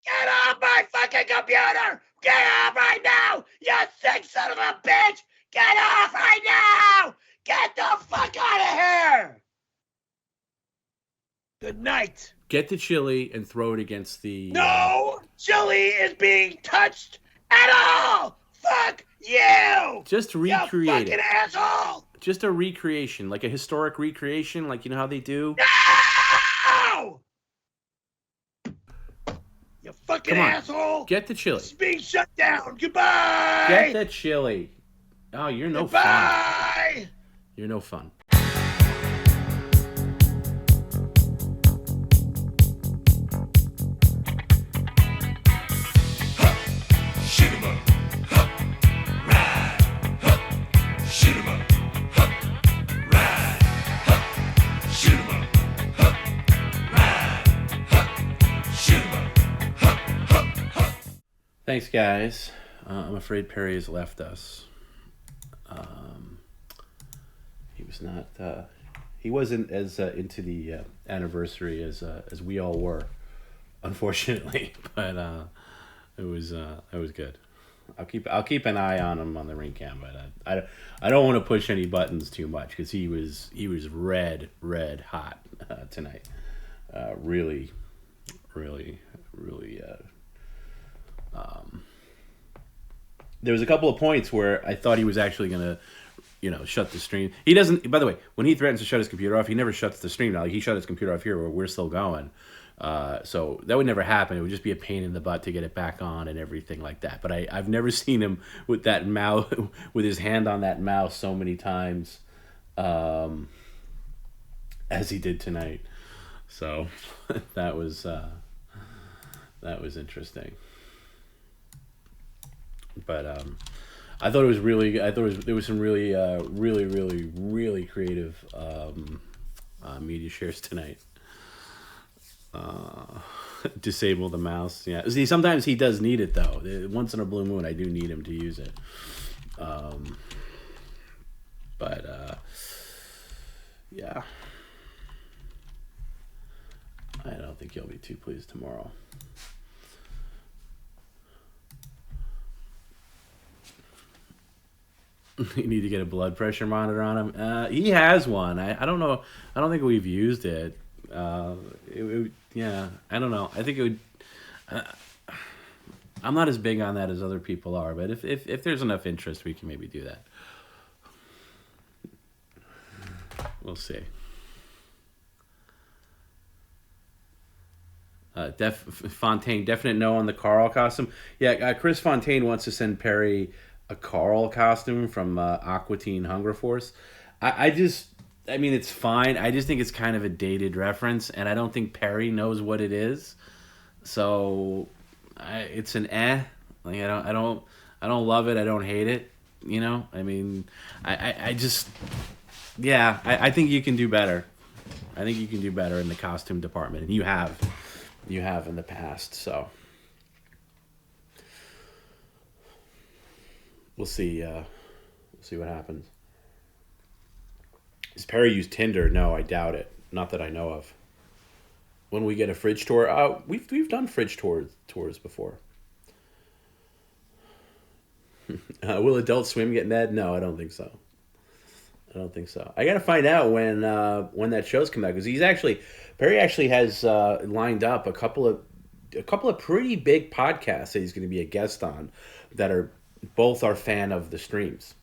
Get off my fucking computer! Get off right now! You sick son of a bitch! Get off right now! Get the fuck out of here! Good night. Get the chili and throw it against the... No chili is being touched at all! Fuck you! Just recreate you fucking it. asshole! Just a recreation, like a historic recreation, like you know how they do? No! You fucking Come on. asshole! Get the chili. It's being shut down. Goodbye! Get the chili. Oh, you're no fun. Goodbye! You're no fun. Thanks, guys. I'm afraid Perry has left us. He was not. He wasn't as into the anniversary as we all were, unfortunately. But it was good. I'll keep an eye on him on the ring cam, but I don't want to push any buttons too much because he was red hot tonight. Really. There was a couple of points where I thought he was actually gonna, shut the stream. He doesn't. By the way, when he threatens to shut his computer off, he never shuts the stream. Now he shut his computer off here where we're still going. So that would never happen. It would just be a pain in the butt to get it back on and everything like that. But I've never seen him with that mouse, with his hand on that mouse so many times, as he did tonight. So that was interesting. But I thought it was really. There was some really, really creative media shares tonight. Disable the mouse. Yeah. See, sometimes he does need it though. Once in a blue moon, I do need him to use it. Yeah. I don't think he'll be too pleased tomorrow. You need to get a blood pressure monitor on him. He has one. I don't know. I don't think we've used it. Yeah. I don't know. I think it would. I'm not as big on that as other people are, but if there's enough interest, we can maybe do that. We'll see. Fontaine, definite no on the Carl costume. Yeah, Chris Fontaine wants to send Perry a Carl costume from Aqua Teen Hunger Force. I mean, it's fine. I just think it's kind of a dated reference, and I don't think Perry knows what it is. So, it's an eh. Like I don't love it. I don't hate it. I mean, I just, yeah. I think you can do better. I think you can do better in the costume department, and you have in the past. So. We'll see. We'll see what happens. Does Perry use Tinder? No, I doubt it. Not that I know of. When we get a fridge tour, we've done fridge tours before. Will Adult Swim get Ned? No, I don't think so. I got to find out when that show's come out because Perry actually has lined up a couple of pretty big podcasts that he's going to be a guest on that are. Both are fan of the streams,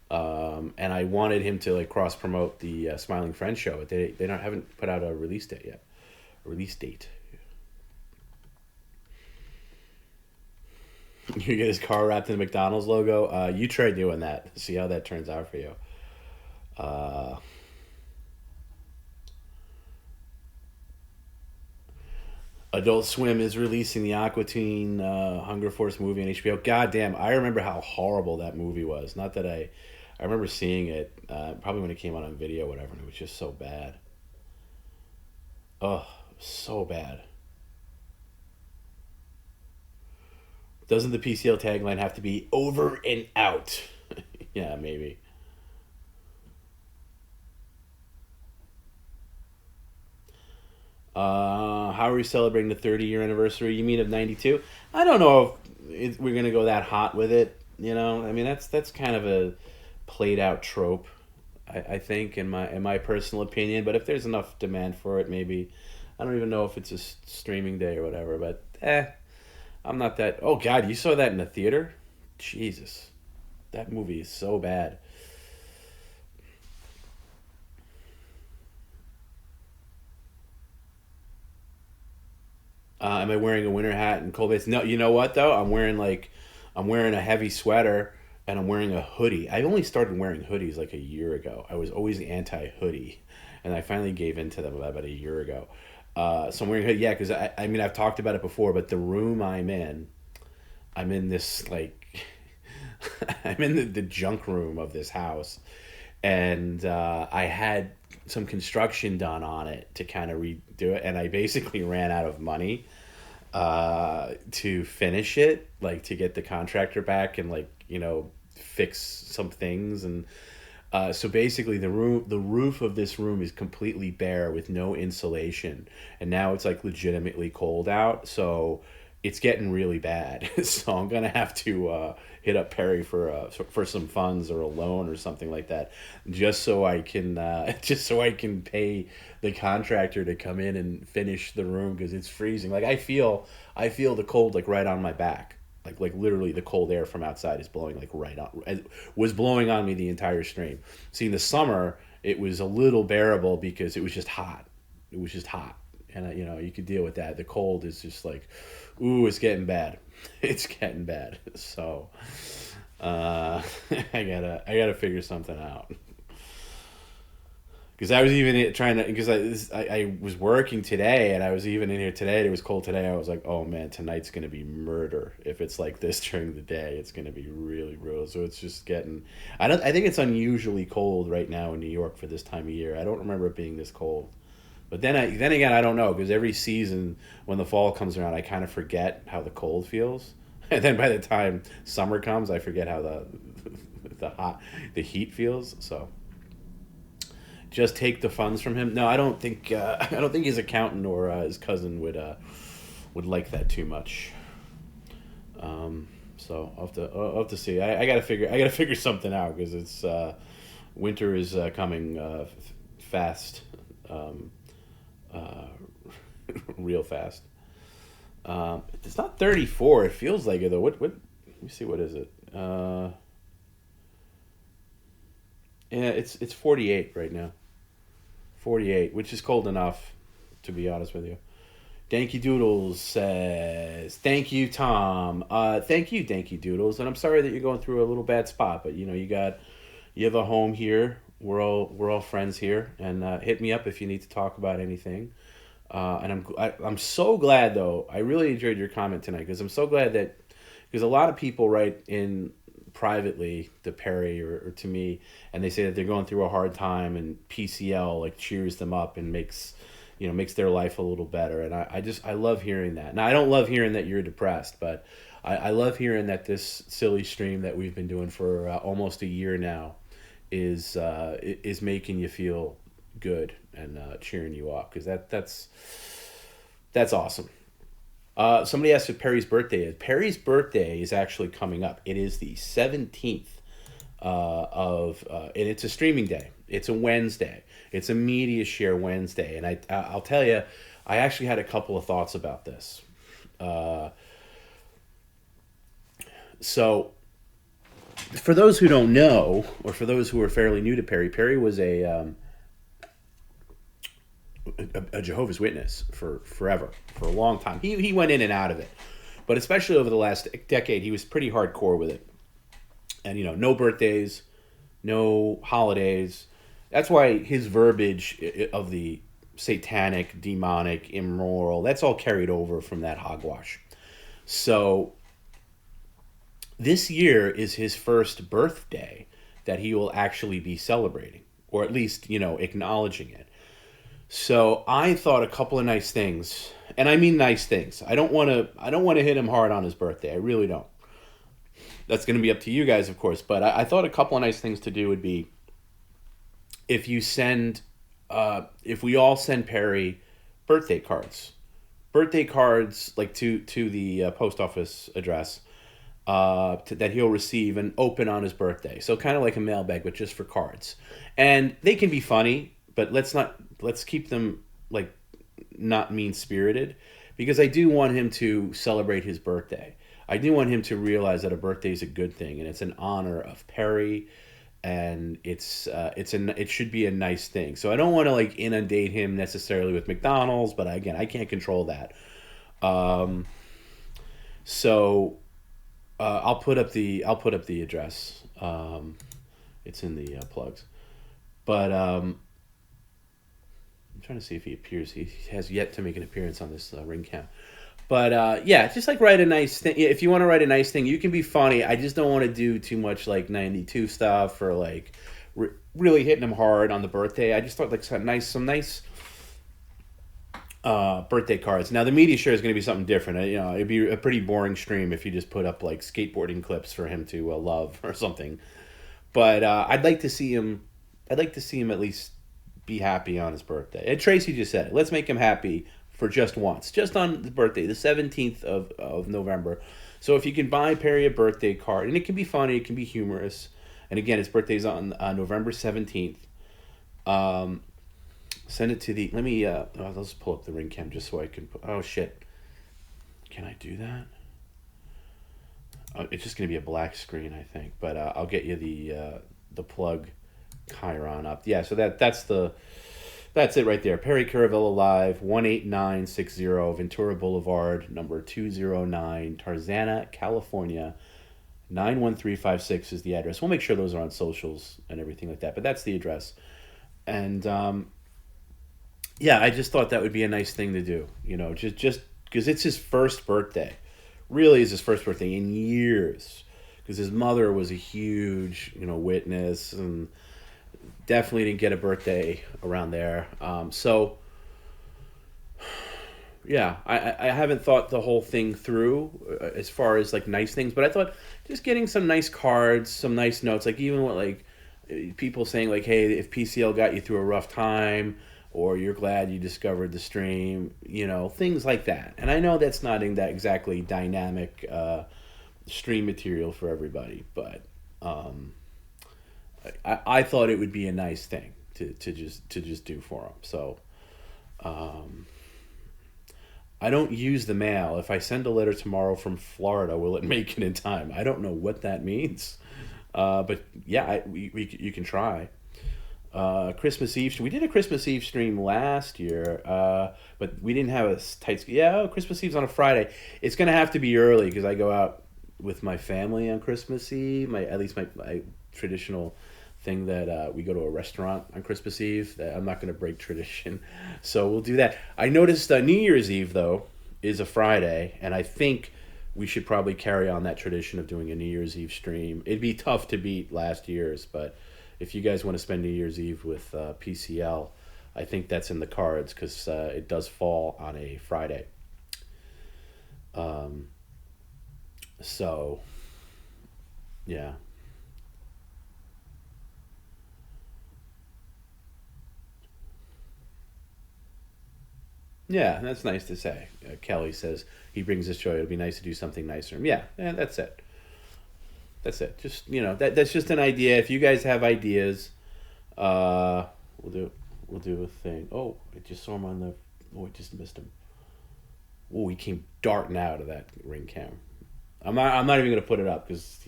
and I wanted him to cross promote the Smiling Friends show. They haven't put out a release date yet. You get his car wrapped in the McDonald's logo. You try doing that. See how that turns out for you. Adult Swim is releasing the Aqua Teen Hunger Force movie on HBO. God damn, I remember how horrible that movie was. Not that I remember seeing it, probably when it came out on video or whatever, and it was just so bad. Oh, so bad. Doesn't the PCL tagline have to be over and out? Yeah, maybe. How are we celebrating the 30-year anniversary? You mean of '92? I don't know if we're gonna go that hot with it. You know, I mean that's kind of a played out trope. I think in my personal opinion. But if there's enough demand for it, maybe I don't even know if it's a streaming day or whatever. But I'm not that. Oh God, you saw that in the theater? Jesus, that movie is so bad. Am I wearing a winter hat and cold base? No, you know what though? I'm wearing a heavy sweater and I'm wearing a hoodie. I only started wearing hoodies like a year ago. I was always anti hoodie, and I finally gave in to them about a year ago. So I'm wearing a hoodie, yeah, because I mean I've talked about it before, but the room I'm in this like I'm in the junk room of this house, and I had some construction done on it to kind of redo it, and I basically ran out of money to finish it, like to get the contractor back and like fix some things, and so basically the roof of this room is completely bare with no insulation, and now it's like legitimately cold out, so it's getting really bad. So I'm gonna have to hit up Perry for some funds or a loan or something like that, just so I can just so I can pay the contractor to come in and finish the room because it's freezing. Like I feel the cold like right on my back. Like literally the cold air from outside is blowing like right on, it was blowing on me the entire stream. See, in the summer it was a little bearable because it was just hot. It was just hot, and you could deal with that. The cold is just like, ooh, it's getting bad. It's getting bad. So uh, I gotta figure something out. Because I was even trying to, because I was working today and I was even in here today. It was cold today. I was like, oh man, tonight's gonna be murder. If it's like this during the day, it's gonna be really real. So it's just getting. I think it's unusually cold right now in New York for this time of year. I don't remember it being this cold. But then again, I don't know because every season when the fall comes around, I kind of forget how the cold feels, and then by the time summer comes, I forget how the heat feels. So just take the funds from him. No, I don't think I don't think his accountant or his cousin would like that too much. So I'll have to see. I gotta figure something out because it's winter is coming fast, um, uh, real fast. It's not 34. It feels like it though. What? Let me see. What is it? Yeah, it's 48 right now. 48, which is cold enough, to be honest with you. Danky Doodles says, "Thank you, Tom. Thank you, Danky Doodles. And I'm sorry that you're going through a little bad spot, but you have a home here. We're all friends here, and hit me up if you need to talk about anything. And I'm so glad though. I really enjoyed your comment tonight because I'm so glad that because a lot of people write in privately to Perry or to me, and they say that they're going through a hard time, and PCL like cheers them up and makes their life a little better. And I love hearing that. Now I don't love hearing that you're depressed, but I love hearing that this silly stream that we've been doing for almost a year now is making you feel good and cheering you up because that's awesome. Somebody asked what Perry's birthday is. Perry's birthday is actually coming up. It is the 17th and it's a streaming day. It's a Wednesday. It's a media share Wednesday, and I'll tell you, I actually had a couple of thoughts about this. Uh, so, for those who don't know, or for those who are fairly new to Perry, Perry was a Jehovah's Witness for forever, for a long time. He went in and out of it, but especially over the last decade, he was pretty hardcore with it. And no birthdays, no holidays. That's why his verbiage of the satanic, demonic, immoral, that's all carried over from that hogwash. So this year is his first birthday that he will actually be celebrating, or at least acknowledging it. So I thought a couple of nice things, and I mean nice things. I don't want to hit him hard on his birthday. I really don't. That's going to be up to you guys, of course. But I thought a couple of nice things to do would be if we all send Perry birthday cards. Birthday cards, like to the post office address, that he'll receive and open on his birthday. So kind of like a mailbag, but just for cards. And they can be funny, but let's keep them like not mean spirited, because I do want him to celebrate his birthday. I do want him to realize that a birthday is a good thing and it's an honor of Perry, and it should be a nice thing. So I don't want to like inundate him necessarily with McDonald's, but again, I can't control that. Um, so I'll put up the address. It's in the plugs, but I'm trying to see if he appears. He has yet to make an appearance on this ring cam. But yeah, just like write a nice thing. If you want to write a nice thing, you can be funny. I just don't want to do too much like 92 stuff or like really hitting him hard on the birthday. I just thought like some nice birthday cards. Now the media share is going to be something different. It'd be a pretty boring stream if you just put up like skateboarding clips for him to love or something. But I'd like to see him. I'd like to see him at least be happy on his birthday. And Tracy just said it. Let's make him happy for just once, just on the birthday, the 17th of November. So if you can buy Perry a birthday card, and it can be funny, it can be humorous. And again, his birthday's on November 17th. Send it to the. Let's pull up the ring cam just so I can. Oh shit! Can I do that? It's just gonna be a black screen, I think. But I'll get you the plug Chiron up. Yeah. So that's it right there. Perry Caravello Live, 18960 Ventura Boulevard, number 209, Tarzana, California. 91356 is the address. We'll make sure those are on socials and everything like that. But that's the address. And yeah, I just thought that would be a nice thing to do. Just because it's his first birthday. Really is his first birthday in years. Because his mother was a huge, witness, and definitely didn't get a birthday around there. So, yeah, I haven't thought the whole thing through as far as like nice things, but I thought just getting some nice cards, some nice notes, like even what like people saying like, hey, if PCL got you through a rough time, or you're glad you discovered the stream, things like that. And I know that's not in that exactly dynamic stream material for everybody, but I thought it would be a nice thing to just do for them. So I don't use the mail. If I send a letter tomorrow from Florida, will it make it in time? I don't know what that means. But yeah, you can try. Christmas Eve. We did a Christmas Eve stream last year, but we didn't have a tight. Yeah, Christmas Eve's on a Friday. It's gonna have to be early because I go out with my family on Christmas Eve. At least my traditional thing that we go to a restaurant on Christmas Eve. I'm not going to break tradition, so we'll do that. I noticed New Year's Eve though is a Friday, and I think we should probably carry on that tradition of doing a New Year's Eve stream. It'd be tough to beat last year's, but if you guys want to spend New Year's Eve with PCL, I think that's in the cards because it does fall on a Friday. So, yeah. Yeah, that's nice to say. Kelly says he brings us joy. It'll be nice to do something nicer. Yeah, that's it. That's it. Just that's just an idea. If you guys have ideas, we'll do a thing. Oh, I just saw him on the. Oh, I just missed him. Oh, he came darting out of that ring cam. I'm not even gonna put it up because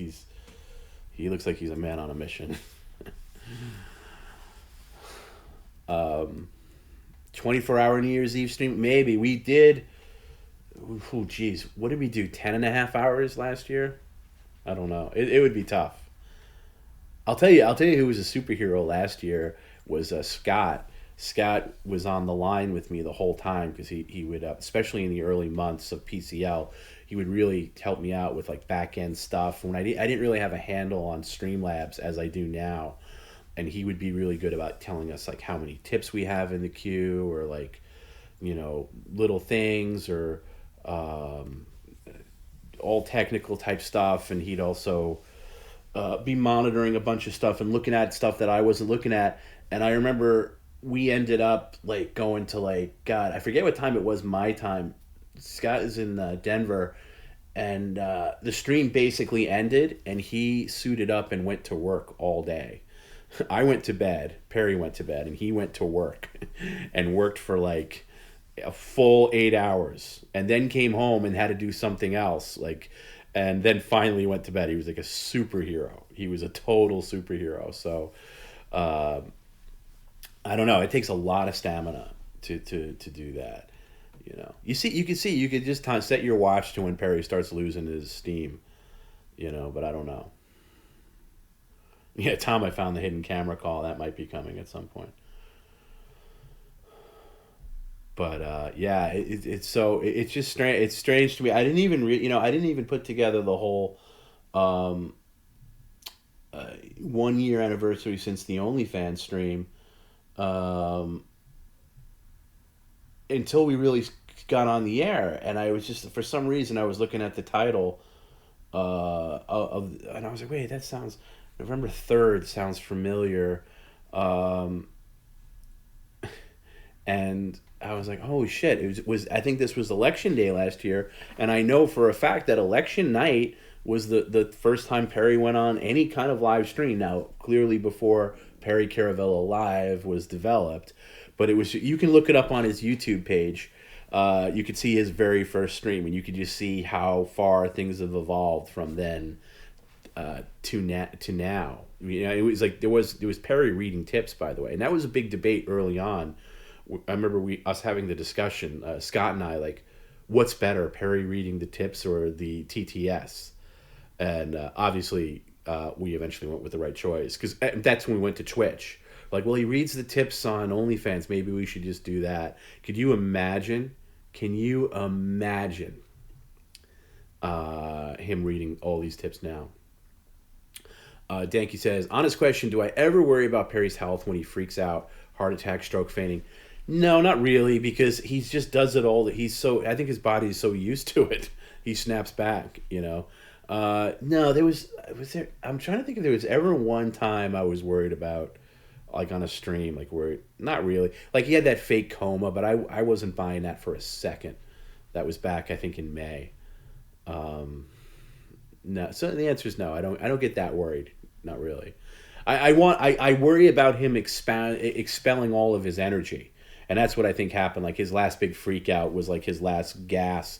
he looks like he's a man on a mission. 24-hour New Year's Eve stream. Maybe we did. Oh, geez, what did we do? 10.5 hours last year. I don't know. It would be tough. I'll tell you who was a superhero last year was Scott. Scott was on the line with me the whole time because he would, especially in the early months of PCL, he would really help me out with like back end stuff when I didn't really have a handle on Streamlabs as I do now, and he would be really good about telling us like how many tips we have in the queue or like little things or all technical type stuff, and he'd also be monitoring a bunch of stuff and looking at stuff that I wasn't looking at. And I remember we ended up like going to like God, I forget what time it was my time. Scott is in Denver, and the stream basically ended, and he suited up and went to work all day. I went to bed, Perry went to bed, and he went to work and worked for like a full 8 hours, and then came home and had to do something else, like, and then finally went to bed. He was like a superhero. He was a total superhero. So uh, I don't know. It takes a lot of stamina to do that. You could just set your watch to when Perry starts losing his steam. But I don't know. Yeah, Tom, I found the hidden camera call. That might be coming at some point. But yeah, it's just strange. It's strange to me. I didn't even I didn't even put together the whole um, 1 year anniversary since the OnlyFans stream um, until we really got on the air, and I was just, for some reason, I was looking at the title and I was like, wait, that sounds, November 3rd sounds familiar, um, and I was like, holy shit! It was I think this was election day last year, and I know for a fact that election night was the first time Perry went on any kind of live stream. Now, clearly before Perry Caravello Live was developed, but it was, you can look it up on his YouTube page. You could see his very first stream, and you could just see how far things have evolved from then to now. It was like there was Perry reading tips, by the way, and that was a big debate early on. I remember us having the discussion, Scott and I, like, what's better, Perry reading the tips or the TTS? And obviously, we eventually went with the right choice, because that's when we went to Twitch. Like, well, he reads the tips on OnlyFans. Maybe we should just do that. Could you imagine? Can you imagine him reading all these tips now? Danky says, honest question, do I ever worry about Perry's health when he freaks out, heart attack, stroke, fainting? No, not really, because he just does it all. I think his body is so used to it. He snaps back. No, there, I'm trying to think if there was ever one time I was worried about, like, on a stream, like, where, not really. Like, he had that fake coma, but I wasn't buying that for a second. That was back, I think, in May. No, so the answer is no. I don't get that worried. Not really. I worry about him expelling all of his energy, and that's what I think happened. Like, his last big freak out was like his last gas,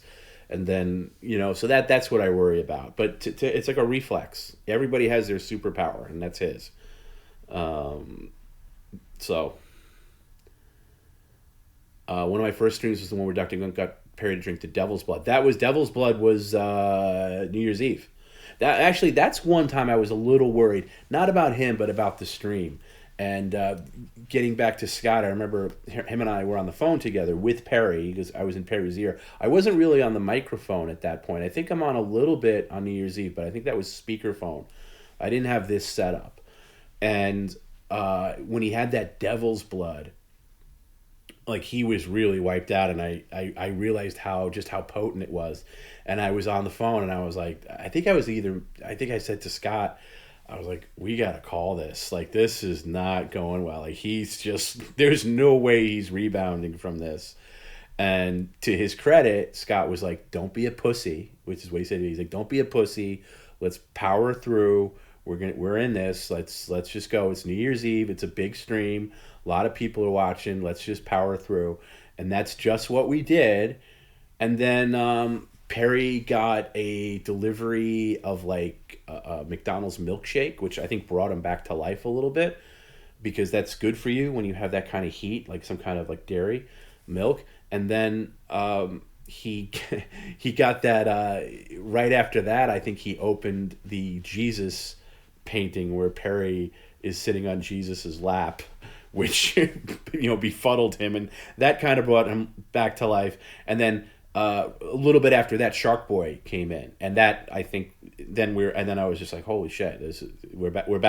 and then so that's what I worry about. But it's like a reflex. Everybody has their superpower, and that's his. So one of my first streams was the one where Dr. Gunk got Perry to drink the Devil's Blood. Devil's Blood was New Year's Eve. That's one time I was a little worried, not about him, but about the stream. And getting back to Scott, I remember him and I were on the phone together with Perry, because I was in Perry's ear. I wasn't really on the microphone at that point. I think I'm on a little bit on New Year's Eve, but I think that was speakerphone. I didn't have this set up. And when he had that Devil's Blood, like, he was really wiped out, and I realized how potent it was. And I was on the phone, and I was like, I think I said to Scott, I was like, we got to call this. Like, this is not going well. Like, there's no way he's rebounding from this. And to his credit, Scott was like, don't be a pussy, which is what he said. He's like, don't be a pussy. Let's power through. We're in this. Let's just go. It's New Year's Eve. It's a big stream. A lot of people are watching. Let's just power through. And that's just what we did. And then Perry got a delivery of, like, a McDonald's milkshake, which I think brought him back to life a little bit, because that's good for you when you have that kind of heat, like some kind of, like, dairy milk. And then he got that right after that. I think he opened the Jesus painting where Perry is sitting on Jesus's lap, which befuddled him, and that kind of brought him back to life. And then a little bit after that, Shark Boy came in, and that, I think, then I was just like, holy shit, we're back. We're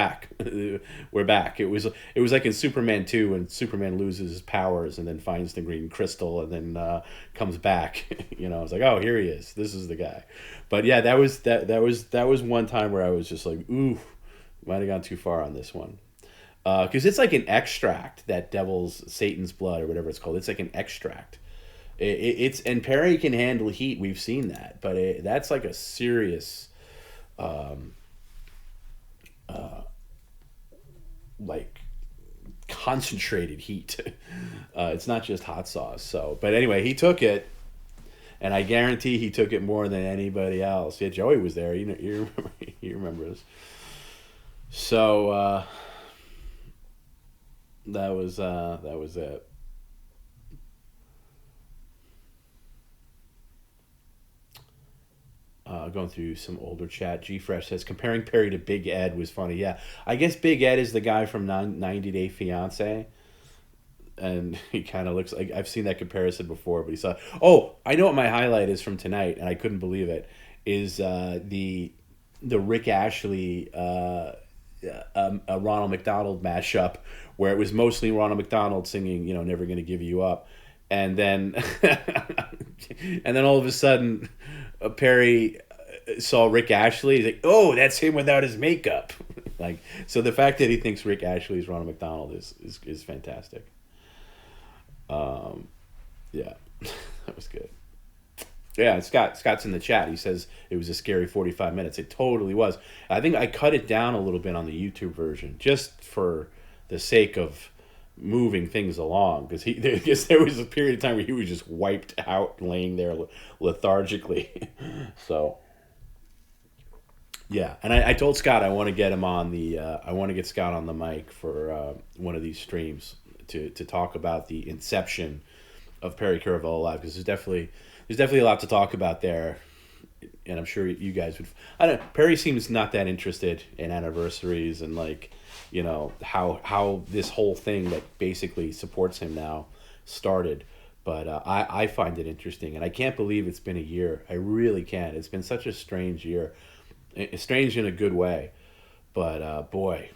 back. It was like in Superman 2, when Superman loses his powers and then finds the green crystal and then comes back. I was like, oh, here he is. This is the guy. But yeah, that was one time where I was just like, ooh, might have gone too far on this one. Because it's like an extract, that devil's Satan's blood or whatever it's called. It's like an extract. It's and Perry can handle heat. We've seen that, but that's like a serious, like concentrated heat. It's not just hot sauce. So, but anyway, he took it, and I guarantee he took it more than anybody else. Yeah, Joey was there. You know, you remember, you remember this. So that was it. Going through some older chat. G Fresh says comparing Perry to Big Ed was funny. Yeah, I guess Big Ed is the guy from 90 Day Fiance, and he kind of looks like, I've seen that comparison before. But he saw. Oh, I know what my highlight is from tonight, and I couldn't believe it. Is the Rick Ashley a Ronald McDonald mashup, where it was mostly Ronald McDonald singing, you know, "Never Gonna Give You Up," and then and then all of a sudden, Perry saw Rick Ashley. He's like, "Oh, that's him without his makeup." Like, so the fact that he thinks Rick Ashley is Ronald McDonald is fantastic. Yeah, that was good. Yeah, Scott's in the chat. He says it was a scary 45 minutes. It totally was. I think I cut it down a little bit on the YouTube version just for the sake of moving things along, because because there was a period of time where he was just wiped out, laying there lethargically. So yeah, and I told Scott I want to get him on the I want to get Scott on the mic for one of these streams to talk about the inception of Perry Caravello Live, because there's definitely a lot to talk about there, and I'm sure you guys would. I don't know, Perry seems not that interested in anniversaries and, like, you know, how this whole thing that basically supports him now started. But I find it interesting, and I can't believe it's been a year. I really can't. It's been such a strange year. It's strange in a good way, but boy,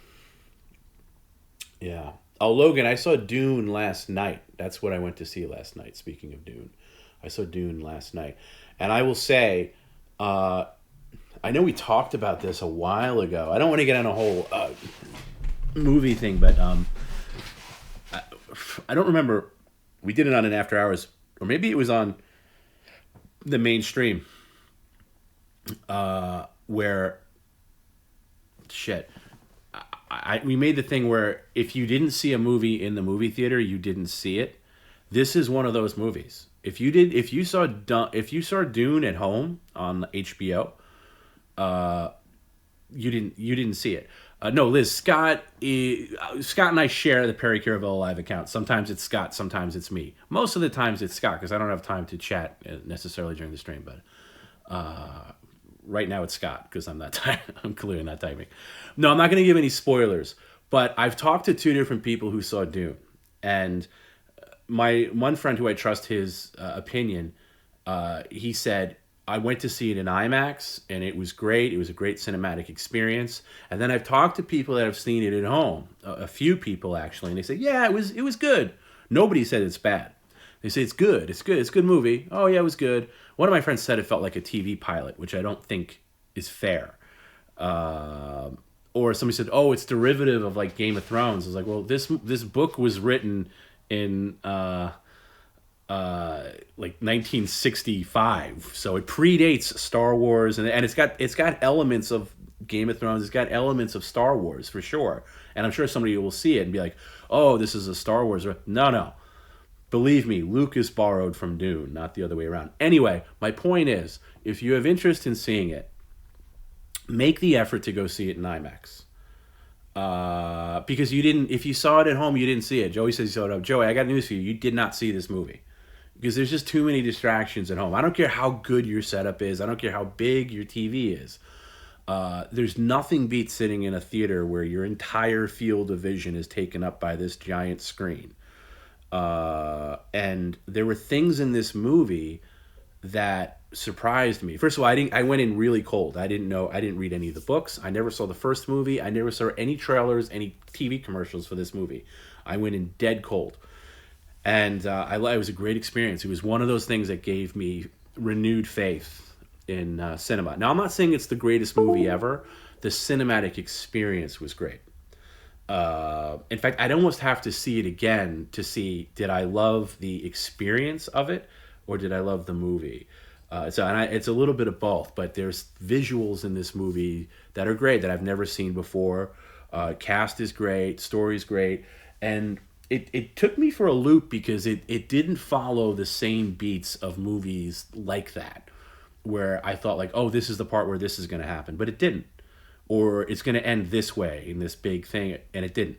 yeah. Oh, Logan, I saw Dune last night. That's what I went to see last night. Speaking of Dune, I saw Dune last night, and I will say, I know we talked about this a while ago. I don't want to get on a whole movie thing, but I don't remember. We did it on an After Hours, or maybe it was on the mainstream, where shit. We made the thing where if you didn't see a movie in the movie theater, you didn't see it. This is one of those movies. If you saw Dune at home on HBO, you didn't see it. No, Liz, Scott and I share the Perry Caravello Live account. Sometimes it's Scott, sometimes it's me. Most of the times it's Scott, because I don't have time to chat necessarily during the stream. But right now it's Scott, because I'm clearly not typing. No, I'm not going to give any spoilers. But I've talked to two different people who saw Dune, and my one friend who I trust his opinion, he said, I went to see it in IMAX, and it was great. It was a great cinematic experience. And then I've talked to people that have seen it at home, a few people actually, and they say, yeah, it was good. Nobody said it's bad. They say it's good. It's good. It's a good movie. Oh yeah, it was good. One of my friends said it felt like a TV pilot, which I don't think is fair. Or somebody said, oh, it's derivative of like Game of Thrones. I was like, well, this book was written in like 1965, so it predates Star Wars, and it's got elements of Game of Thrones. It's got elements of Star Wars for sure, and I'm sure somebody will see it and be like, oh, this is a Star Wars. No, believe me, Lucas borrowed from Dune, not the other way around. Anyway, my point is, if you have interest in seeing it, make the effort to go see it in IMAX. Because if you saw it at home, you didn't see it. Joey says he saw it up. Joey, I got news for you. You did not see this movie. Because there's just too many distractions at home. I don't care how good your setup is. I don't care how big your TV is. There's nothing beats sitting in a theater where your entire field of vision is taken up by this giant screen. And there were things in this movie that surprised me. First of all, I went in really cold. I didn't read any of the books. I never saw the first movie. I never saw any trailers, any TV commercials for this movie. I went in dead cold. And it was a great experience. It was one of those things that gave me renewed faith in cinema. Now, I'm not saying it's the greatest movie ever. The cinematic experience was great. In fact, I'd almost have to see it again to see, did I love the experience of it or did I love the movie? It's a little bit of both, but there's visuals in this movie that are great that I've never seen before. Cast is great, story's great, and it took me for a loop because it didn't follow the same beats of movies like that, where I thought like, oh, this is the part where this is going to happen, but it didn't, or it's going to end this way in this big thing, and it didn't.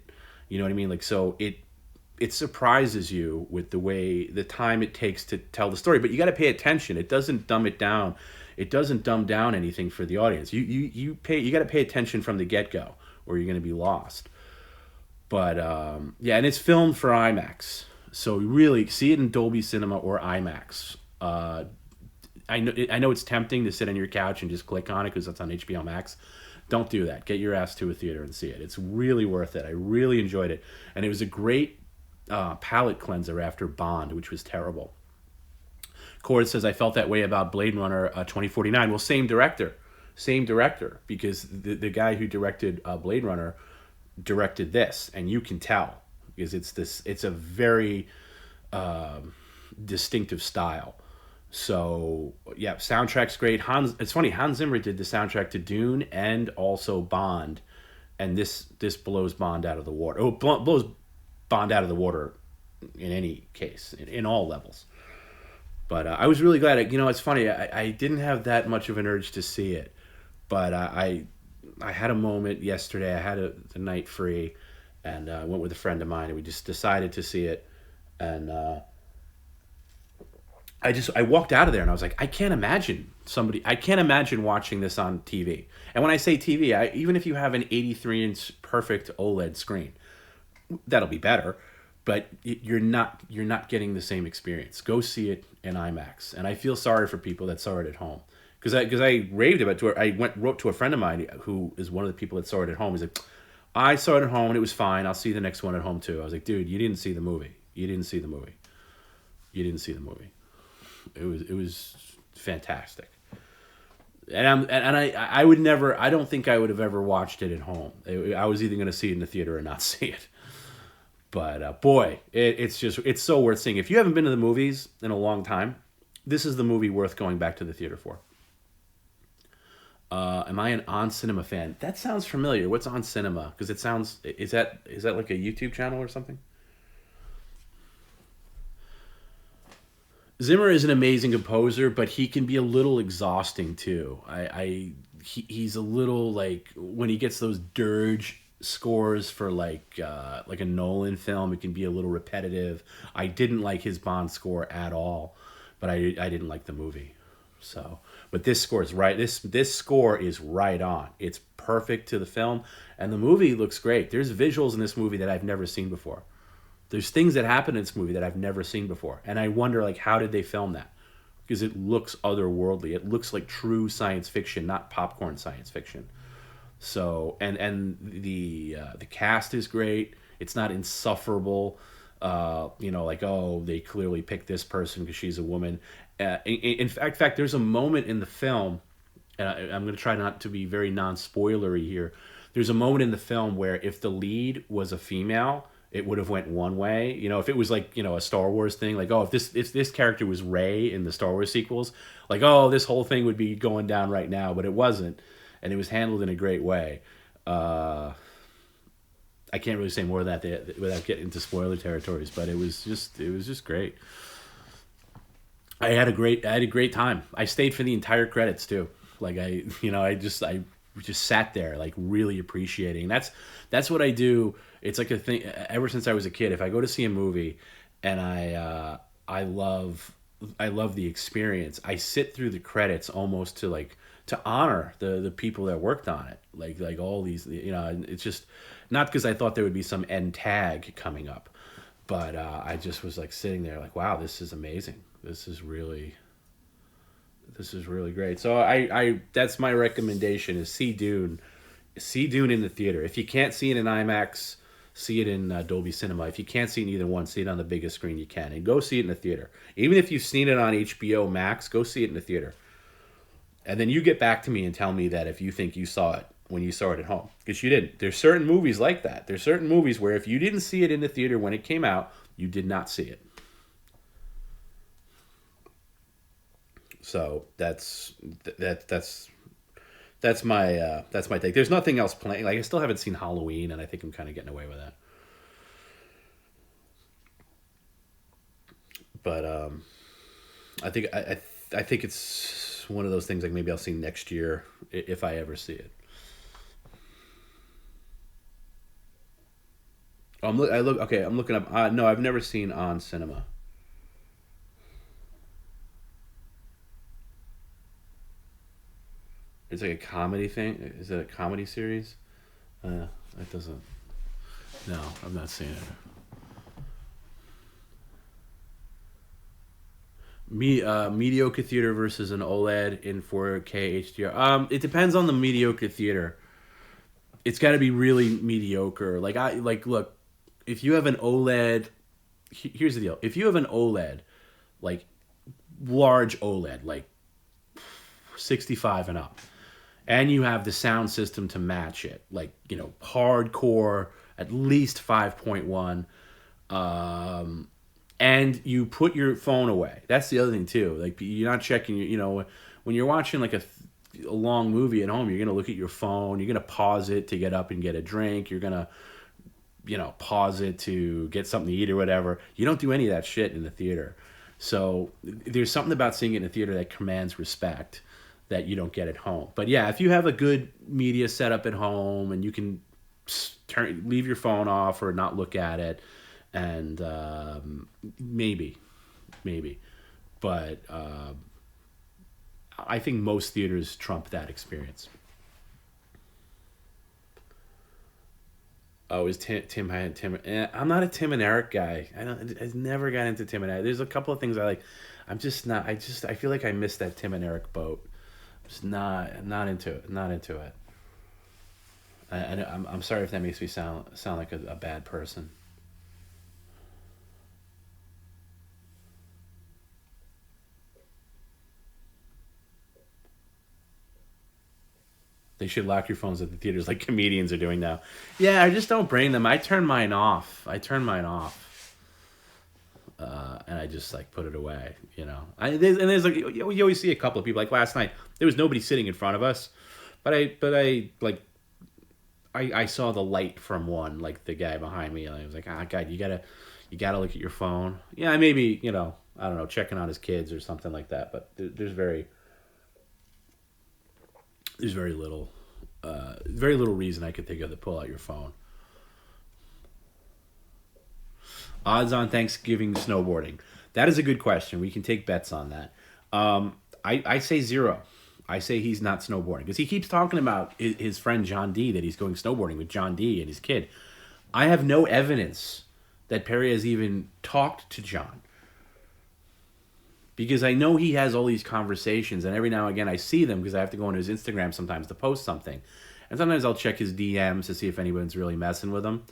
You know what I mean? Like, so it surprises you with the time it takes to tell the story, but you got to pay attention. It doesn't dumb it down. It doesn't dumb down anything for the audience. You got to pay attention from the get go, or you're going to be lost. But yeah, and it's filmed for IMAX, so really see it in Dolby Cinema or IMAX. I know it's tempting to sit on your couch and just click on it because that's on HBO Max. Don't do that. Get your ass to a theater and see it. It's really worth it. I really enjoyed it, and it was a great palate cleanser after Bond, which was terrible. Cord says, I felt that way about Blade Runner 2049. Well, same director, because the guy who directed Blade Runner directed this, and you can tell because it's a very distinctive style. So yeah, soundtrack's great. It's funny, Hans Zimmer did the soundtrack to Dune and also Bond, and this blows Bond out of the water. Oh, blows Bond out of the water in any case, in all levels. But I was really glad. It's funny. I didn't have that much of an urge to see it, but I had a moment yesterday. I had the night free, and I went with a friend of mine, and we just decided to see it. And I walked out of there, and I was like, I can't imagine watching this on TV. And when I say TV, even if you have an 83-inch perfect OLED screen, that'll be better, but you're not getting the same experience. Go see it in IMAX. And I feel sorry for people that saw it at home, because I raved about it. I wrote to a friend of mine who is one of the people that saw it at home. He's like, I saw it at home and it was fine. I'll see the next one at home too. I was like, dude, you didn't see the movie. You didn't see the movie. It was fantastic. And I would never. I don't think I would have ever watched it at home. I was either going to see it in the theater or not see it. But boy, it's so worth seeing. If you haven't been to the movies in a long time, this is the movie worth going back to the theater for. Am I an On Cinema fan? That sounds familiar. What's On Cinema? Because it sounds, is that like a YouTube channel or something? Zimmer is an amazing composer, but he can be a little exhausting too. He's a little like, when he gets those dirge scores for like a Nolan film, it can be a little repetitive. I didn't like his Bond score at all, but I didn't like the movie. So, but this score is right. This score is right on. It's perfect to the film, and the movie looks great. There's visuals in this movie that I've never seen before. There's things that happen in this movie that I've never seen before, and I wonder, like, how did they film that? Because it looks otherworldly. It looks like true science fiction, not popcorn science fiction. So, and the cast is great. It's not insufferable. Like, oh, they clearly picked this person because she's a woman. In fact, there's a moment in the film, and I'm going to try not to be very non-spoilery here. There's a moment in the film where if the lead was a female, it would have went one way. If it was like, a Star Wars thing, like, oh, if this character was Rey in the Star Wars sequels, like, oh, this whole thing would be going down right now, but it wasn't, and it was handled in a great way. I can't really say more of that without getting into spoiler territories, but it was just great. I had a great time. I stayed for the entire credits too. Like I just sat there, like, really appreciating. That's what I do. It's like a thing ever since I was a kid. If I go to see a movie and I love the experience, I sit through the credits almost to honor the people that worked on it. Like all these, it's just not because I thought there would be some end tag coming up, but I just was like sitting there like, wow, this is amazing. This is really great. So I that's my recommendation, is see Dune in the theater. If you can't see it in IMAX, see it in Dolby Cinema. If you can't see it in either one, see it on the biggest screen you can, and go see it in the theater. Even if you've seen it on HBO Max, go see it in the theater. And then you get back to me and tell me that if you think you saw it when you saw it at home, because you didn't. There's certain movies like that. There's certain movies where if you didn't see it in the theater when it came out, you did not see it. So that's my take. There's nothing else playing. Like I still haven't seen Halloween, and I think I'm kind of getting away with that. But I think it's one of those things. Like maybe I'll see next year if I ever see it. Oh, I'm looking up. No, I've never seen On Cinema. It's like a comedy thing. Is it a comedy series? It doesn't. No, I'm not seeing it. Mediocre theater versus an OLED in 4K HDR. It depends on the mediocre theater. It's got to be really mediocre. Look, if you have an OLED, here's the deal. If you have an OLED, like large OLED, like 65 and up, and you have the sound system to match it, like hardcore, at least 5.1, and you put your phone away. That's the other thing too. Like you're not checking. When you're watching like a long movie at home, you're gonna look at your phone. You're gonna pause it to get up and get a drink. You're gonna pause it to get something to eat or whatever. You don't do any of that shit in the theater. So there's something about seeing it in a theater that commands respect that you don't get at home. But yeah, if you have a good media setup at home and you can leave your phone off or not look at it, and maybe, but I think most theaters trump that experience. Oh, is Tim had Tim? I'm not a Tim and Eric guy. I never got into Tim and Eric. There's a couple of things I like. I'm just not. I feel like I missed that Tim and Eric boat. I'm just not into it. Not into it. I'm sorry if that makes me sound like a bad person. They should lock your phones at the theaters like comedians are doing now. Yeah, I just don't bring them. I turn mine off. And I just like put it away. There's like you always see a couple of people. Like last night, there was nobody sitting in front of us, but I like I saw the light from one, like the guy behind me, and I was like, God, you gotta look at your phone. Yeah, maybe I don't know, checking on his kids or something like that. But there's very little reason I could think of to pull out your phone. Odds on Thanksgiving snowboarding. That is a good question. We can take bets on that. I say zero. I say he's not snowboarding because he keeps talking about his friend John D, that he's going snowboarding with John D and his kid. I have no evidence that Perry has even talked to John, because I know he has all these conversations, and every now and again I see them because I have to go on his Instagram sometimes to post something, and sometimes I'll check his DMs to see if anyone's really messing with him,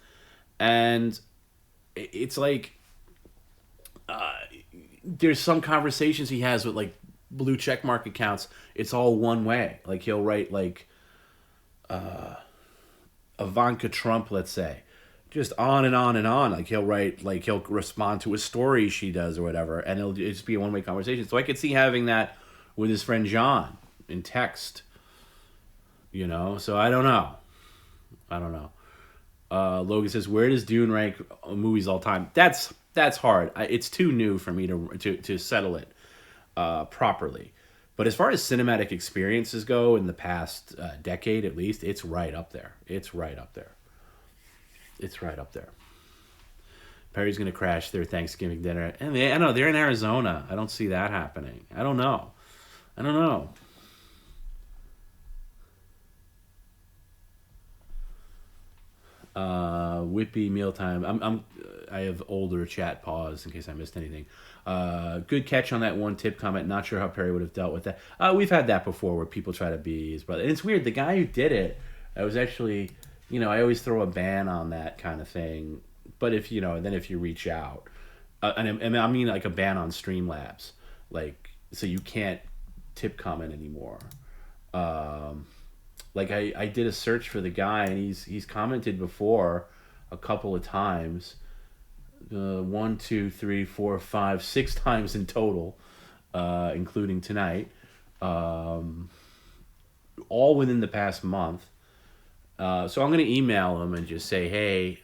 and it's like there's some conversations he has with like blue check mark accounts. It's all one way. Like he'll write like Ivanka Trump, let's say, just on and on and on. Like he'll respond to a story she does or whatever, and it'll just be a one way conversation. So I could see having that with his friend John in text. So I don't know. Logan says, "Where does Dune rank movies all time?" That's hard. It's too new for me to settle it properly. But as far as cinematic experiences go in the past decade at least, it's right up there. It's right up there. It's right up there. Perry's gonna crash their Thanksgiving dinner, and I don't know, they're in Arizona. I don't see that happening. I don't know. I don't know. Whippy mealtime. I have older chat pause in case I missed anything. Good catch on that one tip comment. Not sure how Perry would have dealt with that. We've had that before where people try to be his brother, and it's weird. The guy who did it, I was actually, I always throw a ban on that kind of thing. But if you reach out, and I mean like a ban on Streamlabs, like so you can't tip comment anymore. Like I did a search for the guy, and he's commented before a couple of times. One, two, three, four, five, 6 times in total, including tonight. Um, all within the past month. So I'm going to email him and just say, hey,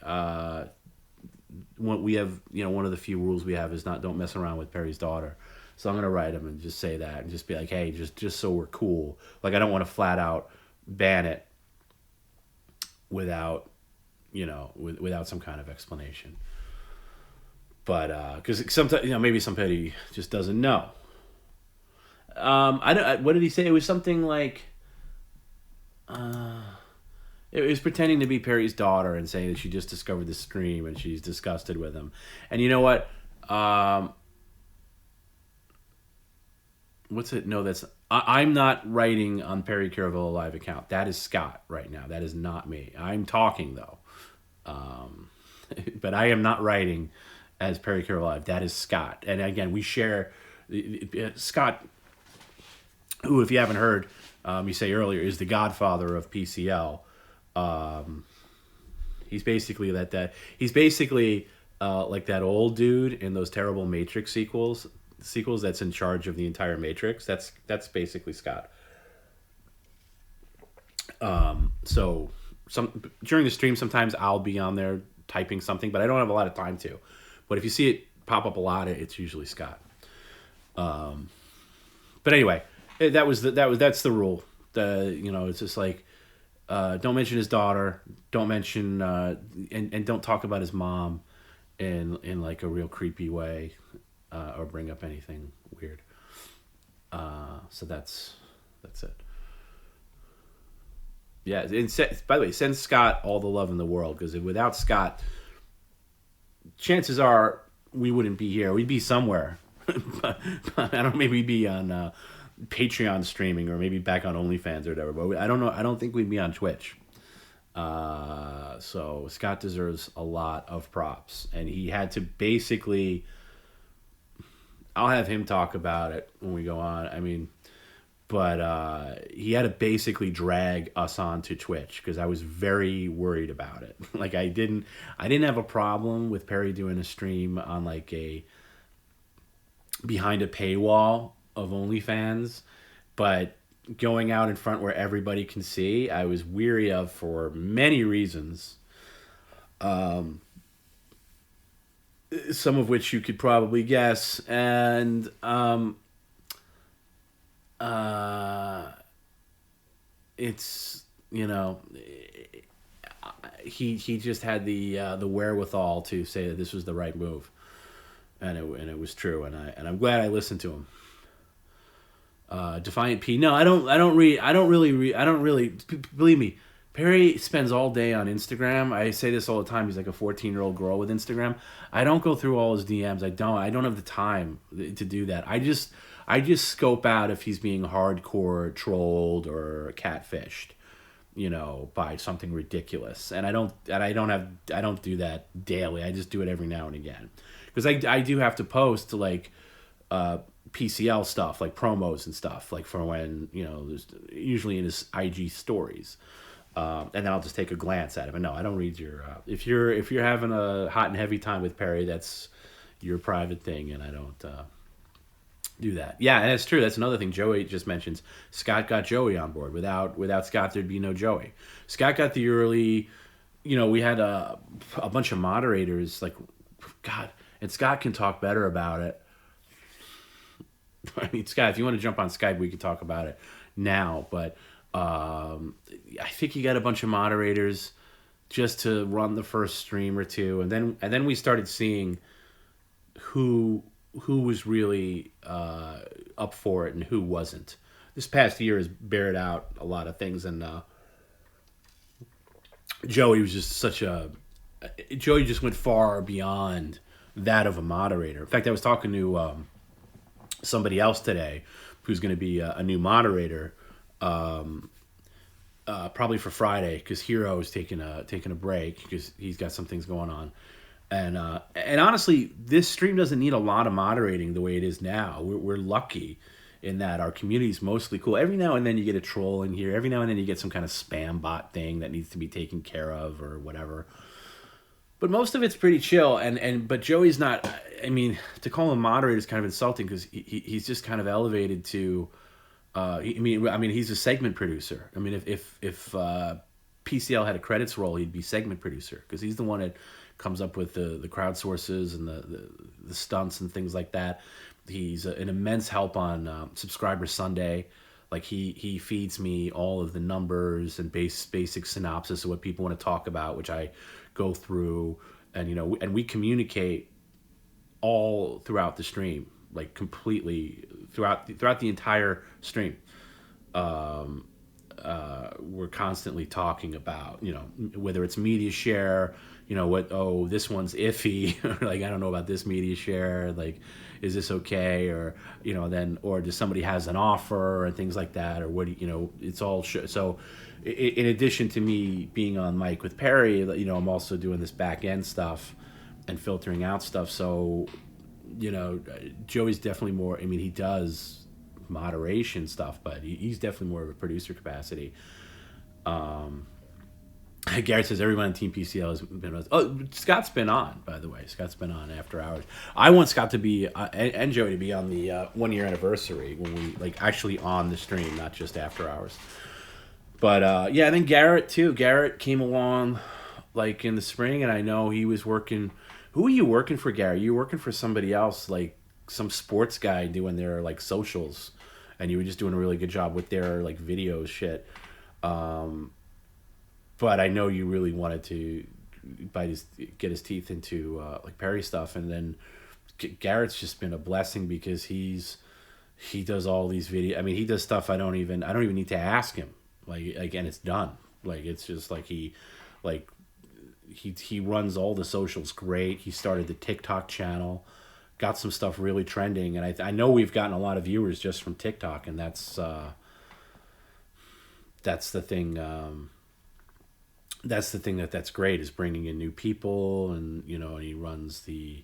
what we have, one of the few rules we have is don't mess around with Perry's daughter. So I'm gonna write him and just say that and just be like, hey, just so we're cool. Like I don't want to flat out ban it without, without some kind of explanation. But because sometimes maybe somebody just doesn't know. I don't. What did he say? It was something like. It was pretending to be Perry's daughter and saying that she just discovered the stream and she's disgusted with him. And you know what? What's it? No, I'm not writing on Perry Caravello Live account. That is Scott right now. That is not me. I'm talking though. But I am not writing as Perry Caravello Live. That is Scott. And again, we share Scott, who, if you haven't heard, you say earlier, is the godfather of PCL. He's basically he's basically like that old dude in those terrible Matrix sequels that's in charge of the entire Matrix. That's basically Scott. So during the stream, sometimes I'll be on there typing something, but I don't have a lot of time to. But if you see it pop up a lot, it's usually Scott. But anyway, that's the rule. It's just like. Don't mention his daughter. Don't mention and don't talk about his mom in like a real creepy way, or bring up anything weird. So that's it. Yeah. And by the way, send Scott all the love in the world, because without Scott, chances are we wouldn't be here. We'd be somewhere. I don't know. Maybe we'd be on. Patreon streaming, or maybe back on OnlyFans or whatever, but I don't know. I don't think we'd be on Twitch. So Scott deserves a lot of props, and he had to basically. I'll have him talk about it when we go on. I mean, but he had to basically drag us onto Twitch because I was very worried about it. Like I didn't have a problem with Perry doing a stream on like a behind a paywall of OnlyFans, but going out in front where everybody can see, I was weary of for many reasons. Some of which you could probably guess, and it's he just had the wherewithal to say that this was the right move, and it was true, and I'm glad I listened to him. Defiant P. No, I don't really. Believe me, Perry spends all day on Instagram. I say this all the time. He's like a 14-year-old girl with Instagram. I don't go through all his DMs. I don't have the time to do that. I just scope out if he's being hardcore trolled or catfished, by something ridiculous. And I don't do that daily. I just do it every now and again. Because I do have to post like PCL stuff, like promos and stuff, like for when there's usually in his IG stories, and then I'll just take a glance at it. But no, I don't read your. If you're having a hot and heavy time with Perry, that's your private thing, and I don't do that. Yeah, and it's true. That's another thing Joey just mentions. Scott got Joey on board. Without Scott, there'd be no Joey. Scott got the early. We had a bunch of moderators, like, God, and Scott can talk better about it. I mean, Scott, if you want to jump on Skype, we could talk about it now. But I think he got a bunch of moderators just to run the first stream or two, and then we started seeing who was really up for it and who wasn't. This past year has bared out a lot of things, and Joey was just Joey just went far beyond that of a moderator. In fact, I was talking to somebody else today who's going to be a new moderator, probably for Friday, because Hero is taking a break because he's got some things going on. And honestly, this stream doesn't need a lot of moderating the way it is now. We're lucky. in that our community is mostly cool. Every now and then you get a troll in here. Every now and then you get some kind of spam bot thing that needs to be taken care of or whatever. But most of it's pretty chill. But Joey's not. I mean, to call him moderator is kind of insulting because he's just kind of elevated to. I mean, he's a segment producer. I mean, if PCL had a credits role, he'd be segment producer because he's the one that comes up with the crowdsources and the stunts and things like that. He's an immense help on Subscriber Sunday. Like he feeds me all of the numbers and basic synopsis of what people want to talk about, which I go through, and and we communicate all throughout the stream, like completely throughout the entire stream. We're constantly talking about, whether it's media share, this one's iffy, or like, I don't know about this media share, like, is this okay? Or, or does somebody has an offer and things like that, or what it's all, so in addition to me being on mic with Perry, I'm also doing this back end stuff and filtering out stuff. So, Joey's definitely more, I mean, he does moderation stuff, but he's definitely more of a producer capacity. Garrett says everyone on Team PCL has been on. Oh, Scott's been on, by the way. Scott's been on After Hours. I want Scott to be and Joey to be on the 1 year anniversary when we actually on the stream, not just After Hours. But yeah, I think Garrett too. Garrett came along in the spring, and I know he was working. Who are you working for, Garrett? You were working for somebody else, like some sports guy doing their socials, and you were just doing a really good job with their video shit. But I know you really wanted to get his teeth into Perry stuff, and then Garrett's just been a blessing because he does all these videos. I mean, he does stuff I don't even need to ask him, and it's done. It's just he runs all the socials great. He started the TikTok channel, got some stuff really trending, and I know we've gotten a lot of viewers just from TikTok, and that's the thing. That's the thing that's great, is bringing in new people, and and he runs the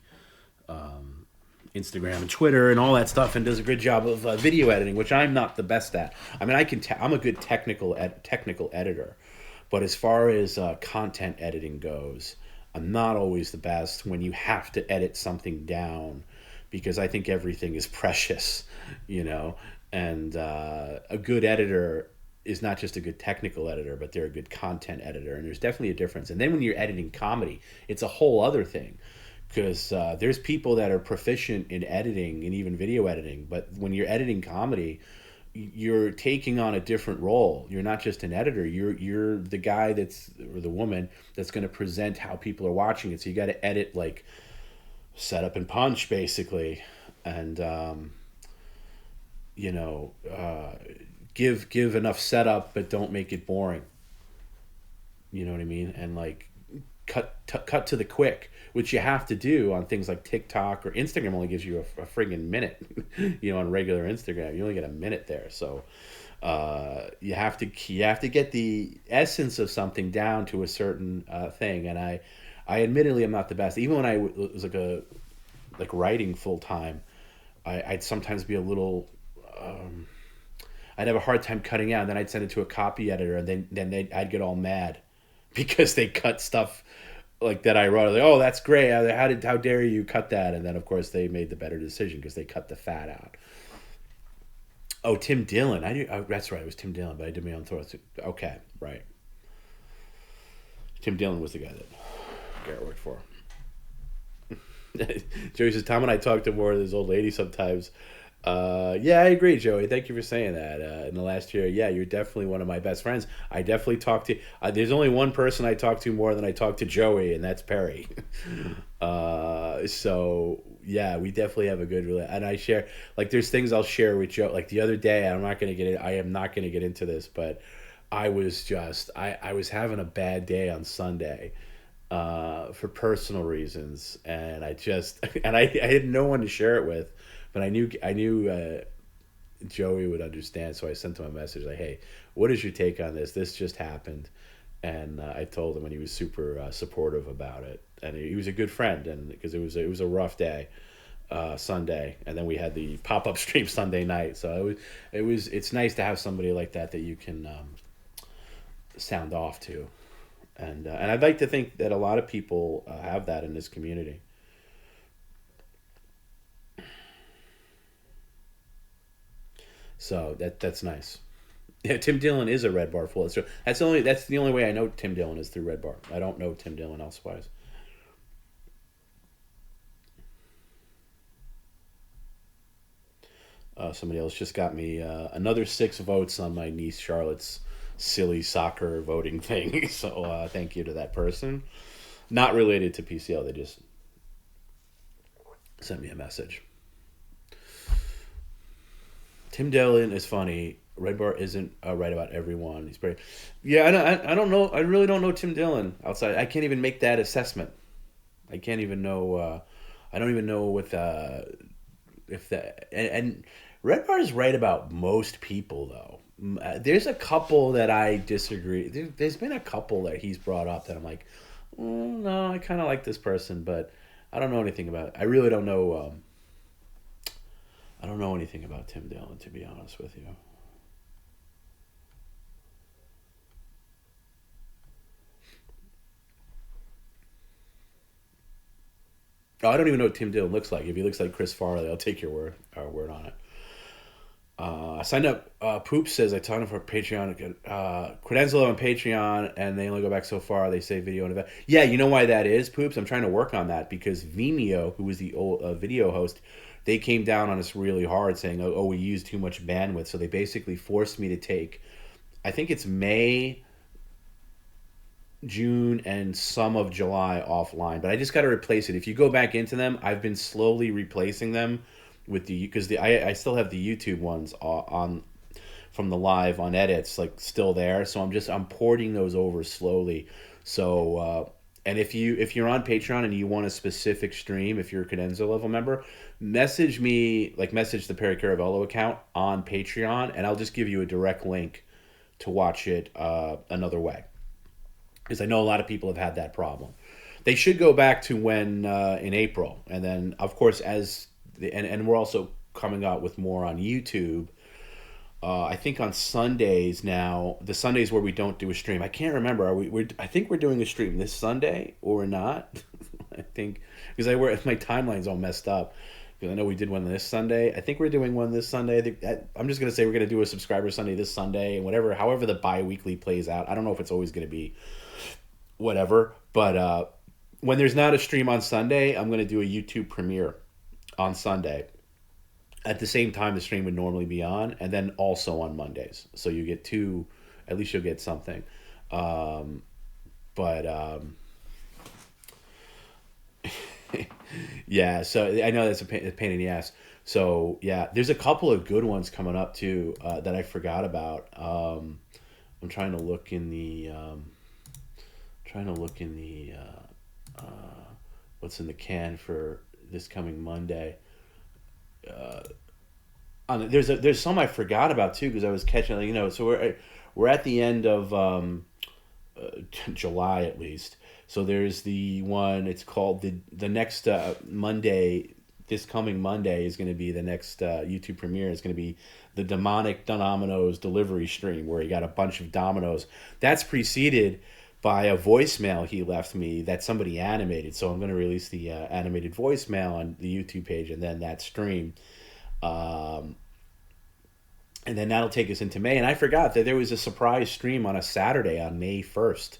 Instagram and Twitter and all that stuff, and does a good job of video editing, which I'm not the best at. I mean, I'm a good technical editor, but as far as content editing goes, I'm not always the best when you have to edit something down, because I think everything is precious, and a good editor is not just a good technical editor, but they're a good content editor, and there's definitely a difference. And then when you're editing comedy, it's a whole other thing, because there's people that are proficient in editing and even video editing, but when you're editing comedy, you're taking on a different role. You're not just an editor. You're the guy or the woman that's going to present how people are watching it. So you got to edit setup and punch, basically, and give enough setup, but don't make it boring. You know what I mean? And cut to the quick, which you have to do on things like TikTok, or Instagram only gives you a friggin' minute. On regular Instagram, you only get a minute there. So you have to get the essence of something down to a certain thing. And I admittedly am not the best. Even when I was writing full time, I'd sometimes be a little. I'd have a hard time cutting out, and then I'd send it to a copy editor, and then I'd get all mad because they cut stuff that I wrote. Oh, that's great. How dare you cut that? And then of course they made the better decision because they cut the fat out. Oh, Tim Dillon. That's right. It was Tim Dillon, but I did my own thoughts. Okay, right. Tim Dillon was the guy that Garrett worked for. Joey says, Tom and I talk to more of this old lady sometimes. Yeah, I agree, Joey. Thank you for saying that. In the last year, yeah, you're definitely one of my best friends. I definitely talk to. There's only one person I talk to more than I talk to Joey, and that's Perry. So yeah, we definitely have a good relationship. And I share, there's things I'll share with Joe. The other day, I am not going to get into this, but I was having a bad day on Sunday, for personal reasons, and I had no one to share it with. But I knew Joey would understand, so I sent him a message hey, what is your take on this? This just happened, and I told him, and he was super supportive about it, and he was a good friend, and because it was a rough day, Sunday, and then we had the pop up stream Sunday night. So it's nice to have somebody like that that you can sound off to, and I'd like to think that a lot of people have that in this community. So that's nice. Yeah, Tim Dillon is a Red Bar full. That's the only way I know Tim Dillon is through Red Bar. I don't know Tim Dillon elsewise. Somebody else just got me another 6 votes on my niece Charlotte's silly soccer voting thing. So thank you to that person. Not related to PCL. They just sent me a message. Tim Dillon is funny. Red Bar isn't right about everyone. He's very, yeah. I don't know. I really don't know Tim Dillon outside. I can't even make that assessment. I can't even know. I don't even know what if that and Red Bar is right about most people though. There's a couple that I disagree. There's been a couple that he's brought up that I'm like, no, I kind of like this person, but I don't know anything about it. I really don't know. I don't know anything about Tim Dillon, to be honest with you. Oh, I don't even know what Tim Dillon looks like. If he looks like Chris Farley, I'll take your word on it. I signed up. Poop says I signed up for Patreon. Credential on Patreon, and they only go back so far. They say video and event. Yeah, you know why that is, Poops? I'm trying to work on that because Vimeo, who was the old video host, they came down on us really hard, saying, "Oh, we use too much bandwidth." So they basically forced me to take, I think it's May, June, and some of July offline. But I just got to replace it. If you go back into them, I've been slowly replacing them with I still have the YouTube ones on from the live on edits like still there. So I'm porting those over slowly. So and if you're on Patreon and you want a specific stream, if you're a Cadenza level member, message me, like message the Perry Caravello account on Patreon, and I'll just give you a direct link to watch it another way. Because I know a lot of people have had that problem. They should go back to when in April, and then of course and we're also coming out with more on YouTube. I think on Sundays now, the Sundays where we don't do a stream. I can't remember. I think we're doing a stream this Sunday or we're not. I think because my timeline's all messed up. Because I know we did one this Sunday. I think we're doing one this Sunday. I'm just gonna say we're gonna do a subscriber Sunday this Sunday, and however the bi-weekly plays out. I don't know if it's always gonna be whatever, but when there's not a stream on Sunday, I'm gonna do a YouTube premiere on Sunday at the same time the stream would normally be on, and then also on Mondays. So you get two, at least you'll get something. But yeah, so I know that's a pain in the ass. So yeah, there's a couple of good ones coming up too that I forgot about. I'm trying to look in the what's in the can for this coming Monday. There's some I forgot about too because I was catching, so we're at the end of July at least. So there's the one, it's called the next Monday. This coming Monday is going to be the next YouTube premiere. It's going to be the Demonic Dominoes delivery stream where he got a bunch of dominoes. That's preceded by a voicemail he left me that somebody animated. So I'm going to release the animated voicemail on the YouTube page and then that stream. And then that'll take us into May. And I forgot that there was a surprise stream on a Saturday on May 1st.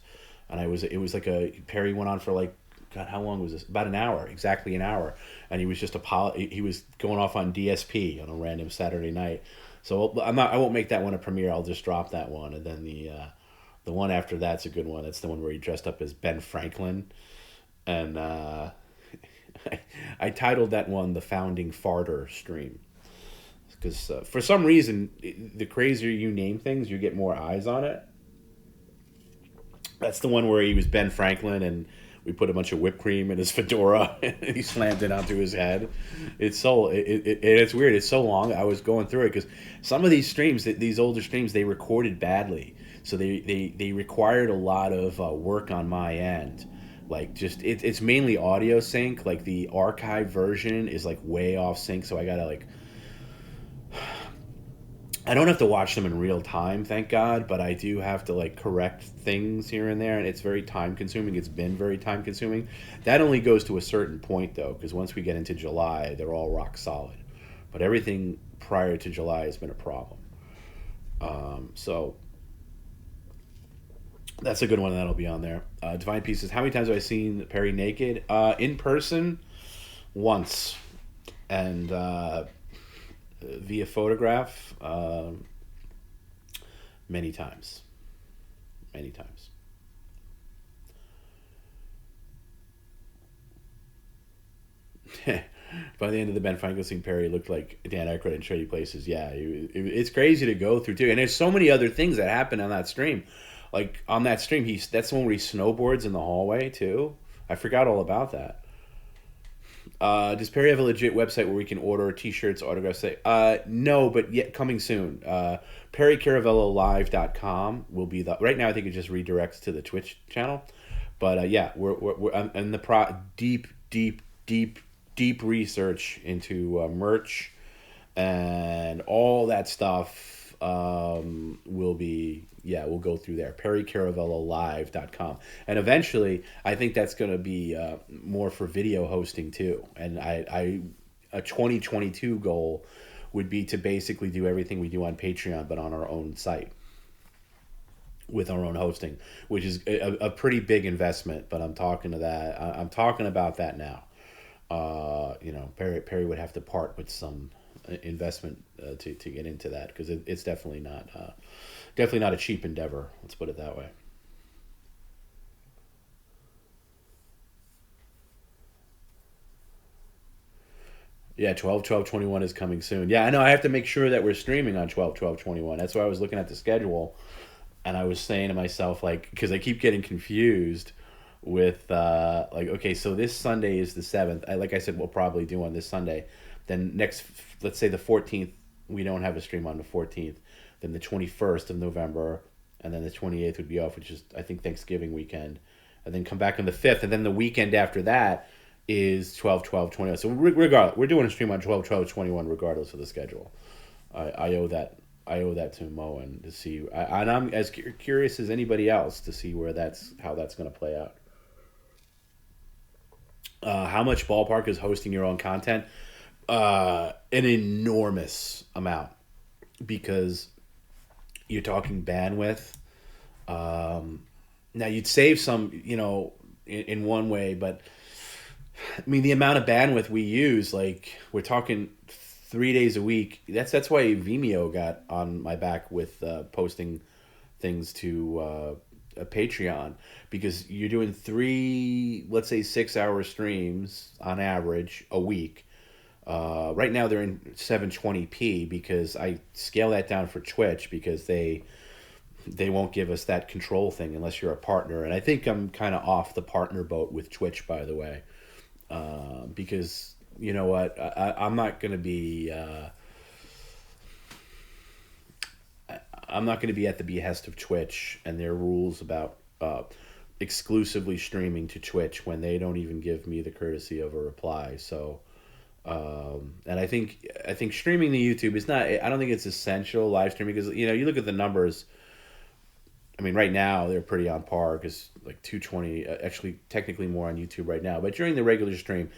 And it was like Perry went on for like, God, how long was this? About an hour, exactly an hour. And he was just he was going off on DSP on a random Saturday night. So I won't make that one a premiere. I'll just drop that one. And then the one after that's a good one. That's the one where he dressed up as Ben Franklin. And I titled that one the Founding Farter Stream. Because for some reason, the crazier you name things, you get more eyes on it. That's the one where he was Ben Franklin and we put a bunch of whipped cream in his fedora and he slammed it onto his head. It's weird. It's so long. I was going through it because some of these streams, these older streams, they recorded badly. So they required a lot of work on my end. Like just it's mainly audio sync. Like the archive version is like way off sync, so I gotta like I don't have to watch them in real time, thank God, but I do have to like correct things here and there, and it's very time consuming. It's been very time consuming. That only goes to a certain point though, because once we get into July, they're all rock solid. But everything prior to July has been a problem. So that's a good one that'll be on there. Divine Pieces. How many times have I seen Perry naked? In person, once, and via photograph, many times. Many times. By the end of the Ben Franco scene, Perry looked like Dan Aykroyd in Shady Places. Yeah, it's crazy to go through too. And there's so many other things that happen on that stream. Like on that stream, that's the one where he snowboards in the hallway too. I forgot all about that. Does Perry have a legit website where we can order T-shirts, autographs? No, but yet coming soon. PerryCaravellolive.com will be the right now. I think it just redirects to the Twitch channel, but yeah, we're in the deep research into merch and all that stuff. Will be we'll go through there. PerryCaravellolive.com, and eventually I think that's going to be more for video hosting too. And I a 2022 goal would be to basically do everything we do on Patreon, but on our own site with our own hosting, which is a pretty big investment. But I'm talking to that. I'm talking about that now. Perry would have to part with some investment to get into that, because it's definitely not a cheap endeavor. Let's put it that way. Yeah, 12/12/21 is coming soon. Yeah, I know. I have to make sure that we're streaming on 12/12/21. That's why I was looking at the schedule, and I was saying to myself, like, because I keep getting confused with like, okay, so this Sunday is the 7th. Like I said, we'll probably do on this Sunday. Then next, let's say the 14th, we don't have a stream on the 14th. Then the 21st of November, and then the 28th would be off, which is I think Thanksgiving weekend, and then come back on the 5th, and then the weekend after that is 12/12/21. So regardless, we're doing a stream on 12/12/21 regardless of the schedule. I owe that. I owe that to Mo and to see, and I'm as curious as anybody else to see how that's going to play out. How much ballpark is hosting your own content? An enormous amount, because you're talking bandwidth. Now you'd save some, in one way, but I mean the amount of bandwidth we use, like we're talking 3 days a week. That's why Vimeo got on my back with posting things to a Patreon, because you're doing 3, let's say 6-hour streams on average a week. Right now they're in 720p because I scale that down for Twitch because they won't give us that control thing unless you're a partner. And I think I'm kind of off the partner boat with Twitch, by the way, because you know what, I'm not going to be I'm not going to be at the behest of Twitch and their rules about exclusively streaming to Twitch when they don't even give me the courtesy of a reply. So and I think streaming to YouTube is not. I don't think it's essential, live streaming, because you look at the numbers. I mean, right now they're pretty on par, because like 220, actually technically more on YouTube right now. But during the regular stream,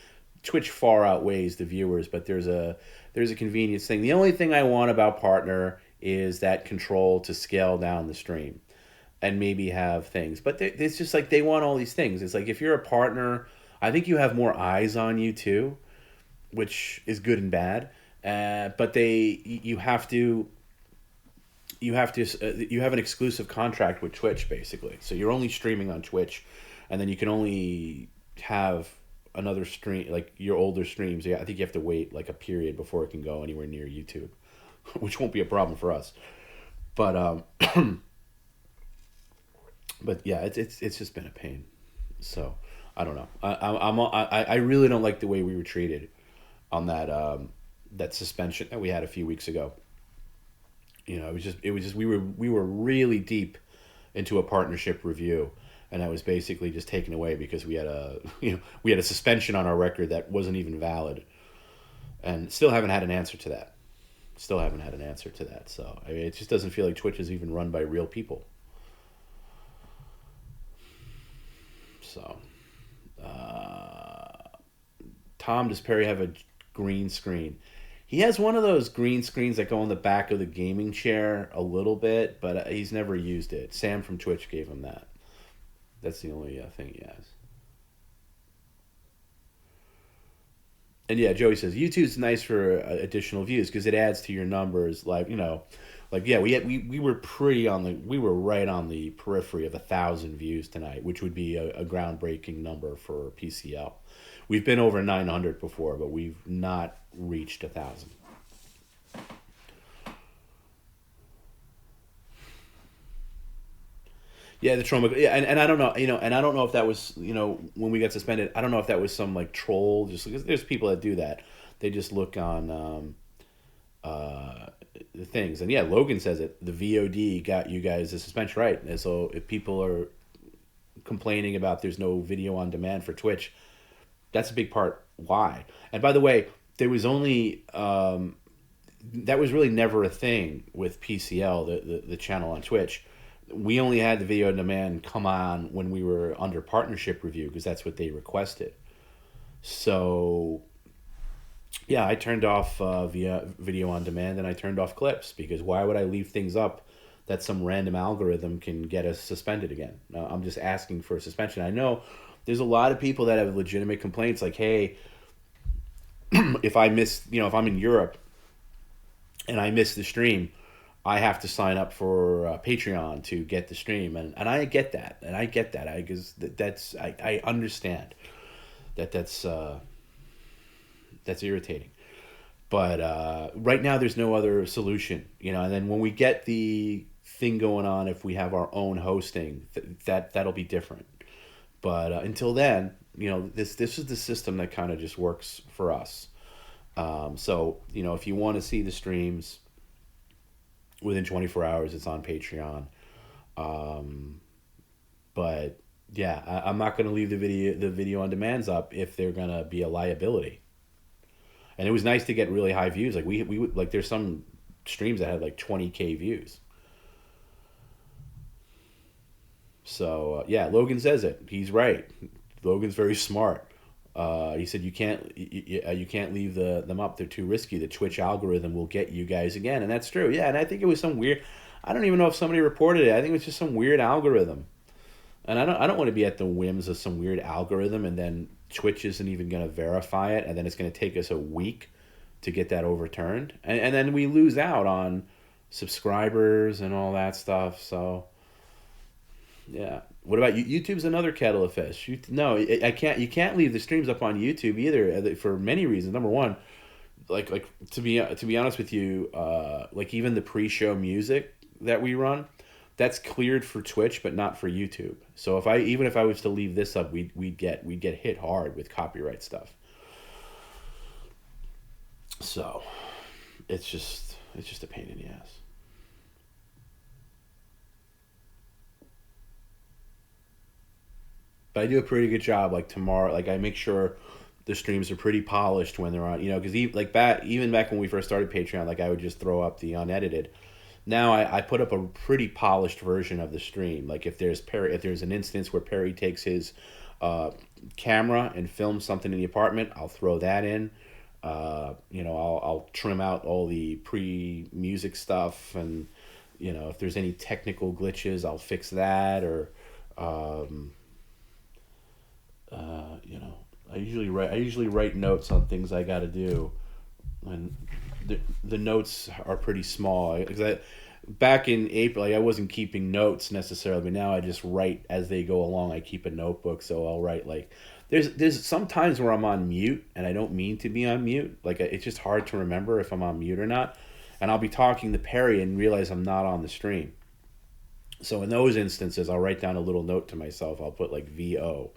Twitch far outweighs the viewers. But there's a convenience thing. The only thing I want about partner is that control to scale down the stream and maybe have things. But it's just like they want all these things. It's like if you're a partner, I think you have more eyes on you too, which is good and bad. But you have an exclusive contract with Twitch, basically. So you're only streaming on Twitch, and then you can only have another stream, like your older streams. I think you have to wait like a period before it can go anywhere near YouTube, which won't be a problem for us. But but yeah, it's just been a pain. So I don't know. I really don't like the way we were treated on that suspension that we had a few weeks ago. It was just we were really deep into a partnership review, and that was basically just taken away because we had a we had a suspension on our record that wasn't even valid, and still haven't had an answer to that. Still haven't had an answer to that. So I mean, it just doesn't feel like Twitch is even run by real people. So, Tom, does Perry have a green screen? He has one of those green screens that go on the back of the gaming chair a little bit, but he's never used it. Sam from Twitch gave him that. That's the only thing he has. And yeah, Joey says YouTube's nice for additional views because it adds to your numbers. Like yeah, we were we were right on the periphery of 1,000 views tonight, which would be a groundbreaking number for PCL. We've been over 900 before, but we've not reached 1,000. Yeah, the trauma. Yeah, and I don't know, and I don't know if that was, when we got suspended. I don't know if that was some like troll. Just because there's people that do that. They just look on the things, and yeah, Logan says it. The VOD got you guys the suspension, right? And so if people are complaining about there's no video on demand for Twitch, that's a big part why. And by the way, there was only that was really never a thing with PCL, the channel on Twitch. We only had the video on demand come on when we were under partnership review because that's what they requested. So, yeah, I turned off via video on demand and I turned off clips because why would I leave things up that some random algorithm can get us suspended again? I'm just asking for a suspension. I know there's a lot of people that have legitimate complaints like, hey, if I miss, if I'm in Europe and I miss the stream, I have to sign up for Patreon to get the stream, and I get that, because I understand that's irritating, but right now there's no other solution, and then when we get the thing going on, if we have our own hosting, that'll be different, but until then, this is the system that kind of just works for us. So if you want to see the streams within 24 hours, it's on Patreon. But yeah, I'm not going to leave the video on demands up if they're going to be a liability. And it was nice to get really high views. Like we like there's some streams that had like 20K views. So yeah, Logan says it. He's right. Logan's very smart. He said you can't leave them up. They're too risky. The Twitch algorithm will get you guys again, and that's true. Yeah, and I think it was some weird. I don't even know if somebody reported it. I think it was just some weird algorithm, and I don't want to be at the whims of some weird algorithm, and then Twitch isn't even going to verify it, and then it's going to take us a week to get that overturned, and then we lose out on subscribers and all that stuff. So yeah. What about YouTube's another kettle of fish? No, I can't. You can't leave the streams up on YouTube either for many reasons. Number one, like to be honest with you, like even the pre-show music that we run, that's cleared for Twitch but not for YouTube. So if I was to leave this up, we'd get hit hard with copyright stuff. So it's just a pain in the ass. But I do a pretty good job. Like tomorrow, like I make sure the streams are pretty polished when they're on. Because even back when we first started Patreon, like I would just throw up the unedited. Now I put up a pretty polished version of the stream. Like if there's an instance where Perry takes his camera and films something in the apartment, I'll throw that in. I'll trim out all the pre-music stuff, and if there's any technical glitches, I'll fix that. Or I usually write notes on things I got to do, and the notes are pretty small. Back in April, I wasn't keeping notes necessarily, but now I just write as they go along. I keep a notebook, so I'll write like there's some times where I'm on mute and I don't mean to be on mute. Like it's just hard to remember if I'm on mute or not, and I'll be talking to Perry and realize I'm not on the stream. So in those instances, I'll write down a little note to myself. I'll put like VO.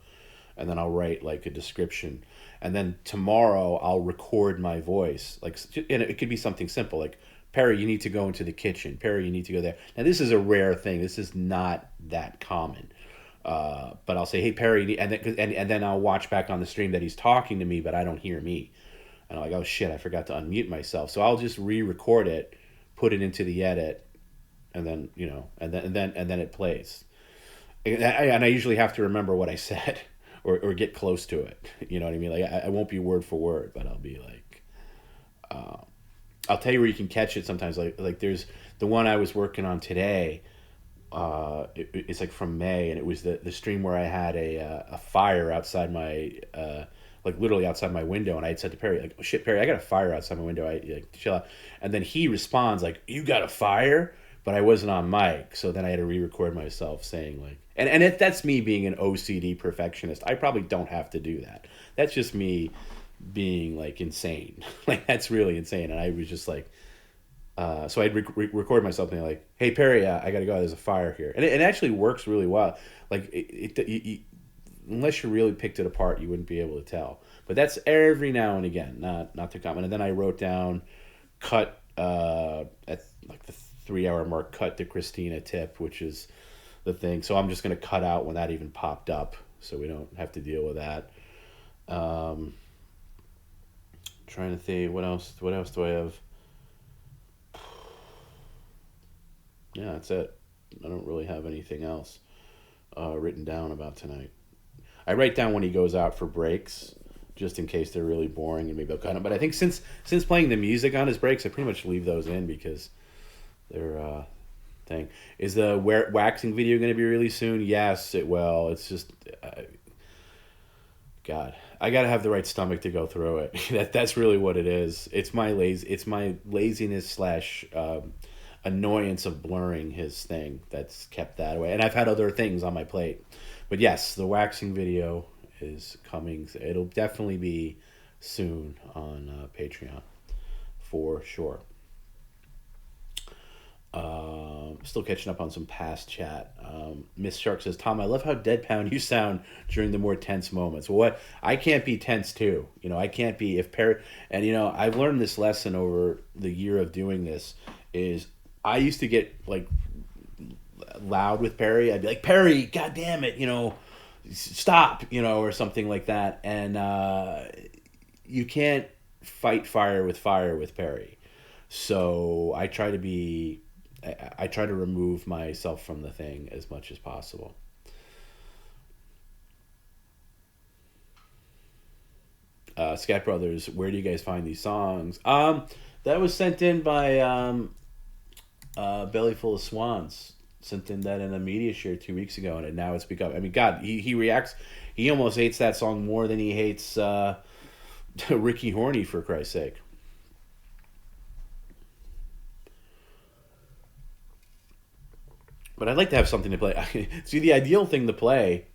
And then I'll write like a description, and then tomorrow I'll record my voice. And it could be something simple like, Perry, you need to go into the kitchen. Perry, you need to go there. Now this is a rare thing. This is not that common. But I'll say, "Hey Perry," and then I'll watch back on the stream that he's talking to me, but I don't hear me. And I'm like, "Oh shit, I forgot to unmute myself." So I'll just re-record it, put it into the edit, and then and then it plays. And I usually have to remember what I said, or get close to it. You know what I mean? Like I won't be word for word, but I'll be like, I'll tell you where you can catch it sometimes. Like there's the one I was working on today. It's like from May, and it was the stream where I had a fire outside my like literally outside my window, and I had said to Perry like, "Oh shit, Perry, I got a fire outside my window. I like chill out." And then he responds like, "You got a fire?" But I wasn't on mic, so then I had to re-record myself saying like, and if that's me being an OCD perfectionist, I probably don't have to do that. That's just me being like insane. Like that's really insane, and I was just like, so I'd record myself being like, "Hey Perry, I gotta go. There's a fire here," and it actually works really well. Like unless you really picked it apart, you wouldn't be able to tell. But that's every now and again, not too common. And then I wrote down, cut at like the 3 hour mark, cut to Christina tip, which is the thing. So I'm just gonna cut out when that even popped up, so we don't have to deal with that. Um, Trying to think, what else? What else do I have? Yeah, that's it. I don't really have anything else written down about tonight. I write down when he goes out for breaks, just in case they're really boring, and maybe I'll cut them. But I think since playing the music on his breaks, I pretty much leave those in because they're thing. Is the waxing video going to be released soon? Yes, it will. It's just, God, I got to have the right stomach to go through it. That's really what it is. It's my laziness slash annoyance of blurring his thing that's kept that way. And I've had other things on my plate. But yes, the waxing video is coming. It'll definitely be soon on Patreon, for sure. Still catching up on some past chat. Miss Shark says, "Tom, I love how deadpan you sound during the more tense moments." Well, what I can't be tense too. I can't be if Perry. And I've learned this lesson over the year of doing this. Is I used to get like loud with Perry. I'd be like, "Perry, God damn it, stop," or something like that. And you can't fight fire with Perry. So I try to remove myself from the thing as much as possible. Scat Brothers, where do you guys find these songs? That was sent in by Belly Full of Swans. Sent in that in a media share 2 weeks ago, and now it's become. I mean, God, he reacts. He almost hates that song more than he hates Ricky Horny, for Christ's sake. But I'd like to have something to play. See, the ideal thing to play,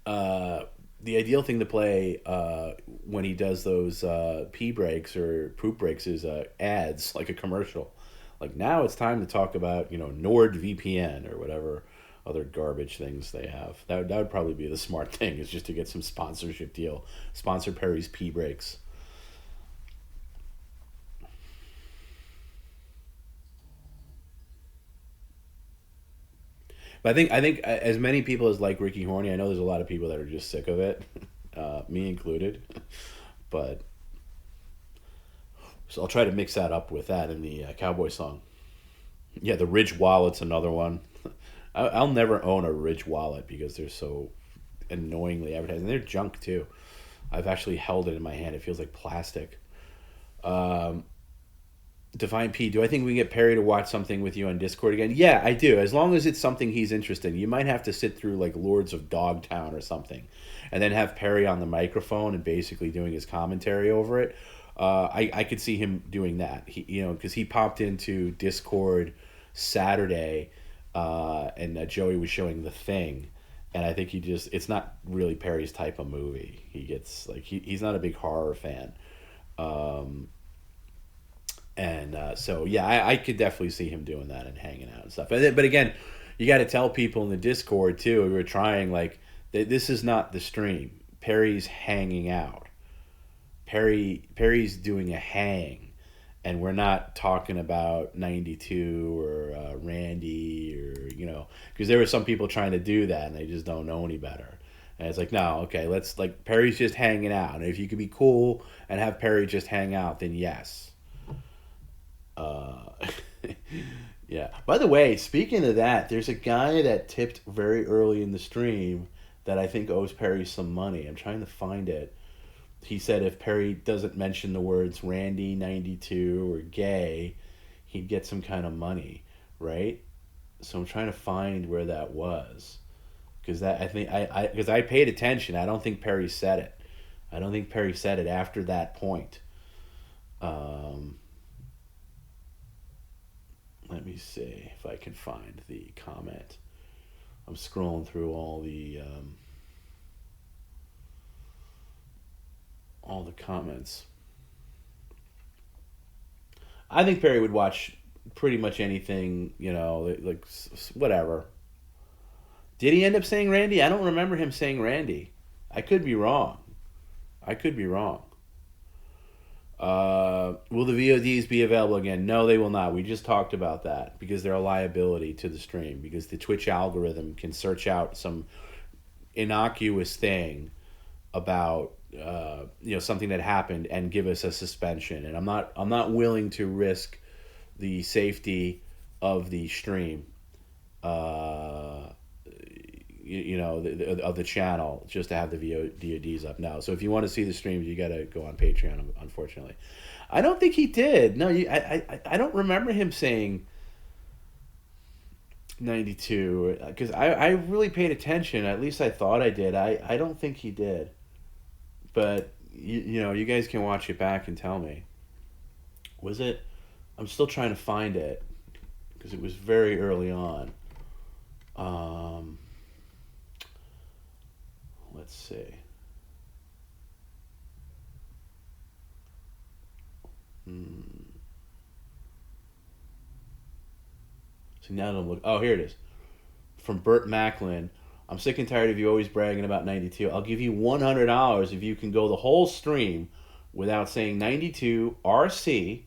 when he does those pee breaks or poop breaks is ads, like a commercial. Like now it's time to talk about NordVPN or whatever other garbage things they have. That would probably be the smart thing, is just to get some sponsorship deal. Sponsor Perry's pee breaks. But I think as many people as like Ricky Horny, I know there's a lot of people that are just sick of it, me included. But so I'll try to mix that up with that in the cowboy song. Yeah, the Ridge Wallet's another one. I'll never own a Ridge Wallet because they're so annoyingly advertised, and they're junk too. I've actually held it in my hand. It feels like plastic. Divine P, do I think we can get Perry to watch something with you on Discord again? Yeah, I do. As long as it's something he's interested in. You might have to sit through like Lords of Dogtown or something, and then have Perry on the microphone and basically doing his commentary over it. I could see him doing that. Because he popped into Discord Saturday, and Joey was showing The Thing, and I think it's not really Perry's type of movie. He gets like he's not a big horror fan. So yeah, I could definitely see him doing that and hanging out and stuff. But again, you got to tell people in the Discord too. We were trying like this is not the stream. Perry's hanging out. Perry's doing a hang, And we're not talking about 92 or Randy or, because there were some people trying to do that and they just don't know any better. And it's like, no, okay, let's, like, Perry's just hanging out. And if you could be cool and have Perry just hang out, then yes. Uh, yeah. By the way, speaking of that, there's a guy that tipped very early in the stream that I think owes Perry some money. I'm trying to find it. He said if Perry doesn't mention the words Randy 92 or gay, he'd get some kind of money, right? So I'm trying to find where that was, because that I think because I paid attention. I don't think Perry said it. I don't think Perry said it after that point. Um, Let me see if I can find the comment. I'm scrolling through all the comments. I think Perry would watch pretty much anything, like whatever. Did he end up saying Randy? I don't remember him saying Randy. I could be wrong. I could be wrong. Will the VODs be available again? No, they will not. We just talked about that because they're a liability to the stream, because the Twitch algorithm can search out some innocuous thing about something that happened and give us a suspension, and I'm not willing to risk the safety of the stream, uh, of the channel, just to have the VODs up now. So if you want to see the streams, you got to go on Patreon. Unfortunately, I don't think he did. No, I don't remember him saying 92, because I really paid attention. At least I thought I did. I don't think he did. But you guys can watch it back and tell me. Was it? I'm still trying to find it because it was very early on. Um, let's see. Hmm. So now I'm look. Oh, here it is. From Burt Macklin. I'm sick and tired of you always bragging about 92. I'll give you $100 if you can go the whole stream without saying 92 RC.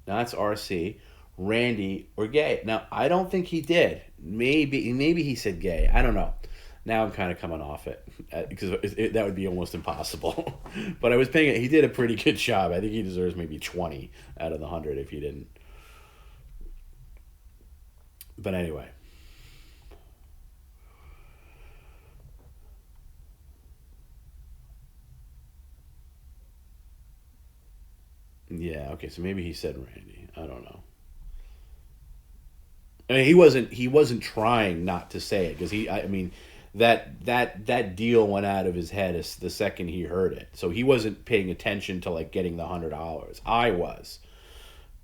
Now that's RC. Randy or gay. Now I don't think he did. Maybe he said gay. I don't know. Now I'm kind of coming off it because that would be almost impossible. But I was paying it. He did a pretty good job. I think he deserves maybe 20 out of the 100 if he didn't. But anyway. Yeah, okay, so maybe he said Randy. I don't know. I mean, he wasn't trying not to say it, because I mean, that deal went out of his head as the second he heard it. So he wasn't paying attention to, like, getting the $100. I was,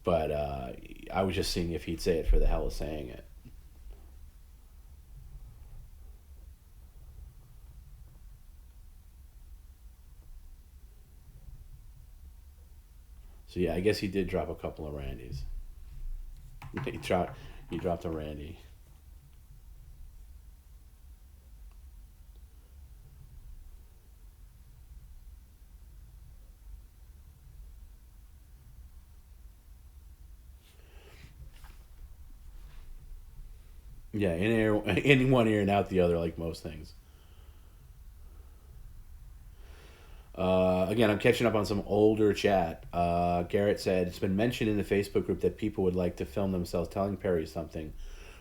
but I was just seeing if he'd say it for the hell of saying it. So yeah, I guess he did drop a couple of Randys. He dropped a Randy. Yeah, in one ear and out the other, like most things. Again, I'm catching up on some older chat. Garrett said it's been mentioned in the Facebook group that people would like to film themselves telling Perry something,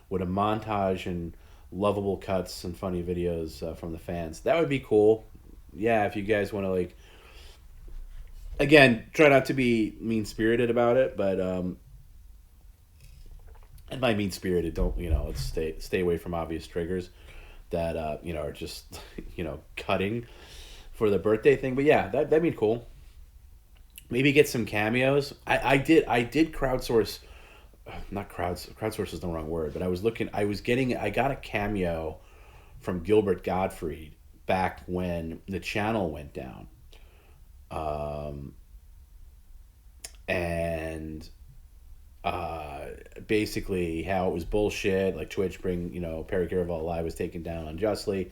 with a montage and lovable cuts and funny videos from the fans. That would be cool. Yeah, if you guys want to, like, again, try not to be mean spirited about it, but and by mean spirited, don't, let's stay away from obvious triggers that are just cutting for the birthday thing. But yeah, that'd be cool. Maybe get some cameos. I did crowdsource, not crowdsource is the wrong word, but I got a cameo from Gilbert Gottfried back when the channel went down. Um, and basically how it was bullshit, like Twitch bring, Perry Caravello Live was taken down unjustly.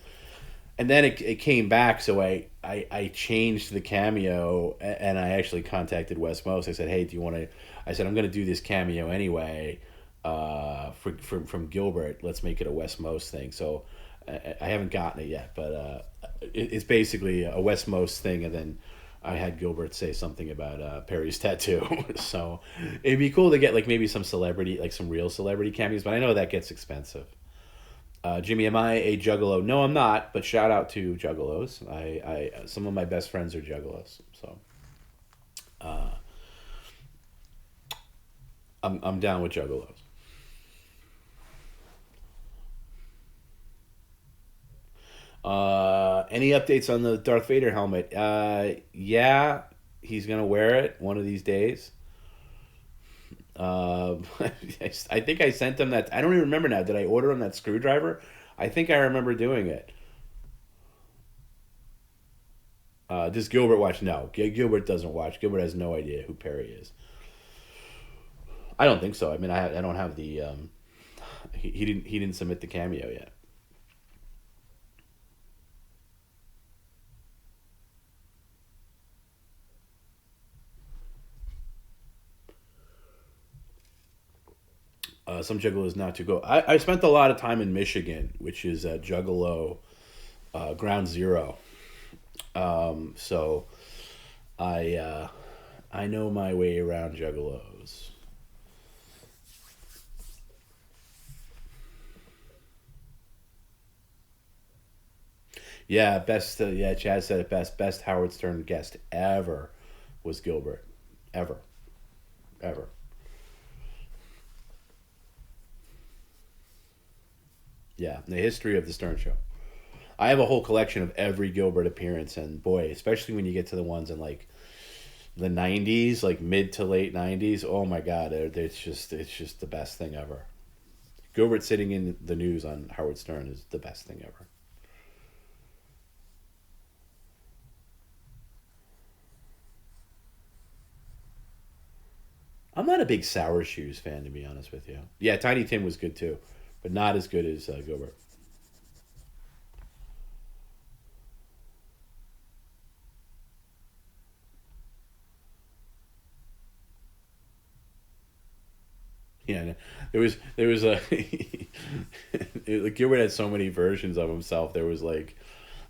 and then it came back. So I changed the cameo, and I actually contacted West Most. I said, hey, do you want to? I said, I'm going to do this cameo anyway. From Gilbert, let's make it a West Most thing. So I haven't gotten it yet, but it's basically a West Most thing, and then I had Gilbert say something about Perry's tattoo. So it'd be cool to get like maybe some celebrity, like some real celebrity cameos, but I know that gets expensive. Jimmy, am I a juggalo? No, I'm not. But shout out to juggalos. Some of my best friends are juggalos. So I'm down with juggalos. Any updates on the Darth Vader helmet? Yeah, he's gonna wear it one of these days. I think I sent him that. I don't even remember now. Did I order him that screwdriver? I think I remember doing it. Does Gilbert watch? No, Gilbert doesn't watch. Gilbert has no idea who Perry is. I don't think so. I mean, I don't have the. He didn't submit the cameo yet. Some juggalos not to go. I spent a lot of time in Michigan, which is Juggalo Ground Zero. So I know my way around juggalos. Yeah, best. Yeah, Chad said it best. Best Howard Stern guest ever was Gilbert. Ever, ever. Yeah, the history of the Stern Show. I have a whole collection of every Gilbert appearance, and boy, especially when you get to the ones in like the '90s, like mid to late '90s. Oh my God, it's just the best thing ever. Gilbert sitting in the news on Howard Stern is the best thing ever. I'm not a big Sour Shoes fan, to be honest with you. Yeah, Tiny Tim was good too, but not as good as Gilbert. Yeah, there was a Gilbert had so many versions of himself. There was like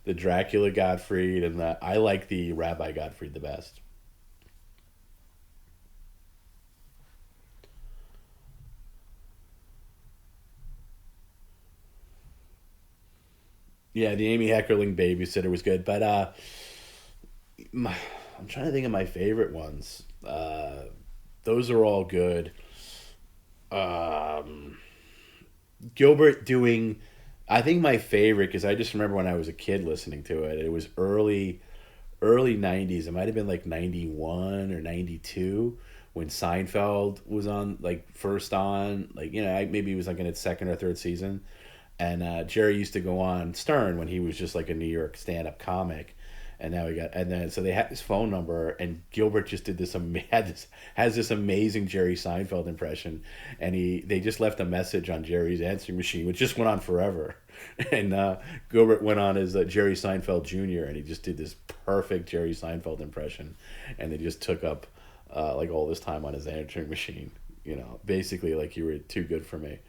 the Dracula Gottfried, and I like the Rabbi Gottfried the best. Yeah, the Amy Heckerling babysitter was good, but my, I'm trying to think of my favorite ones. Those are all good. Um, Gilbert doing, I think my favorite because I just remember when I was a kid listening to it. It was early '90s. It might have been like '91 or '92 when Seinfeld was on, like first on, like maybe it was like in its second or third season, and Jerry used to go on Stern when he was just like a New York stand up comic, and now he got and then so they had his phone number, and Gilbert just did this had this has this amazing Jerry Seinfeld impression, and they just left a message on Jerry's answering machine, which just went on forever, and Gilbert went on as Jerry Seinfeld Jr. and he just did this perfect Jerry Seinfeld impression, and they just took up like all this time on his answering machine. Basically like you were too good for me.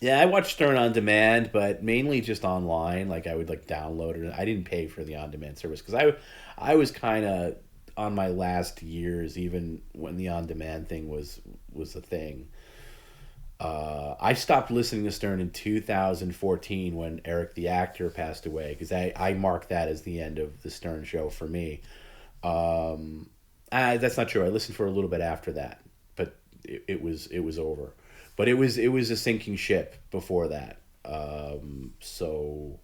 Yeah, I watched Stern on demand, but mainly just online. Like I would like download it. I didn't pay for the on demand service because I was kind of on my last years, even when the on demand thing was a thing. I stopped listening to Stern in 2014 when Eric the actor passed away because I marked that as the end of the Stern show for me. That's not true. I listened for a little bit after that, but it was over. But it was a sinking ship before that. So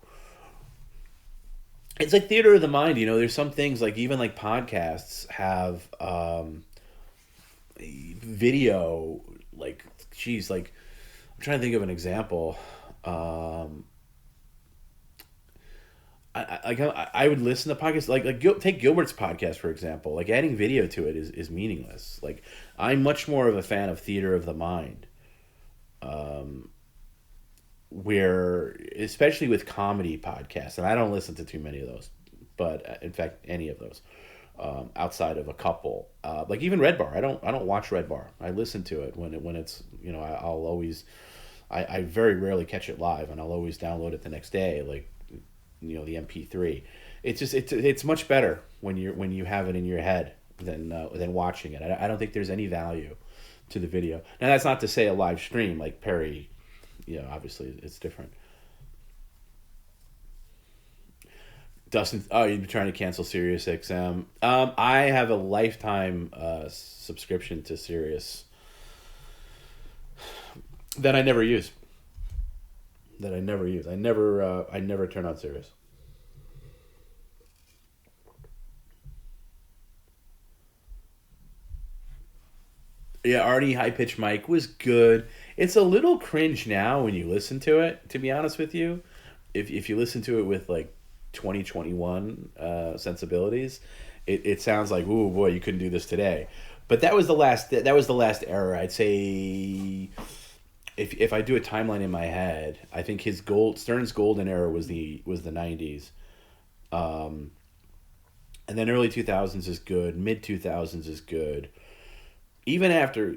it's like theater of the mind. There's some things like even like podcasts have video. Like, geez, like I'm trying to think of an example. Um, I would listen to podcasts take Gilbert's podcast for example. Like adding video to it is meaningless. Like I'm much more of a fan of theater of the mind. where, especially with comedy podcasts, and I don't listen to too many of those, but in fact, any of those, outside of a couple, like even Red Bar. I don't watch Red Bar. I listen to it when it's, I'll always, I very rarely catch it live, and I'll always download it the next day, like, the MP3. It's much better when you have it in your head than watching it. I don't think there's any value to the video. Now that's not to say a live stream like Perry, obviously it's different. Dustin, oh, you've been trying to cancel Sirius XM. I have a lifetime subscription to Sirius that I never use. I never turn on Sirius. Yeah, Artie High Pitch Mike was good. It's a little cringe now when you listen to it, to be honest with you. If you listen to it with like 2021 sensibilities, it sounds like, ooh boy, you couldn't do this today. But that was the last era. I'd say if I do a timeline in my head, I think Stern's golden era was the '90s. And then early 2000s is good, mid 2000s is good. Even after,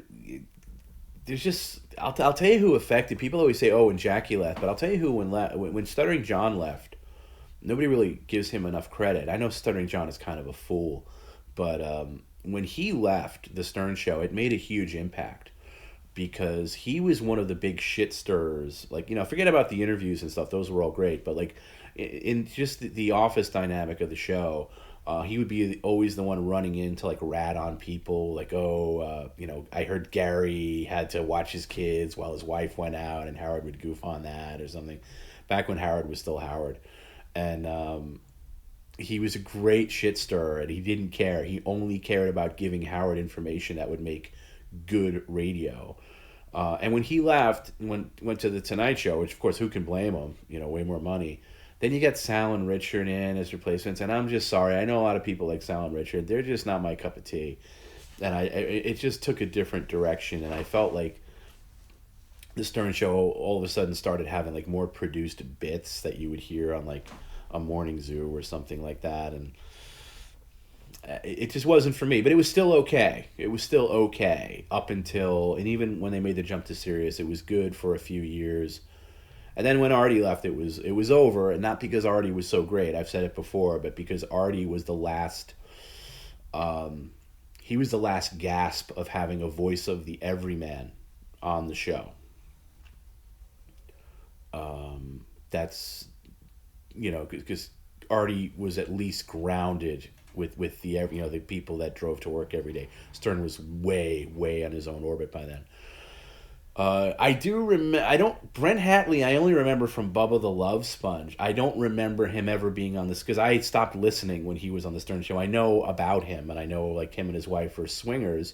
there's just, I'll tell you who affected. People always say, oh, when Jackie left, but I'll tell you who when Stuttering John left. Nobody really gives him enough credit. I know Stuttering John is kind of a fool, but when he left the Stern Show, it made a huge impact because he was one of the big shit stirrers. Like, forget about the interviews and stuff; those were all great. But like, in just the office dynamic of the show, he would be always the one running in to like rat on people, like, oh, I heard Gary had to watch his kids while his wife went out, and Howard would goof on that or something. Back when Howard was still Howard, and he was a great shit stirrer, and he didn't care. He only cared about giving Howard information that would make good radio. And when he left, went to the Tonight Show, which of course who can blame him? Way more money. Then you get Sal and Richard in as replacements, and I'm just sorry. I know a lot of people like Sal and Richard. They're just not my cup of tea, and it just took a different direction. And I felt like the Stern Show all of a sudden started having like more produced bits that you would hear on like a Morning Zoo or something like that, and it just wasn't for me. But it was still okay. It was still okay up until, and even when they made the jump to Sirius, it was good for a few years. And then when Artie left, it was over, and not because Artie was so great. I've said it before, but because Artie was the last. He was the last gasp of having a voice of the everyman on the show. That's, because Artie was at least grounded with the people that drove to work every day. Stern was way on his own orbit by then. I do remember. Brent Hatley, I only remember from Bubba the Love Sponge. I don't remember him ever being on this because I stopped listening when he was on the Stern Show. I know about him, and I know like him and his wife were swingers,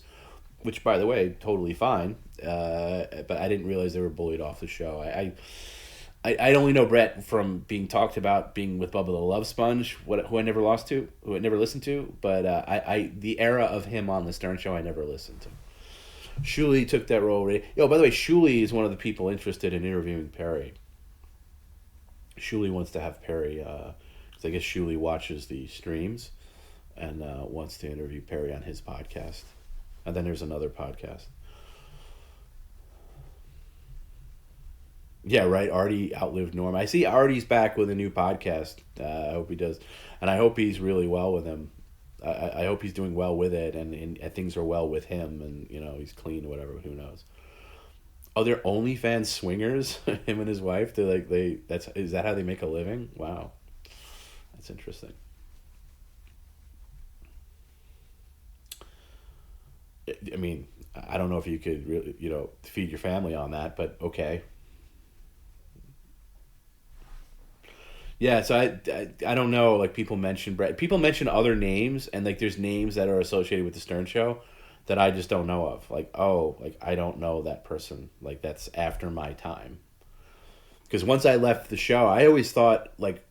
which by the way, totally fine. But I didn't realize they were bullied off the show. I only know Brett from being talked about being with Bubba the Love Sponge, who I never listened to. But I the era of him on the Stern Show, I never listened to. Shuley took that role. By the way, Shuley is one of the people interested in interviewing Perry. Shuley wants to have Perry, because I guess Shuley watches the streams and wants to interview Perry on his podcast. And then there's another podcast. Yeah, right. Artie outlived Norm. I see Artie's back with a new podcast. I hope he does. And I hope he's really well with him. I hope he's doing well with it, and things are well with him, and he's clean or whatever. Who knows? Oh, they're OnlyFans swingers. Him and his wife. Is that how they make a living? Wow, that's interesting. I mean, I don't know if you could really, feed your family on that, but okay. Yeah, so I don't know. Like people mention Brett, people mention other names, and like there's names that are associated with the Stern Show that I just don't know of. Like I don't know that person. Like that's after my time. Because once I left the show, I always thought like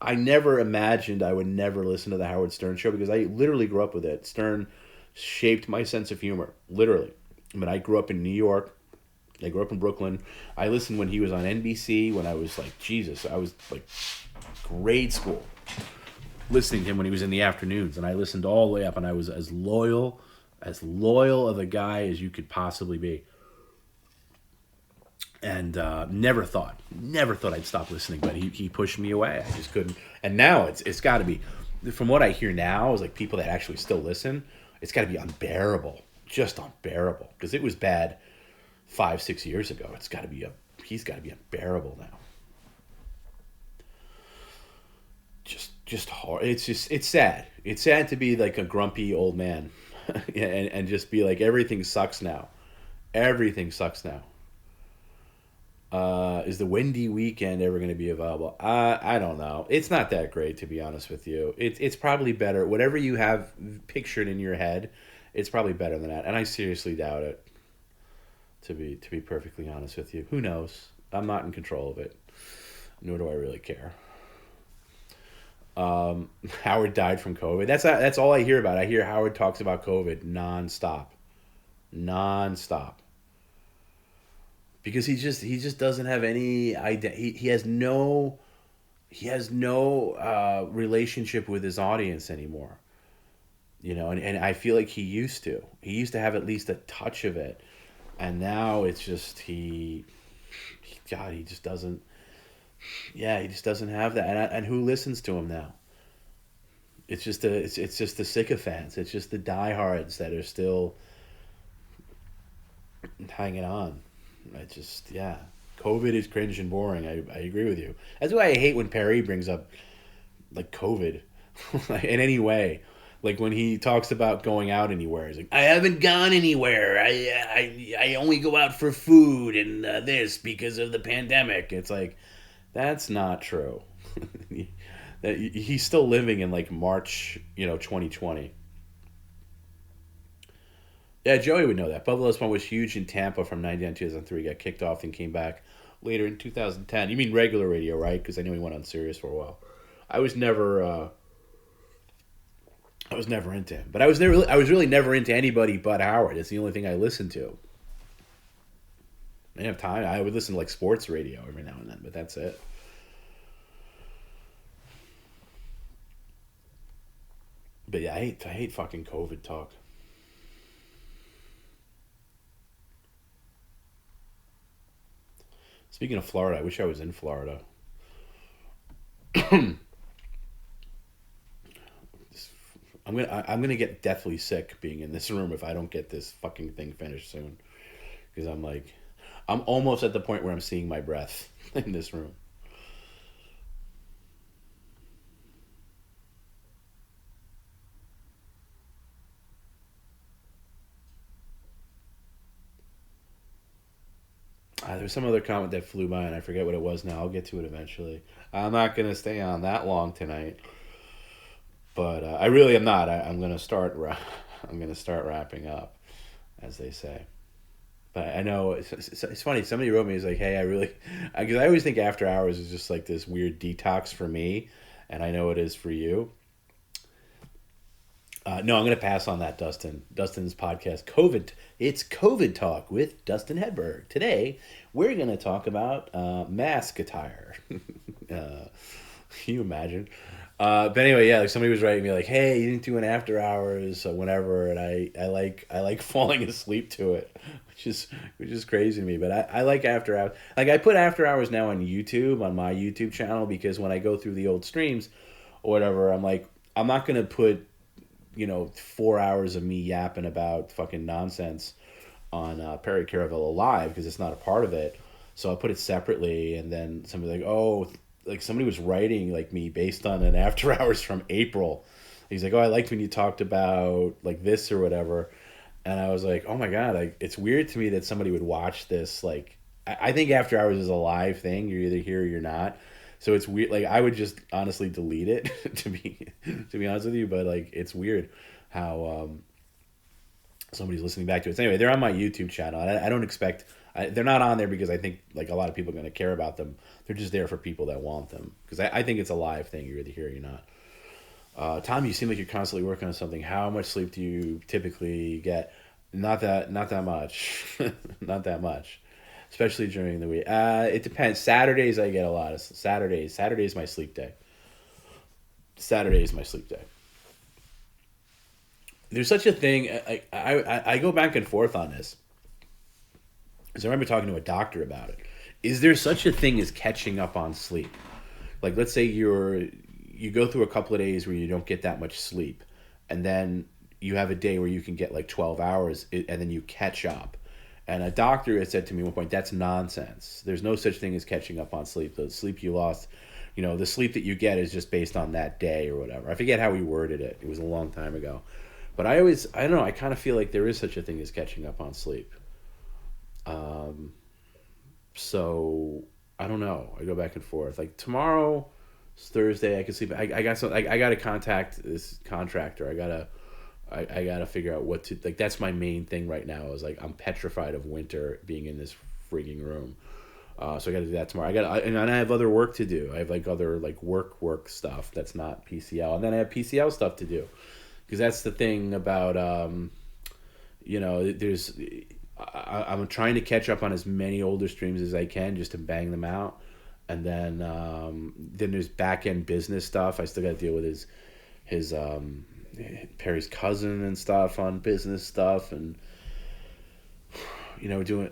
I never imagined I would never listen to the Howard Stern Show because I literally grew up with it. Stern shaped my sense of humor, literally. I mean, I grew up in New York. I grew up in Brooklyn. I listened when he was on NBC when I was like, Jesus, I was like grade school, listening to him when he was in the afternoons, and I listened all the way up, and I was as loyal of a guy as you could possibly be. And never thought I'd stop listening, but he pushed me away. I just couldn't. And now it's got to be, from what I hear now, is like people that actually still listen. It's got to be unbearable, just unbearable, because it was bad 5-6 years ago. He's got to be unbearable now. Just hard. It's sad. It's sad to be like a grumpy old man, and just be like, everything sucks now. Everything sucks now. Is the Windy Weekend ever going to be available? I don't know. It's not that great, to be honest with you. It's probably better. Whatever you have pictured in your head, it's probably better than that. And I seriously doubt it. To be perfectly honest with you, who knows? I'm not in control of it, nor do I really care. Howard died from COVID. That's all I hear about. I hear Howard talks about COVID nonstop, nonstop. Because he just doesn't have any idea. He has no relationship with his audience anymore. And I feel like he used to. He used to have at least a touch of it, and now it's just God, he just doesn't. Yeah, he just doesn't have that. And who listens to him now? It's just the sycophants. It's just the diehards that are still hanging on. Yeah. COVID is cringe and boring. I agree with you. That's why I hate when Perry brings up like COVID in any way. Like when he talks about going out anywhere, he's like, "I haven't gone anywhere. I only go out for food and this because of the pandemic." It's like, that's not true. He's still living in like March, 2020. Yeah, Joey would know that. Bubba Les Paul was huge in Tampa from 99 to 2003. Got kicked off and came back later in 2010. You mean regular radio, right? Because I know he went on Sirius for a while. I was never into him. But I was really never into anybody but Howard. It's the only thing I listened to. I didn't have time. I would listen to like sports radio every now and then, but that's it. But yeah, I hate fucking COVID talk. Speaking of Florida, I wish I was in Florida. I'm gonna get deathly sick being in this room if I don't get this fucking thing finished soon. Because I'm almost at the point where I'm seeing my breath in this room. There was some other comment that flew by, and I forget what it was now. I'll get to it eventually. I'm not going to stay on that long tonight, but I really am not. I'm going to start. I'm going to start wrapping up, as they say. But I know it's funny. Somebody wrote me, he's like, "Hey, because I always think After Hours is just like this weird detox for me, and I know it is for you." No, I'm going to pass on that, Dustin. Dustin's podcast, COVID. It's COVID Talk with Dustin Hedberg. Today, we're going to talk about mask attire. Can you imagine? But anyway, yeah, like somebody was writing me like, "Hey, you didn't do an After Hours or whatever," and I like falling asleep to it, which is crazy to me. But I like After Hours. Like I put After Hours now on YouTube, on my YouTube channel, because when I go through the old streams or whatever, I'm like, I'm not going to put 4 hours of me yapping about fucking nonsense on Perry Caravello Live, because it's not a part of it. So I'll put it separately, and then somebody like, "Oh, like somebody was writing like me based on an After Hours from April." He's like, "Oh, I liked when you talked about like this or whatever," and I was like, "Oh my god, it's weird to me that somebody would watch this." Like, I think After Hours is a live thing. You're either here or you're not. So it's weird. Like I would just honestly delete it to be honest with you. But like it's weird how somebody's listening back to it. So anyway, they're on my YouTube channel. I don't expect they're not on there because I think like a lot of people are going to care about them. They're just there for people that want them, because I think it's a live thing. You're either here or you're not. Tom, you seem like you're constantly working on something. How much sleep do you typically get? Not that much. Not that much. especially during the week. It depends. Saturdays I get a lot of Saturdays. Saturday's my sleep day. Saturday is my sleep day. There's such a thing. I go back and forth on this. Because I remember talking to a doctor about it. Is there such a thing as catching up on sleep? Like, let's say you go through a couple of days where you don't get that much sleep, and then you have a day where you can get like 12 hours, and then you catch up. And a doctor had said to me at one point, that's nonsense. There's no such thing as catching up on sleep. The sleep you lost, the sleep that you get is just based on that day or whatever. I forget how he worded it. It was a long time ago. But I don't know, I kind of feel like there is such a thing as catching up on sleep. So I don't know. I go back and forth. Like tomorrow, it's Thursday. I can sleep. I got some. I got to contact this contractor. I gotta figure out what to like. That's my main thing right now. Is like I'm petrified of winter being in this freaking room. So I got to do that tomorrow. And I have other work to do. I have like other like work stuff that's not PCL, and then I have PCL stuff to do, because that's the thing about there's I'm trying to catch up on as many older streams as I can just to bang them out, and then there's back end business stuff. I still got to deal with his Perry's cousin and stuff on business stuff, and doing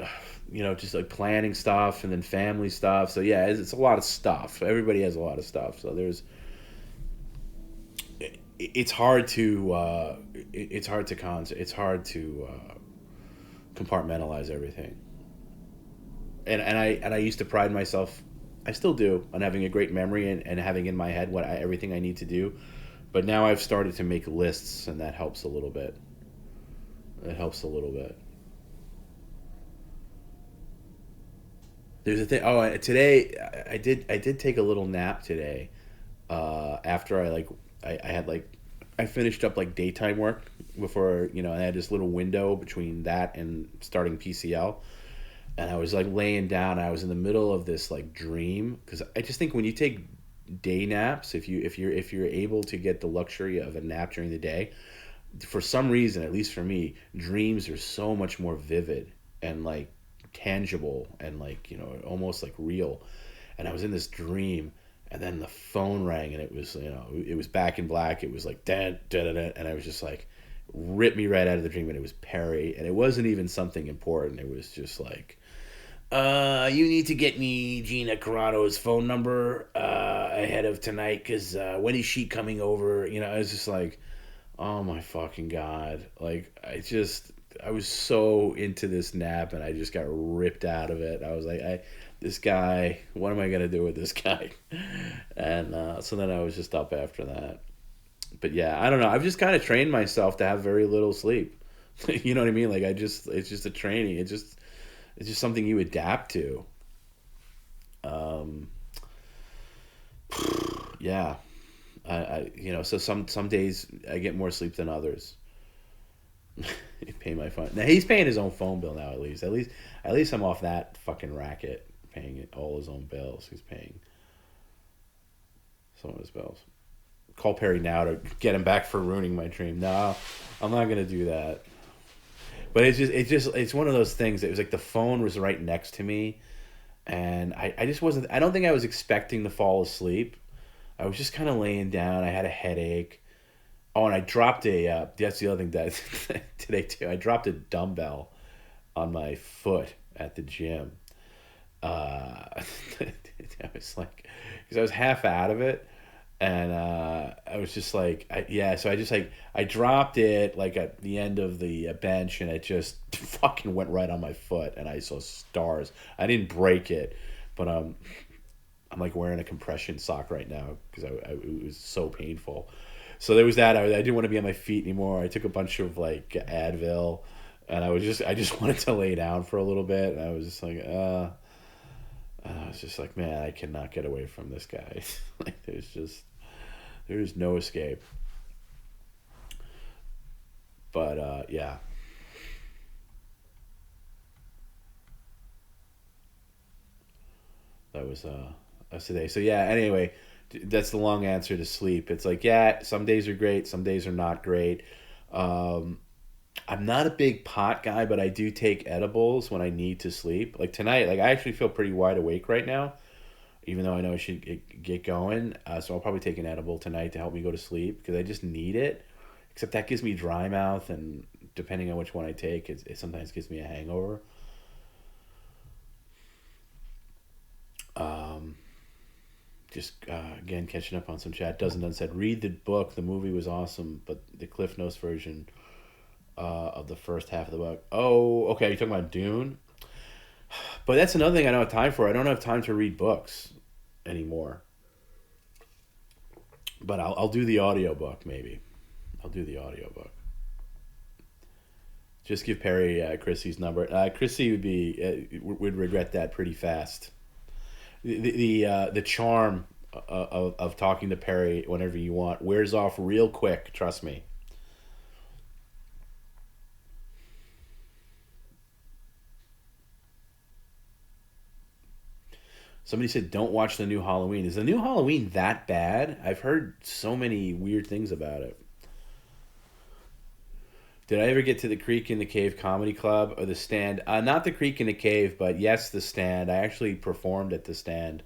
just like planning stuff, and then family stuff. So yeah, it's a lot of stuff. Everybody has a lot of stuff. So it's hard to compartmentalize everything. And I used to pride myself, I still do, on having a great memory and having in my head everything I need to do. But now I've started to make lists, and that helps a little bit. It helps a little bit. There's a thing. Oh, today I did take a little nap today. After I finished up like daytime work before I had this little window between that and starting PCL, and I was like laying down. I was in the middle of this like dream, because I just think when you take day naps, if you're able to get the luxury of a nap during the day, for some reason, at least for me, dreams are so much more vivid and like tangible and like almost like real. And I was in this dream, and then the phone rang, and it was Back in Black. It was like da da da, and I was just like, ripped me right out of the dream, and it was Perry, and it wasn't even something important. It was just like, you need to get me Gina Carano's phone number ahead of tonight, because when is she coming over? I was just like, oh my fucking God. Like, I was so into this nap, and I just got ripped out of it. I was like, this guy, what am I going to do with this guy? And so then I was just up after that. But yeah, I don't know. I've just kind of trained myself to have very little sleep. You know what I mean? Like, it's just a training. It's just something you adapt to. Yeah. So some days I get more sleep than others. You pay my phone. Now he's paying his own phone bill now. At least I'm off that fucking racket, paying all his own bills. He's paying some of his bills. Call Perry now to get him back for ruining my dream. No, I'm not gonna do that. But it's one of those things. It was like the phone was right next to me, and I just wasn't. I don't think I was expecting to fall asleep. I was just kind of laying down. I had a headache. Oh, and I dropped that's the other thing that today too. I dropped a dumbbell on my foot at the gym. I was like, because I was half out of it, and I was just like, so I dropped it like at the end of the bench, and it just fucking went right on my foot, and I saw stars. I didn't break it, but I'm like wearing a compression sock right now because it was so painful. So there was that. I didn't want to be on my feet anymore. I took a bunch of like Advil, and I just wanted to lay down for a little bit, and I was just like, and I was just like, man, I cannot get away from this guy. Like there's no escape. But yeah. That was today. So yeah, anyway, that's the long answer to sleep. It's like, yeah, some days are great, some days are not great. I'm not a big pot guy, but I do take edibles when I need to sleep. Like tonight, like I actually feel pretty wide awake right now, even though I know I should get going. So I'll probably take an edible tonight to help me go to sleep because I just need it. Except that gives me dry mouth, and depending on which one I take, it sometimes gives me a hangover. Um, just again catching up on some chat. Doesn't done said read the book. The movie was awesome, but the Cliff Notes version of the first half of the book. Oh, okay. You're talking about Dune, but that's another thing I don't have time for. I don't have time to read books anymore. But I'll do the audiobook maybe. I'll do the audiobook. Just give Perry Chrissy's number. Chrissy would regret that pretty fast. The charm of talking to Perry whenever you want wears off real quick. Trust me. Somebody said don't watch the new Halloween. Is the new Halloween that bad? I've heard so many weird things about it. Did I ever get to the Creek in the Cave Comedy Club or the Stand? Not the Creek in the Cave, but yes, the Stand. I actually performed at the Stand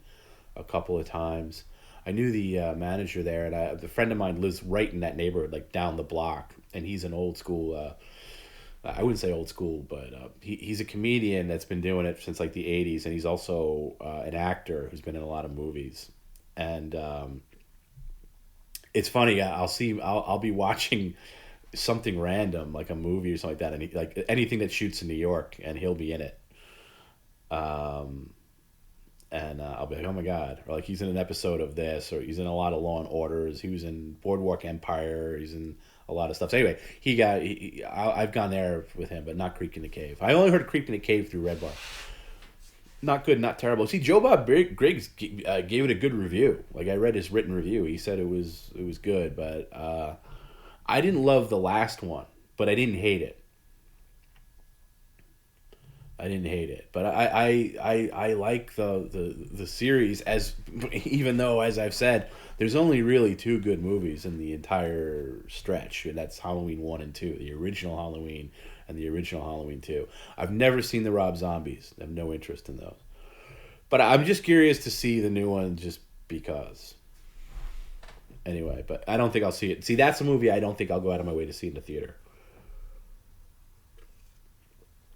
a couple of times. I knew the manager there, and the friend of mine lives right in that neighborhood, like down the block, and he's an old school. I wouldn't say old school, but he's a comedian that's been doing it since like the '80s, and he's also an actor who's been in a lot of movies. And it's funny. I'll be watching something random like a movie or something like that, and like anything that shoots in New York, and he'll be in it. Um, and I'll be like, oh my god, or like he's in an episode of this, or he's in a lot of Law and Orders. He was in Boardwalk Empire. He's in a lot of stuff. So anyway, I've gone there with him, but not Creek in the Cave. I only heard Creek in the Cave through Red Bar. Not good, not terrible. See, Joe Bob Griggs gave it a good review. Like I read his written review. He said it was good, but I didn't love the last one, but I didn't hate it. I didn't hate it, but I like the series as even though as I've said, there's only really two good movies in the entire stretch, and that's Halloween 1 and 2, the original Halloween and the original Halloween 2. I've never seen the Rob Zombies. I have no interest in those, but I'm just curious to see the new one just because. Anyway, but I don't think I'll see it. See, that's a movie I don't think I'll go out of my way to see in the theater.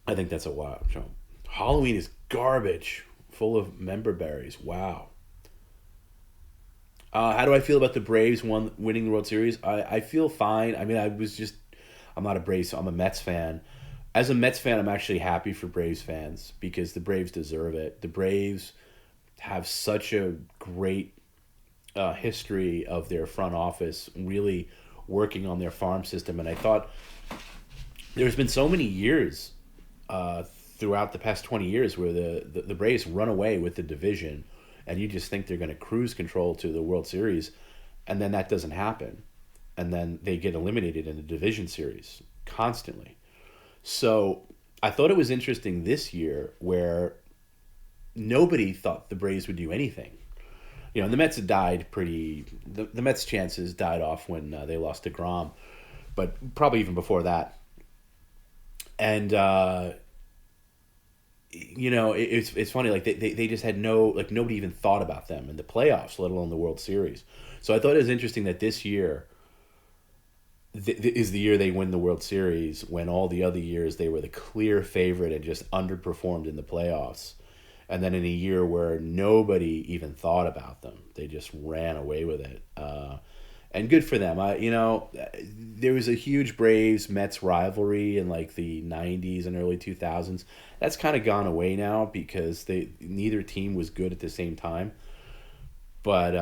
I think that's a wow. Halloween is garbage, full of member berries. Wow. How do I feel about the Braves winning the World Series? I feel fine. I mean, I'm not a Braves, I'm a Mets fan. As a Mets fan, I'm actually happy for Braves fans because the Braves deserve it. The Braves have such a great history of their front office really working on their farm system. And I thought there's been so many years uh, throughout the past 20 years where the Braves run away with the division and you just think they're going to cruise control to the World Series, and then that doesn't happen. And then they get eliminated in the division series constantly. So I thought it was interesting this year where nobody thought the Braves would do anything. You know, and the Mets had died pretty. The Mets' chances died off when they lost to Grom, but probably even before that. And it's funny. Like they just had nobody even thought about them in the playoffs, let alone the World Series. So I thought it was interesting that this year is the year they win the World Series when all the other years they were the clear favorite and just underperformed in the playoffs. And then in a year where nobody even thought about them, they just ran away with it. And good for them. There was a huge Braves Mets rivalry in like the '90s and early 2000s. That's kind of gone away now because neither team was good at the same time. But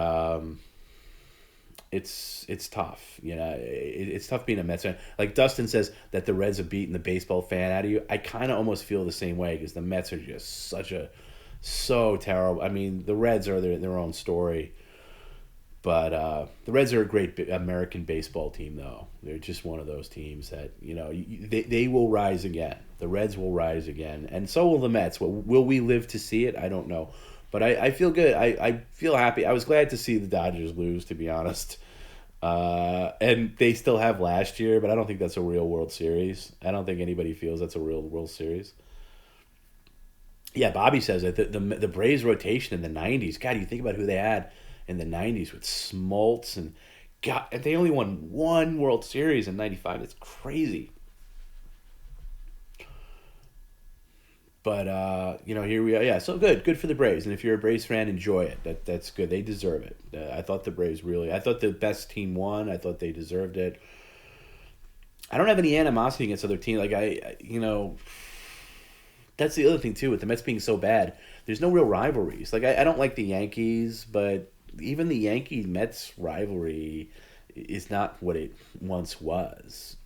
it's tough. It's tough being a Mets fan. Like Dustin says that the Reds have beaten the baseball fan out of you. I kind of almost feel the same way because the Mets are just so terrible. I mean, the Reds are their own story. But the Reds are a great American baseball team, though. They're just one of those teams that, they will rise again. The Reds will rise again. And so will the Mets. Will we live to see it? I don't know. But I feel good. I feel happy. I was glad to see the Dodgers lose, to be honest. And they still have last year, but I don't think that's a real World Series. I don't think anybody feels that's a real World Series. Yeah, Bobby says it. The Braves rotation in the '90s. God, you think about who they had in the '90s with Smoltz and God, they only won one World Series in '95. It's crazy. But here we are. Yeah, so good for the Braves. And if you're a Braves fan, enjoy it. That's good. They deserve it. I thought the Braves really. I thought the best team won. I thought they deserved it. I don't have any animosity against other teams. Like that's the other thing too with the Mets being so bad. There's no real rivalries. Like I don't like the Yankees, but even the Yankee Mets rivalry is not what it once was.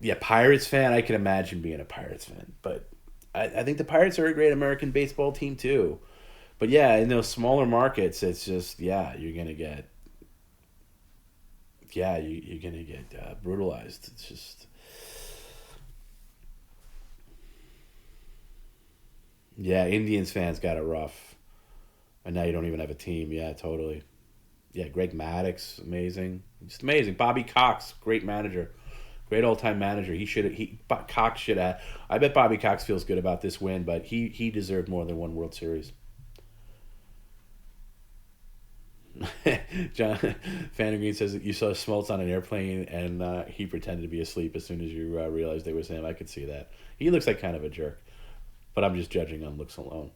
Yeah, Pirates fan. I can imagine being a Pirates fan, but I think the Pirates are a great American baseball team too. But yeah, in those smaller markets, it's just you're gonna get brutalized. It's just yeah, Indians fans got it rough, and now you don't even have a team. Yeah, totally. Yeah, Greg Maddux, amazing, just amazing. Bobby Cox, great manager. Great all time manager. Cox should have. I bet Bobby Cox feels good about this win, but he deserved more than one World Series. John Fanning says that you saw Smoltz on an airplane and he pretended to be asleep as soon as you realized it was him. I could see that. He looks like kind of a jerk, but I'm just judging on looks alone.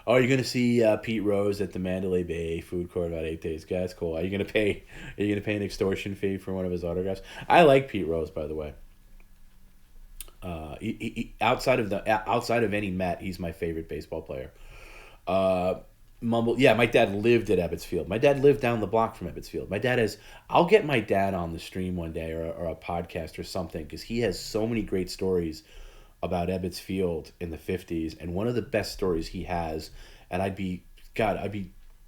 Oh, you're gonna see Pete Rose at the Mandalay Bay food court about 8 days. Guys, that's cool. Are you gonna pay? Are you gonna pay an extortion fee for one of his autographs? I like Pete Rose, by the way. Outside of any Met, he's my favorite baseball player. Uh, Mumble. Yeah, my dad lived at Ebbets Field. My dad lived down the block from Ebbets Field. My dad has. I'll get my dad on the stream one day or a podcast or something because he has so many great stories about Ebbets Field in the '50s, and one of the best stories he has, and I'd be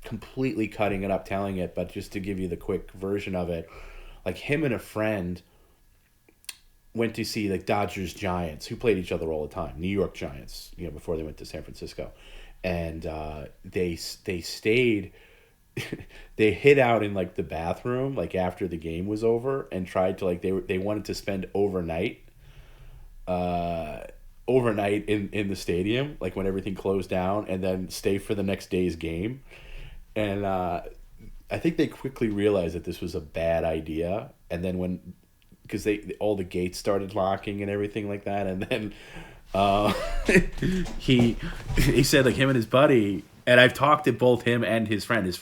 completely cutting it up telling it, but just to give you the quick version of it, like him and a friend went to see like Dodgers Giants, who played each other all the time, New York Giants, before they went to San Francisco, and they stayed. They hid out in like the bathroom like after the game was over and tried to like they wanted to spend uh, overnight in the stadium, like when everything closed down, and then stay for the next day's game. And I think they quickly realized that this was a bad idea. And then because they all the gates started locking and everything like that, and then uh, he said like him and his buddy, and I've talked to both him and his friend. His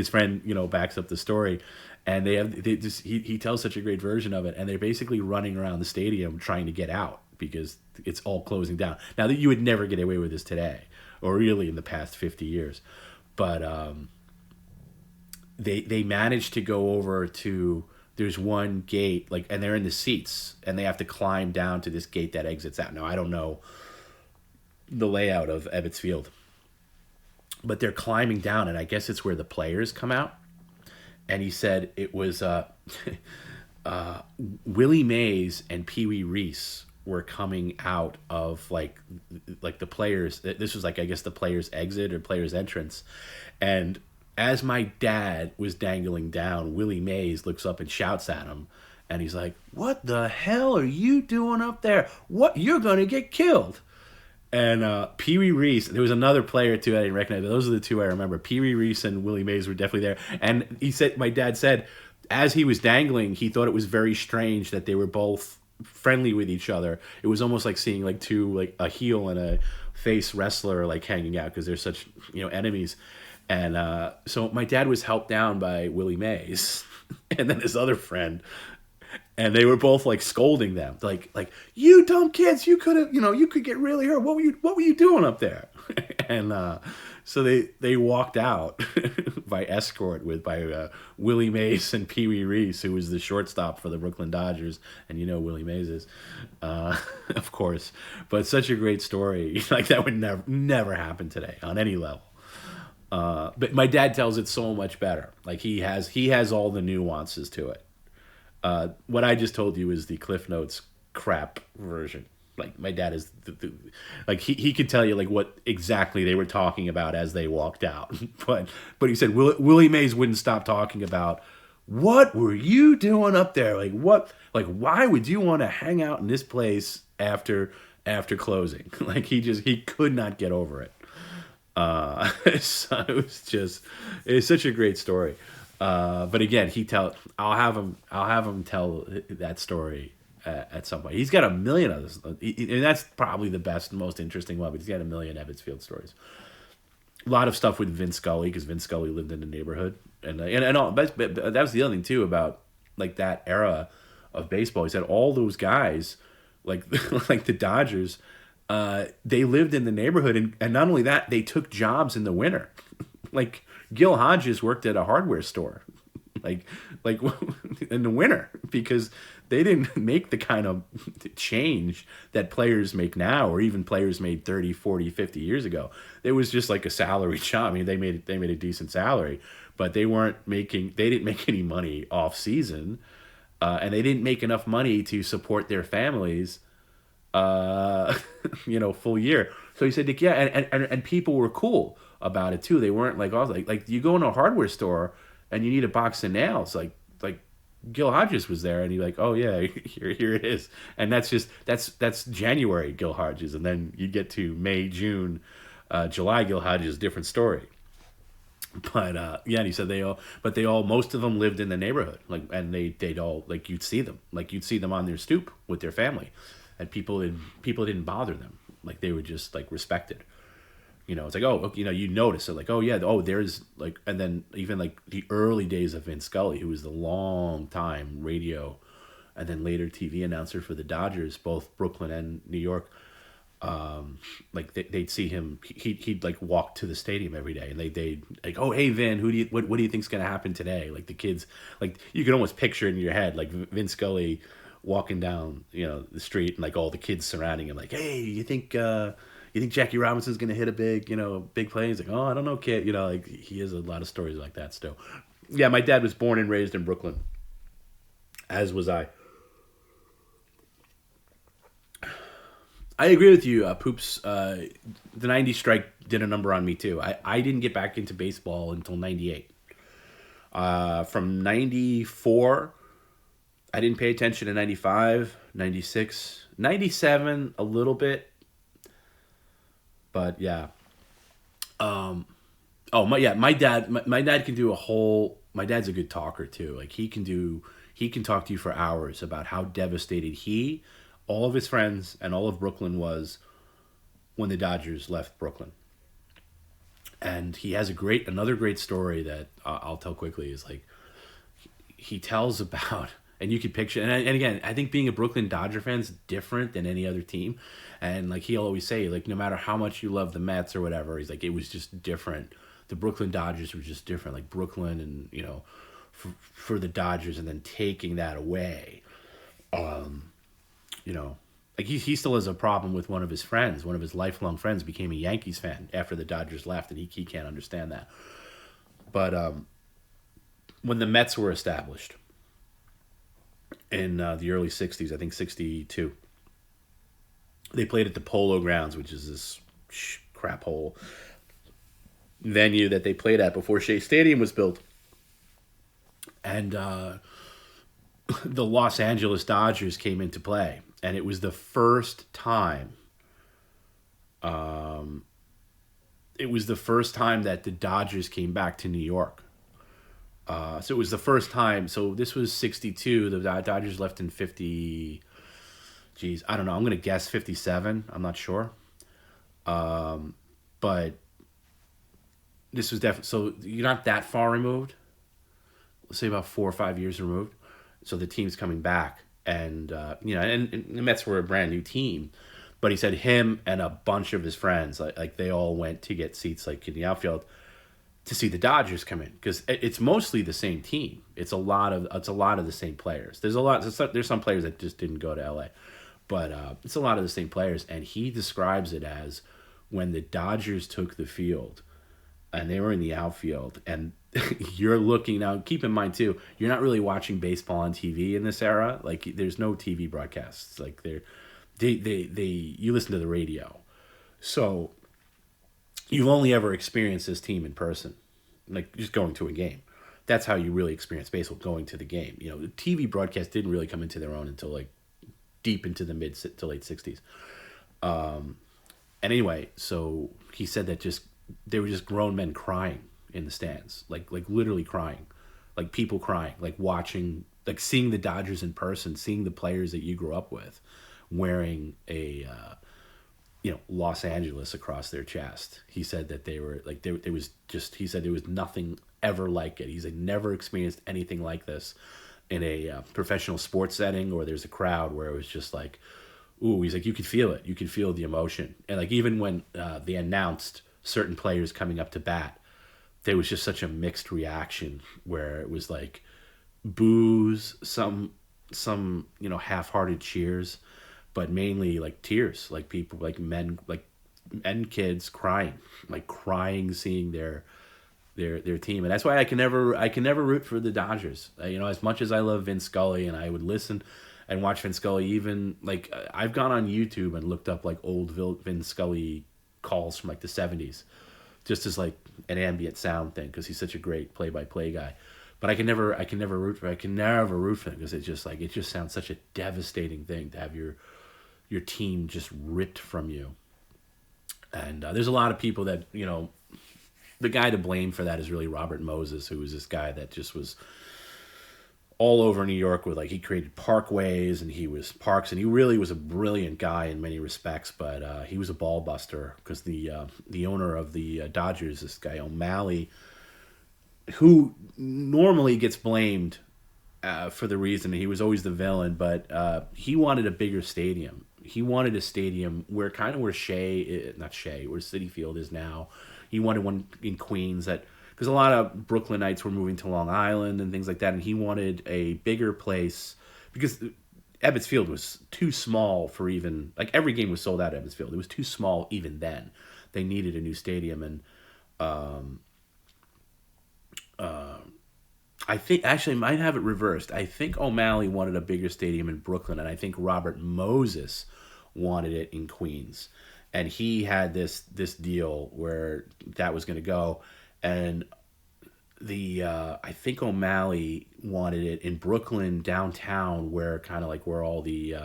friend backs up the story, and they just he tells such a great version of it, and they're basically running around the stadium trying to get out because it's all closing down. Now that you would never get away with this today, or really in the past 50 years, but they managed to go over to there's one gate like and they're in the seats and they have to climb down to this gate that exits out. Now I don't know the layout of Ebbets Field, but they're climbing down and I guess it's where the players come out. And he said it was Willie Mays and Pee Wee Reese were coming out of like the players. This was like I guess the players' exit or players' entrance, and as my dad was dangling down, Willie Mays looks up and shouts at him, and he's like, "What the hell are you doing up there? What you're gonna get killed!" And Pee Wee Reese, there was another player too I didn't recognize, but those are the two I remember. Pee Wee Reese and Willie Mays were definitely there. And my dad said, as he was dangling, he thought it was very strange that they were both friendly with each other. It was almost like seeing like two, like a heel and a face wrestler like hanging out because they're such enemies. And so my dad was helped down by Willie Mays, and then his other friend. And they were both like scolding them, like you dumb kids, you could have, you could get really hurt. What were you doing up there? And so they walked out by escort by Willie Mays and Pee Wee Reese, who was the shortstop for the Brooklyn Dodgers, and Willie Mays is, of course. But such a great story, like that would never happen today on any level. But my dad tells it so much better. Like he has all the nuances to it. What I just told you is the Cliff Notes crap version. Like my dad is, like he could tell you like what exactly they were talking about as they walked out. But he said Willie Mays wouldn't stop talking about what were you doing up there? Like what? Like why would you want to hang out in this place after closing? Like he could not get over it. So it's such a great story. But again, I'll have him tell that story at some point. He's got a million of this, and that's probably the best, most interesting one. But he's got a million Ebbets Field stories. A lot of stuff with Vince Scully because Vince Scully lived in the neighborhood, and all. But that was the other thing too about like that era of baseball. He said all those guys, like like the Dodgers, they lived in the neighborhood, and not only that, they took jobs in the winter. Like Gil Hodges worked at a hardware store, like in the winter because they didn't make the kind of change that players make now, or even players made 30, 40, 50 years ago. It was just like a salary job. I mean, they made a decent salary, but they didn't make any money off season, and they didn't make enough money to support their families, full year. So he said, like, yeah, and people were cool about it too. They weren't like, oh, like you go into a hardware store and you need a box of nails, like Gil Hodges was there, and he like, oh yeah, here it is, and that's January Gil Hodges, and then you get to May, June, July Gil Hodges, different story. But yeah, and he said most of them lived in the neighborhood, like, and they'd all like you'd see them on their stoop with their family, and people didn't bother them, like they were just like respected. It's like, oh, you notice it, like, oh yeah, oh there's like, and then even like the early days of Vince Scully, who was the long time radio, and then later TV announcer for the Dodgers, both Brooklyn and New York. Like they'd see him, he'd like walk to the stadium every day, and they'd like, oh hey Vin, what do you think's gonna happen today? Like the kids, like you could almost picture it in your head, like Vince Scully walking down the street, and like all the kids surrounding him, like, hey, you think Jackie Robinson's gonna hit a big play? He's like, oh, I don't know, kid. Like he has a lot of stories like that still. Yeah, my dad was born and raised in Brooklyn, as was I. I agree with you, Poops. The '90s strike did a number on me too. I didn't get back into baseball until '98. From '94, I didn't pay attention to '95, '96, '97 a little bit. But yeah. My dad can do a whole. My dad's a good talker too. Like he can talk to you for hours about how devastated all of his friends, and all of Brooklyn was when the Dodgers left Brooklyn. And he has another great story that I'll tell quickly. Is like he tells about, and you can picture, and again, I think being a Brooklyn Dodger fan is different than any other team. And like he'll always say, like, no matter how much you love the Mets or whatever, he's like, it was just different. The Brooklyn Dodgers were just different. Like Brooklyn, and for the Dodgers, and then taking that away. Like he still has a problem with one of his lifelong friends became a Yankees fan after the Dodgers left, and he can't understand that. But when the Mets were established in the early 60s, I think 62, they played at the Polo Grounds, which is this crap hole venue that they played at before Shea Stadium was built. And the Los Angeles Dodgers came into play. And it was the first time. It was the first time that the Dodgers came back to New York. So it was the first time. So this was 62. The Dodgers left in 50. Geez, I don't know. I'm gonna guess 57. I'm not sure. But this was definitely. So you're not that far removed. Let's say about 4 or 5 years removed. So the team's coming back. And and the Mets were a brand new team, but he said him and a bunch of his friends, like they all went to get seats like in the outfield to see the Dodgers come in, because it's mostly the same team. It's a lot of the same players. There's some players that just didn't go to LA, but it's a lot of the same players. And he describes it as when the Dodgers took the field, and they were in the outfield, and you're looking now. Keep in mind too, you're not really watching baseball on TV in this era. Like there's no TV broadcasts. Like they you listen to the radio, so you've only ever experienced this team in person, like just going to a game. That's how you really experience baseball, going to the game. You know, the TV broadcast didn't really come into their own until like deep into the mid to late '60s. And anyway, so he said that just they were just grown men crying in the stands, like literally crying, like people crying, like watching, like seeing the Dodgers in person, seeing the players that you grew up with, wearing a Los Angeles across their chest. He said that they were like there was just he said there was nothing ever like it. He's like never experienced anything like this in a professional sports setting, or there's a crowd where it was just like, ooh, he's like, you could feel it. You could feel the emotion. And like, even when they announced certain players coming up to bat, there was just such a mixed reaction where it was like boos, some half-hearted cheers, but mainly like tears, like people, like men, and kids crying seeing their team. And that's why I can never root for the Dodgers. As much as I love Vin Scully, and I would listen and watch Vin Scully, even like I've gone on YouTube and looked up like old Vin Scully calls from like the '70s, just as like an ambient sound thing, because he's such a great play-by-play guy. But I can never root for him, because it just sounds such a devastating thing to have your team just ripped from you. And there's a lot of people that the guy to blame for that is really Robert Moses, who was this guy that just was all over New York with, like, he created parkways and he was parks, and he really was a brilliant guy in many respects, but he was a ball buster, because the owner of the Dodgers, this guy O'Malley, who normally gets blamed for the reason he was always the villain, but he wanted a bigger stadium. He wanted a stadium where where Citi Field is now. He wanted one in Queens, because a lot of Brooklynites were moving to Long Island and things like that, and he wanted a bigger place, because Ebbets Field was too small for even, like, every game was sold out at Ebbets Field. It was too small even then. They needed a new stadium, and I think, actually, I might have it reversed. I think O'Malley wanted a bigger stadium in Brooklyn, and I think Robert Moses wanted it in Queens. And he had this deal where that was going to go, and I think O'Malley wanted it in Brooklyn downtown, where where all the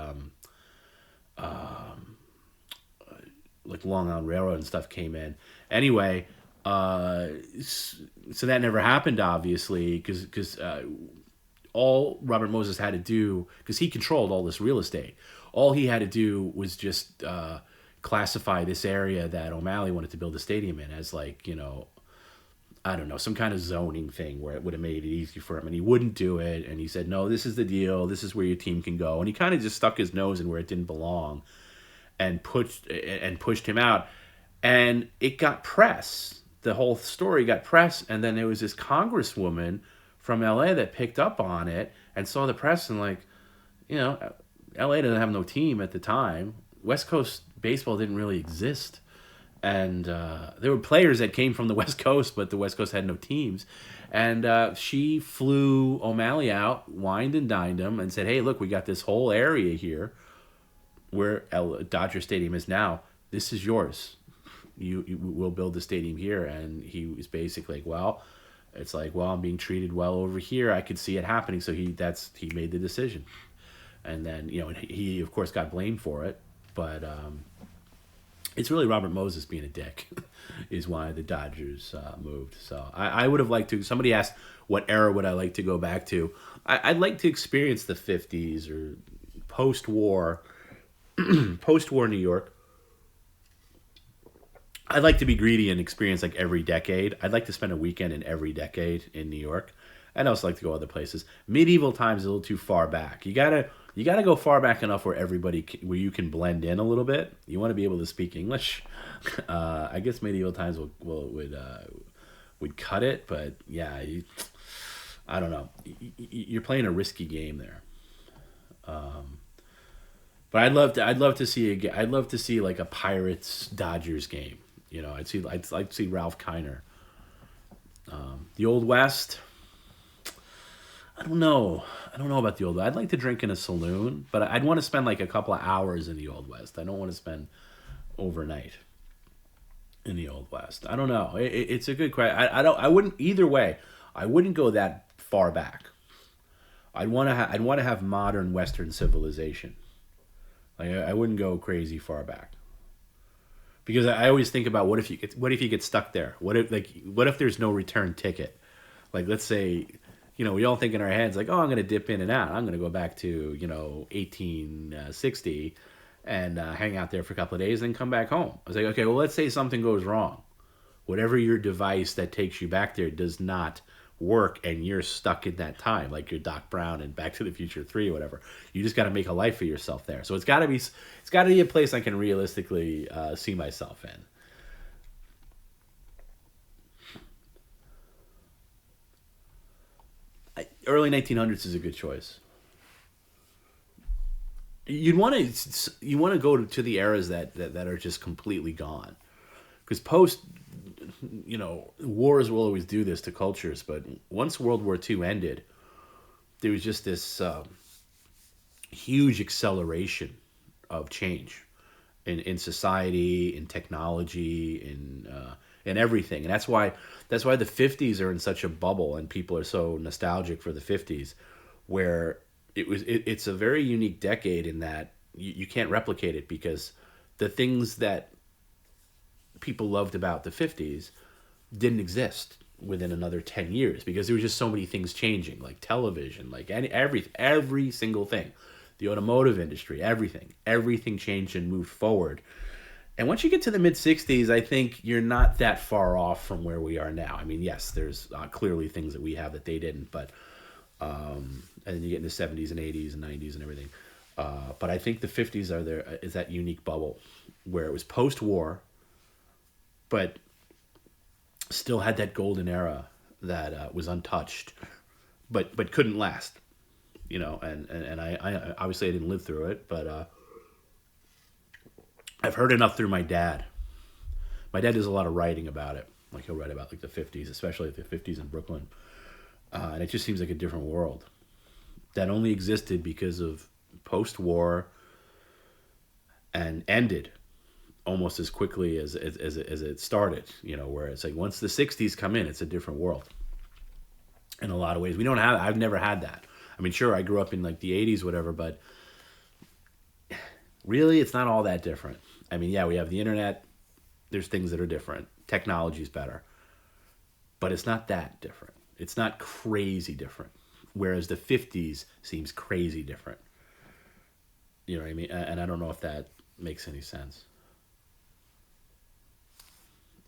like Long Island Railroad and stuff came in. Anyway, so that never happened, obviously, because all Robert Moses had to do, because he controlled all this real estate, all he had to do was just classify this area that O'Malley wanted to build a stadium in as, like, I don't know, some kind of zoning thing where it would have made it easy for him, and he wouldn't do it. And he said, no, this is the deal. This is where your team can go. And he kind of just stuck his nose in where it didn't belong, and pushed him out. And it got press. The whole story got press. And then there was this congresswoman from LA that picked up on it and saw the press, and, like, LA didn't have no team at the time. West Coast baseball didn't really exist. And there were players that came from the West Coast, but the West Coast had no teams. And she flew O'Malley out, wined and dined him, and said, hey, look, we got this whole area here where Dodger Stadium is now. This is yours. You will build the stadium here. And he was basically like, well, I'm being treated well over here. I could see it happening. So he made the decision. And then, he, of course, got blamed for it. But it's really Robert Moses being a dick is why the Dodgers moved. So I would have liked to. Somebody asked, what era would I like to go back to? I'd like to experience the 50s or post-war New York. I'd like to be greedy and experience, like, every decade. I'd like to spend a weekend in every decade in New York. I'd also like to go other places. Medieval times is a little too far back. You gotta go far back enough where where you can blend in a little bit. You want to be able to speak English. I guess medieval times would cut it, but yeah, I don't know. You're playing a risky game there. But I'd love to see like a Pirates Dodgers game. I'd like to see Ralph Kiner. The Old West. I don't know. I don't know about the Old West. I'd like to drink in a saloon, but I'd want to spend like a couple of hours in the Old West. I don't want to spend overnight in the Old West. I don't know. It's a good question. I don't. I wouldn't either way. I wouldn't go that far back. I'd want to have modern Western civilization. Like I wouldn't go crazy far back because I always think about what if you get stuck there? What if there's no return ticket? Like let's say, we all think in our heads like, oh, I'm gonna dip in and out. I'm gonna go back to 1860 and hang out there for a couple of days, and then come back home. I was like, okay, well, let's say something goes wrong. Whatever your device that takes you back there does not work, and you're stuck in that time, like you're Doc Brown in Back to the Future 3 or whatever. You just got to make a life for yourself there. So it's got to be a place I can realistically see myself in. Early 1900s is a good choice. You want to go to the eras that are just completely gone, because post wars will always do this to cultures, but once World War II ended, there was just this huge acceleration of change in society, in technology, in everything, and that's why the 50s are in such a bubble, and people are so nostalgic for the 50s, where it's a very unique decade in that you can't replicate it, because the things that people loved about the 50s didn't exist within another 10 years, because there were just so many things changing, like television, like every single thing, the automotive industry, everything changed and moved forward. And once you get to the mid 60s, I think you're not that far off from where we are now. I mean, yes, there's clearly things that we have that they didn't, but and then you get into 70s and 80s and 90s and everything. But I think the 50s is that unique bubble where it was post-war, but still had that golden era that was untouched, but couldn't last. And I obviously I didn't live through it, but I've heard enough through my dad. My dad does a lot of writing about it. Like he'll write about like the 50s, especially the 50s in Brooklyn, and it just seems like a different world that only existed because of post-war and ended almost as quickly as it started. Where it's like once the 60s come in, it's a different world in a lot of ways. We don't have. I've never had that. I mean, sure, I grew up in like the 80s, whatever, but really, it's not all that different. I mean, yeah, we have the internet. There's things that are different. Technology's better, but it's not that different. It's not crazy different. Whereas the 50s seems crazy different. You know what I mean? And I don't know if that makes any sense.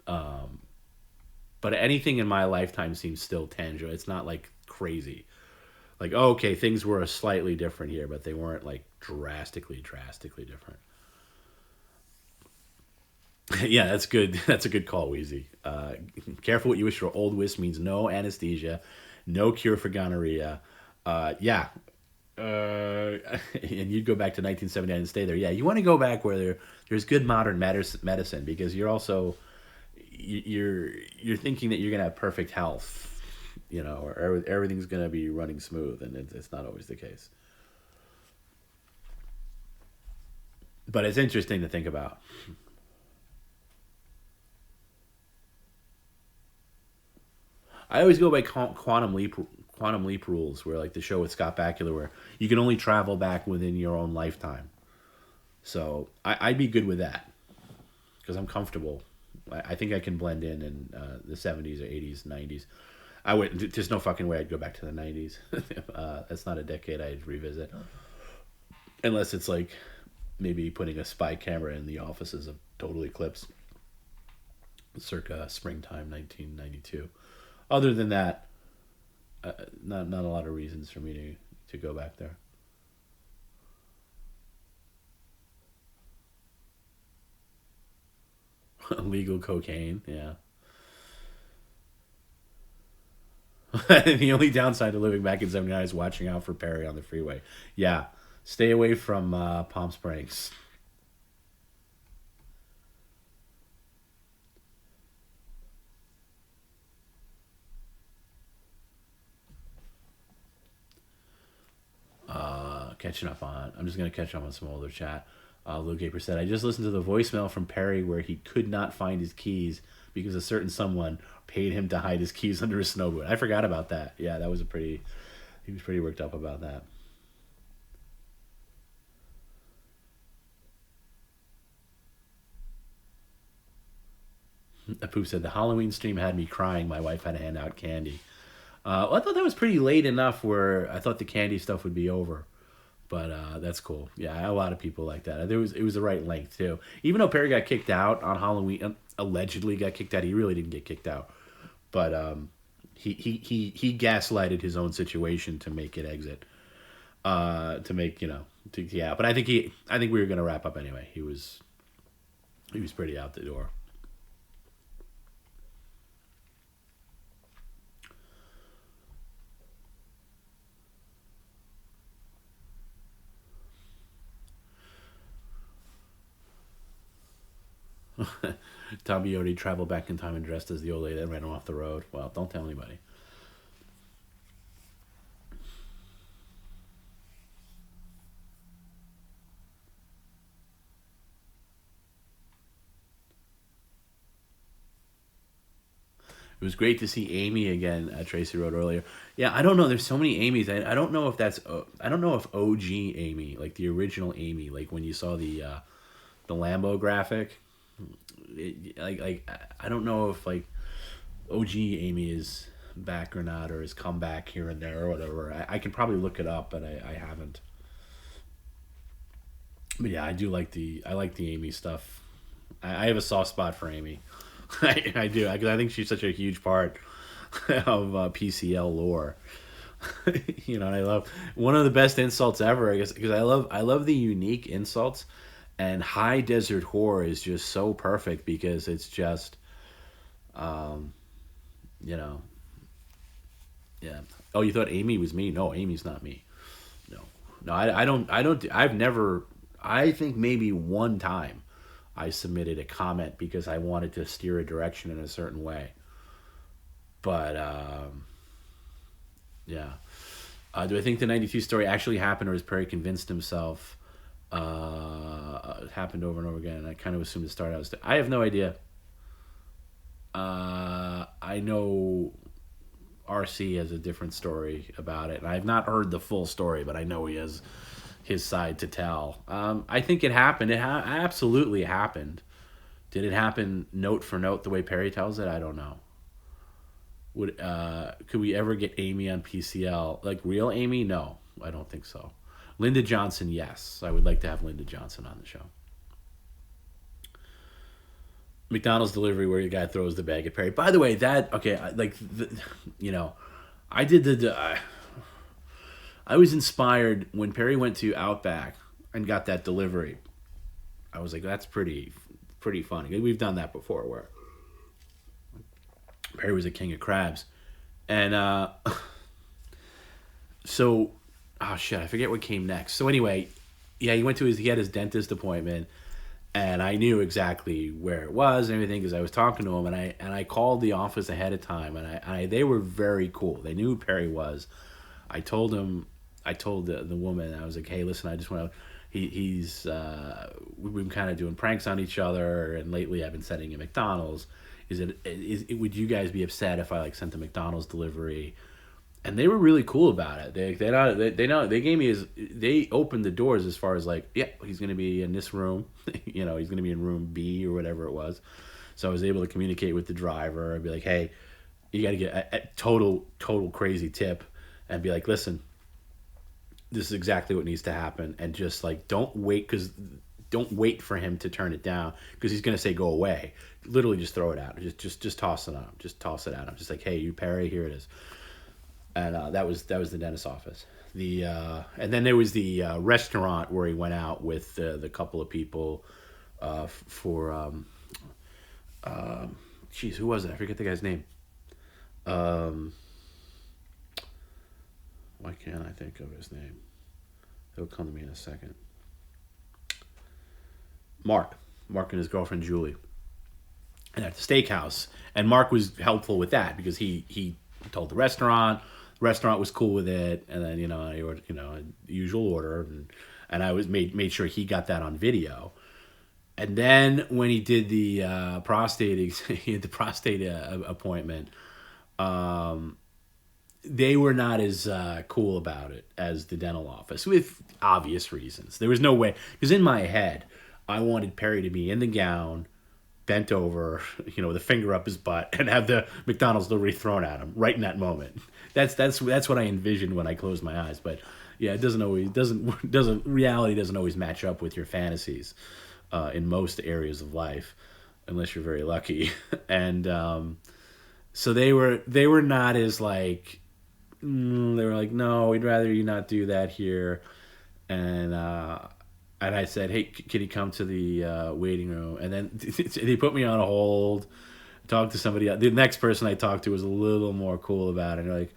But anything in my lifetime seems still tangible. It's not like crazy. Like, oh, okay, things were slightly different here, but they weren't like drastically different. Yeah, that's good. That's a good call, Wheezy. Careful what you wish for. Old West means no anesthesia, no cure for gonorrhea. Yeah. And you'd go back to 1979 and stay there. Yeah, you want to go back where there's good modern medicine, because you're also you're thinking that you're gonna have perfect health, or everything's gonna be running smooth, and it's not always the case. But it's interesting to think about. I always go by quantum leap rules, where like the show with Scott Bakula, where you can only travel back within your own lifetime. So I'd be good with that, because I'm comfortable. I think I can blend in the 70s or 80s, 90s. I would. There's no fucking way I'd go back to the 90s. That's not a decade I'd revisit, unless it's like maybe putting a spy camera in the offices of Total Eclipse, circa springtime 1992. Other than that, not a lot of reasons for me to go back there. Illegal cocaine, yeah. The only downside to living back in '79 is watching out for Perry on the freeway. Yeah, stay away from Palm Springs. catching up on. I'm just gonna catch up on some older chat. Lou Gaper said, "I just listened to the voicemail from Perry where he could not find his keys because a certain someone paid him to hide his keys under his snowboard." I forgot about that. Yeah, that was a pretty. He was pretty worked up about that. Apu said the Halloween stream had me crying. My wife had to hand out candy. Well, I thought that was pretty late enough where I thought the candy stuff would be over. But that's cool. Yeah, a lot of people like that. It was the right length too. Even though Perry got kicked out on Halloween, allegedly got kicked out. He really didn't get kicked out, but he gaslighted his own situation to make it exit. To make yeah. But I think we were gonna wrap up anyway. He was pretty out the door. TomB already traveled back in time and dressed as the old lady that ran him off the road. Well, don't tell anybody. It was great to see Amy again. Tracy wrote earlier. Yeah, I don't know. There's so many Amy's. I don't know if that's. I don't know if OG Amy, like the original Amy, like when you saw the Lambo graphic. I don't know if like OG Amy is back or not, or has come back here and there or whatever. I can probably look it up, but I haven't. But yeah, I like the Amy stuff. I have a soft spot for Amy. I do because I think she's such a huge part of PCL lore. And I love one of the best insults ever. I guess because I love the unique insults, and High Desert Whore is just so perfect because it's just, you know, yeah. Oh, you thought Amy was me? No, Amy's not me. No, I don't. I've never. I think maybe one time I submitted a comment because I wanted to steer a direction in a certain way. But yeah. Do I think the 92 story actually happened, or has Perry convinced himself it happened over and over again? I kind of assumed it started out. I have no idea. I know RC has a different story about it, and I have not heard the full story, but I know he has his side to tell. I think it happened. It absolutely happened. Did it happen note for note the way Perry tells it? I don't know. Could we ever get Amy on PCL? Like real Amy? No, I don't think so. Linda Johnson, yes. I would like to have Linda Johnson on the show. McDonald's delivery where the guy throws the bag at Perry. By the way, I did I was inspired when Perry went to Outback and got that delivery. I was like, that's pretty funny. We've done that before where Perry was a king of crabs. And so, oh shit, I forget what came next. So anyway, yeah, he had his dentist appointment, and I knew exactly where it was and everything because I was talking to him, and I called the office ahead of time, and they were very cool. They knew who Perry was. I told the woman, I was like, hey, listen, I just want to. We've been kind of doing pranks on each other, and lately I've been sending him McDonald's. Would you guys be upset if I like sent a McDonald's delivery? And they were really cool about it. They gave me they opened the doors as far as like, yeah, he's gonna be in this room, he's gonna be in room B or whatever it was. So I was able to communicate with the driver and be like, hey, you got to get a total crazy tip, and be like, listen, this is exactly what needs to happen, and just like don't wait for him to turn it down because he's gonna say go away. Literally, just throw it out. Just toss it on him. Just toss it at him. Just like, hey, you Perry, here it is. And that was the dentist's office. And then there was the restaurant where he went out with the couple of people for who was it? I forget the guy's name. Why can't I think of his name? It'll come to me in a second. Mark and his girlfriend Julie, and at the steakhouse. And Mark was helpful with that because he told the restaurant restaurant was cool with it, and then I ordered, usual order, and I was made sure he got that on video. And then when he did the prostate, he had the prostate appointment. They were not as cool about it as the dental office, with obvious reasons. There was no way, because in my head, I wanted Perry to be in the gown, bent over, with a finger up his butt, and have the McDonald's delivery thrown at him right in that moment. That's what I envisioned when I closed my eyes. But yeah, it doesn't reality doesn't always match up with your fantasies in most areas of life, unless you're very lucky. And so they were not as like. They were like, no, we'd rather you not do that here. And I said, hey, can you come to the waiting room? And then they put me on a hold, talked to somebody else. The next person I talked to was a little more cool about it. And they're like,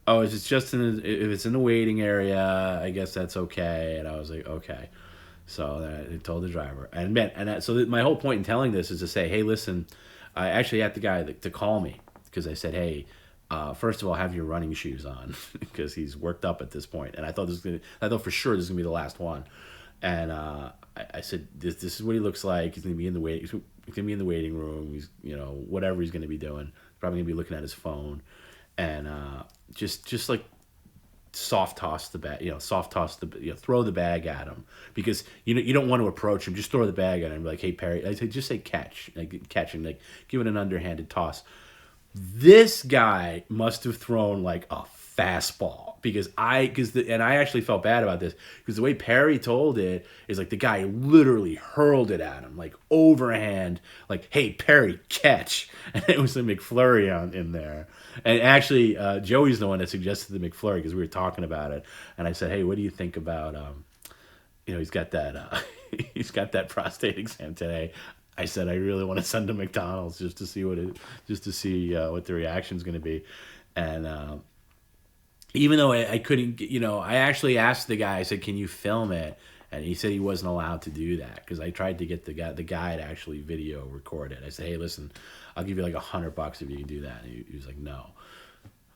oh, if it's in the waiting area, I guess that's okay. And I was like, okay. So I told the driver. So my whole point in telling this is to say, hey, listen, I actually had the guy to call me, because I said, hey, first of all, have your running shoes on, because he's worked up at this point. And I thought for sure this was gonna be the last one. And I said, this is what he looks like. He's gonna be in the waiting room. He's whatever he's gonna be doing. Probably gonna be looking at his phone, and just like soft toss the bag. Throw the bag at him, because you don't want to approach him. Just throw the bag at him. Like, hey Perry, I said, just say catch, and give it an underhanded toss. This guy must have thrown like a fastball, and I actually felt bad about this, because the way Perry told it is like the guy literally hurled it at him, like overhand, like, hey Perry, catch. And it was a McFlurry in there. And actually Joey's the one that suggested the McFlurry, because we were talking about it, and I said, hey, what do you think about he's got that he's got that prostate exam today. I said, I really want to send to McDonald's just to see what the reaction's going to be. And even though I couldn't, I actually asked the guy, I said, can you film it? And he said he wasn't allowed to do that, because I tried to get the guy to actually video record it. I said, hey, listen, I'll give you like $100 if you can do that. And he was like, no.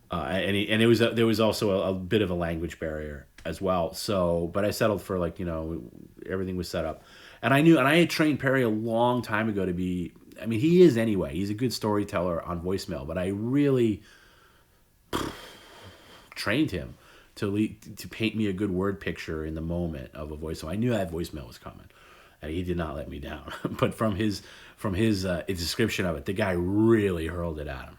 There was also a bit of a language barrier as well. So, but I settled for everything was set up. And I had trained Perry a long time ago to be, he is anyway. He's a good storyteller on voicemail, but I really trained him to paint me a good word picture in the moment of a voicemail. I knew that voicemail was coming, and he did not let me down. But from his description of it, the guy really hurled it at him.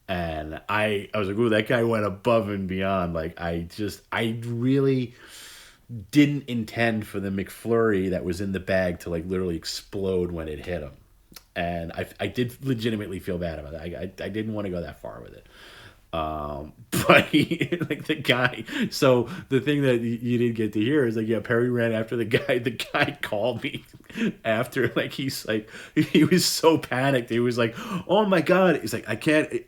And I was like, ooh, that guy went above and beyond. Like, I really didn't intend for the McFlurry that was in the bag to literally explode when it hit him. And I did legitimately feel bad about it. I didn't want to go that far with it. But the guy, so the thing that you didn't get to hear is Perry ran after the guy called me after, he was so panicked. He was like, oh my God. He's like, I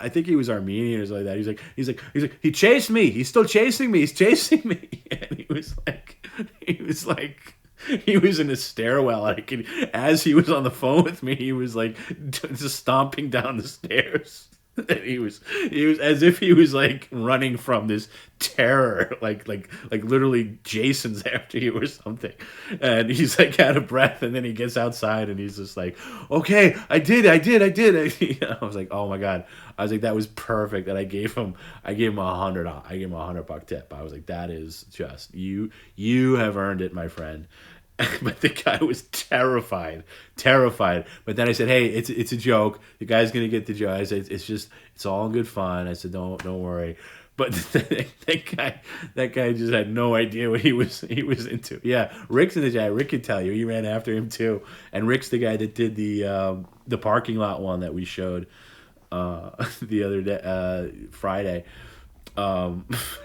think he was Armenian or something like that. He's like, he chased me. He's still chasing me. He's chasing me. And he was in a stairwell. As he was on the phone with me, he was just stomping down the stairs. And he was as if he was running from this terror, like literally Jason's after you or something. And he's out of breath, and then he gets outside and he's just like, okay, I did. I was like, oh my God. I was like, that was perfect. And I gave him $100 tip. I was like, that is just you have earned it, my friend. But the guy was terrified. But then I said, hey, it's a joke. The guy's gonna get the joke. I said, it's all in good fun. I said, don't worry. But that guy just had no idea what he was into. Yeah, Rick's in the chat. Rick could tell you. He ran after him too. And Rick's the guy that did the parking lot one that we showed the other day, Friday.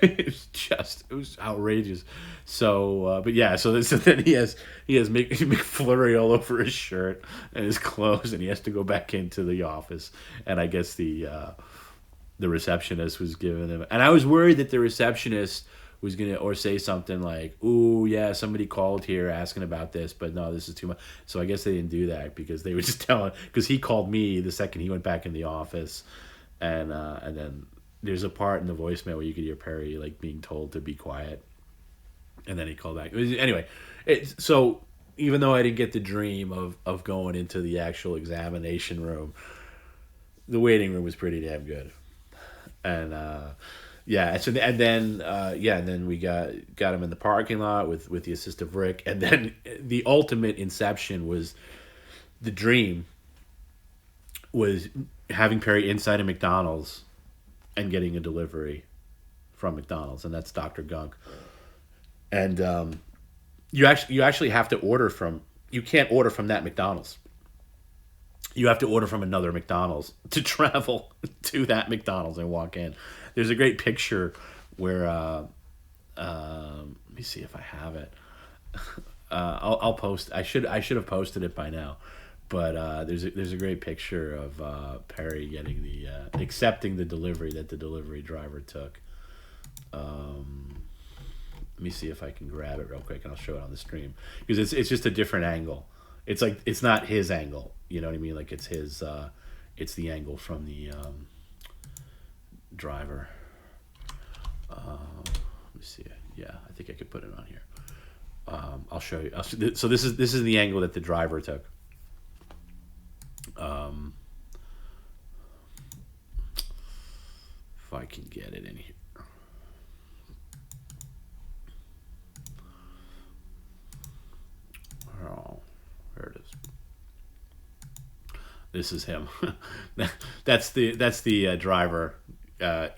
It was outrageous. So, but yeah, so then he has McFlurry all over his shirt and his clothes, and he has to go back into the office. And I guess the receptionist was giving him, and I was worried that the receptionist was gonna say something like, "Ooh, yeah, somebody called here asking about this, but no, this is too much." So I guess they didn't do that, because they were just telling, because he called me the second he went back in the office, and then there's a part in the voicemail where you could hear Perry like being told to be quiet, and then he called back. Anyway, so even though I didn't get the dream of going into the actual examination room, the waiting room was pretty damn good. And yeah, so and then we got him in the parking lot with the assist of Rick, and then the ultimate inception was the dream was having Perry inside a McDonald's and getting a delivery from McDonald's, and that's Dr. Gunk. And you actually have to order from. You can't order from that McDonald's. You have to order from another McDonald's to travel to that McDonald's and walk in. There's a great picture where let me see if I have it. I'll post. I should have posted it by now, but there's a great picture of Perry getting the accepting the delivery that the delivery driver took. Let me see if I can grab it real quick and I'll show it on the stream because it's just a different angle. It's like it's not his angle, you know what I mean? Like it's his, it's the angle from the driver. Let me see. Yeah, I think I could put it on here. I'll show you. So this is the angle that the driver took. If I can get it in here. Oh, there it is. This is him. That's the driver.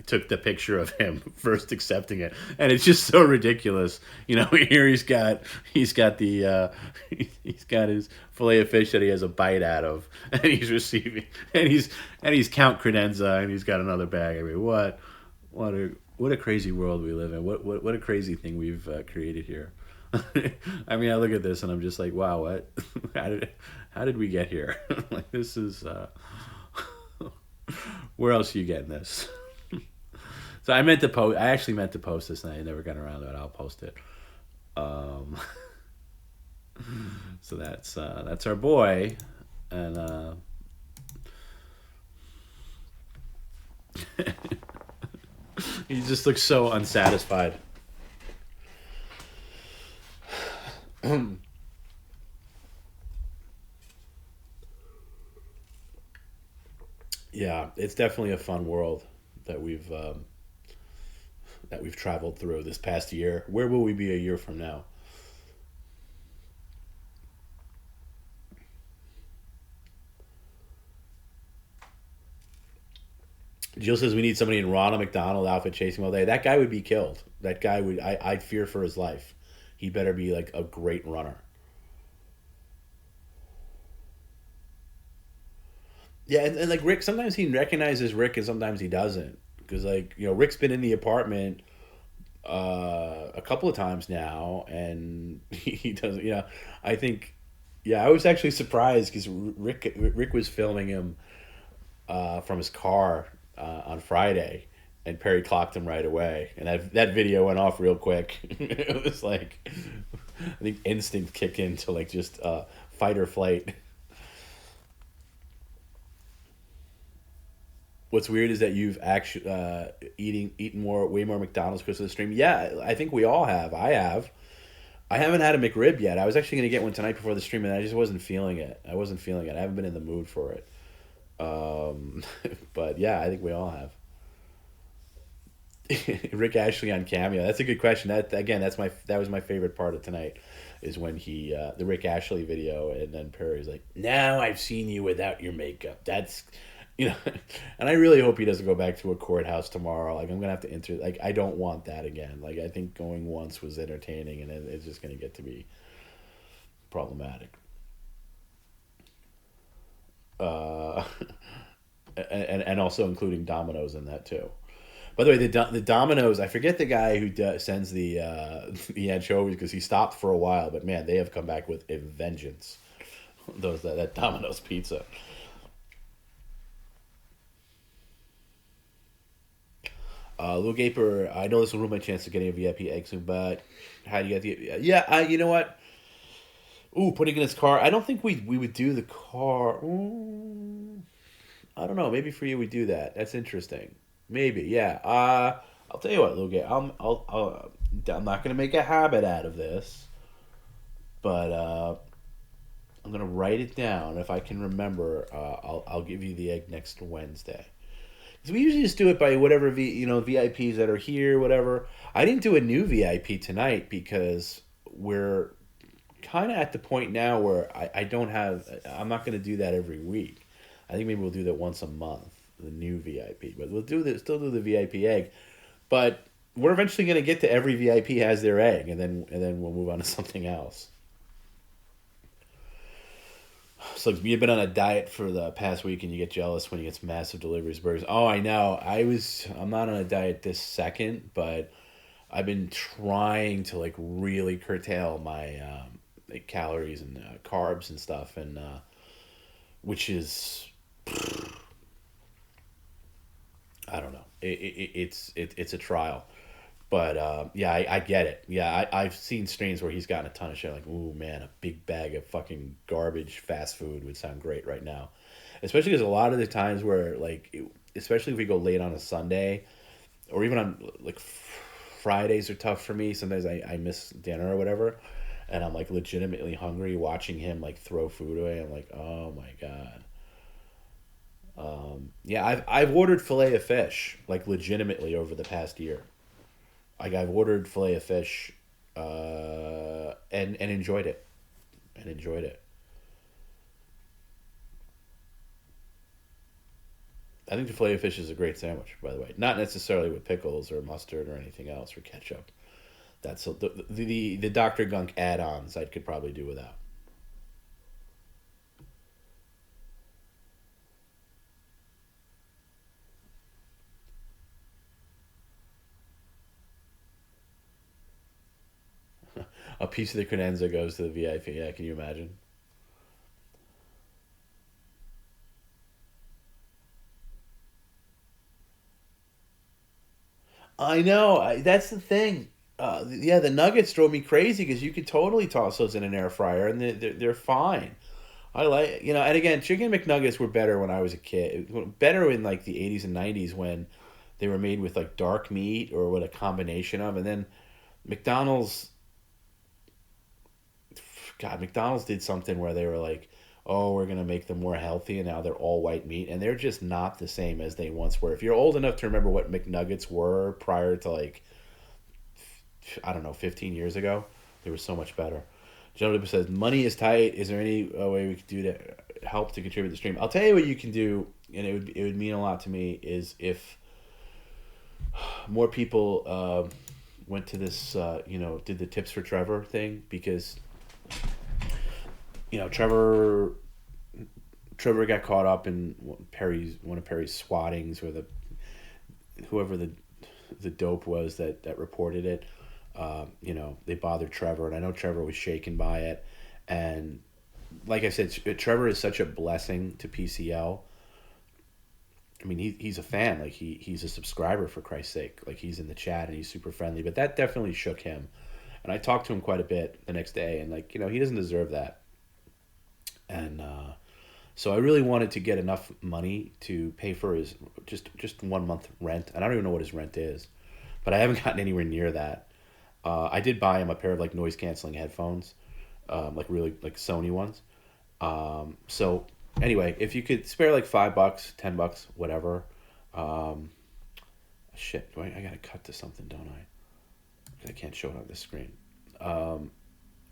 Took the picture of him first accepting it, and it's just so ridiculous. You know, here he's got the he's got his fillet of fish that he has a bite out of, and he's receiving, and he's Count Credenza, and he's got another bag. I mean, what a crazy world we live in. What a crazy thing we've created here. I mean, I look at this and I'm just like, wow, what? How did we get here? Like this is where else are you getting this? So I actually meant to post this and I never got around to it. I'll post it. So that's our boy, and he just looks so unsatisfied. Yeah, it's definitely a fun world that we've traveled through this past year. Where will we be a year from now? Jill says we need somebody in Ronald McDonald outfit chasing all day. That guy would be killed. That guy would. I'd fear for his life. He better be like a great runner. Yeah, and like Rick, sometimes he recognizes Rick and sometimes he doesn't. Because like Rick's been in the apartment a couple of times now, and he doesn't. I think. Yeah, I was actually surprised because Rick was filming him from his car on Friday, and Perry clocked him right away, and that video went off real quick. It was like I think instinct kicked in to like just fight or flight. What's weird is that you've actually eaten way more McDonald's because of the stream. Yeah, I think we all have. I have. I haven't had a McRib yet. I was actually going to get one tonight before the stream, and I just wasn't feeling it. I haven't been in the mood for it. But yeah, I think we all have. Rick Ashley on Cameo. That's a good question. That was my favorite part of tonight, is when he the Rick Ashley video, and then Perry's like, "Now I've seen you without your makeup." That's and I really hope he doesn't go back to a courthouse tomorrow. Like I'm gonna have to enter. Like I don't want that again. Like I think going once was entertaining, and it's just gonna get to be problematic. Uh, and also including Domino's in that too. By the way, the Domino's, I forget the guy who sends the anchovies because he stopped for a while, but man, they have come back with a vengeance. That Domino's pizza. Lou Gaper, I know this will ruin my chance of getting a VIP egg soon, but how do you get the? Yeah, you know what? Ooh, putting in his car. I don't think we would do the car. I don't know. Maybe for you we do that. That's interesting. Maybe, yeah. I'll tell you what, Luke. I'm not gonna make a habit out of this, but I'm gonna write it down. If I can remember, I'll give you the egg next Wednesday. Because we usually just do it by whatever VIPs that are here, whatever. I didn't do a new VIP tonight because we're kind of at the point now where I don't have. I'm not gonna do that every week. I think maybe we'll do that once a month, the new VIP. But we'll still do the VIP egg. But we're eventually going to get to every VIP has their egg, and then we'll move on to something else. So you've been on a diet for the past week, and you get jealous when you get massive deliveries of burgers. Oh, I know. I'm not on a diet this second, but I've been trying to like really curtail my like calories and carbs and stuff, and which is I don't know. It's a trial. But yeah, I get it. Yeah, I've seen streams where he's gotten a ton of shit. Like, ooh, man, a big bag of fucking garbage fast food would sound great right now. Especially because a lot of the times where, like, especially if we go late on a Sunday or even on, like, Fridays are tough for me. Sometimes I miss dinner or whatever. And I'm, like, legitimately hungry watching him, like, throw food away. I'm like, oh my God. Yeah, I've ordered filet of fish, like, legitimately over the past year. Like I've ordered filet of fish, and enjoyed it, and enjoyed it. I think the filet of fish is a great sandwich, by the way. Not necessarily with pickles or mustard or anything else or ketchup. That's the Dr. Gunk add-ons I could probably do without. A piece of the credenza goes to the VIP. Yeah, can you imagine? I know. That's the thing. Yeah, the nuggets drove me crazy because you could totally toss those in an air fryer and they're fine. I like, and again, chicken McNuggets were better when I was a kid. Better in like the 80s and 90s when they were made with like dark meat or what a combination of. And then McDonald's, God, McDonald's did something where they were like, oh, we're going to make them more healthy. And now they're all white meat. And they're just not the same as they once were. If you're old enough to remember what McNuggets were prior to like, I don't know, 15 years ago, they were so much better. Joe Lipper says, money is tight. Is there any way we could do to help to contribute to the stream? I'll tell you what you can do, and it would mean a lot to me, is if more people went to this, did the Tips for Trevor thing, because, Trevor got caught up in one of Perry's swattings, or whoever the dope was that reported it. They bothered Trevor, and I know Trevor was shaken by it. And like I said, Trevor is such a blessing to PCL. I mean, he's a fan. Like he's a subscriber, for Christ's sake. Like he's in the chat and he's super friendly. But that definitely shook him. And I talked to him quite a bit the next day, and like he doesn't deserve that. And so I really wanted to get enough money to pay for his just 1 month rent. And I don't even know what his rent is, but I haven't gotten anywhere near that. I did buy him a pair of like noise canceling headphones, like really like Sony ones. So anyway, if you could spare like $5, $10, whatever. Um, Shit, I gotta cut to something, don't I? 'Cause I can't show it on the screen. Um,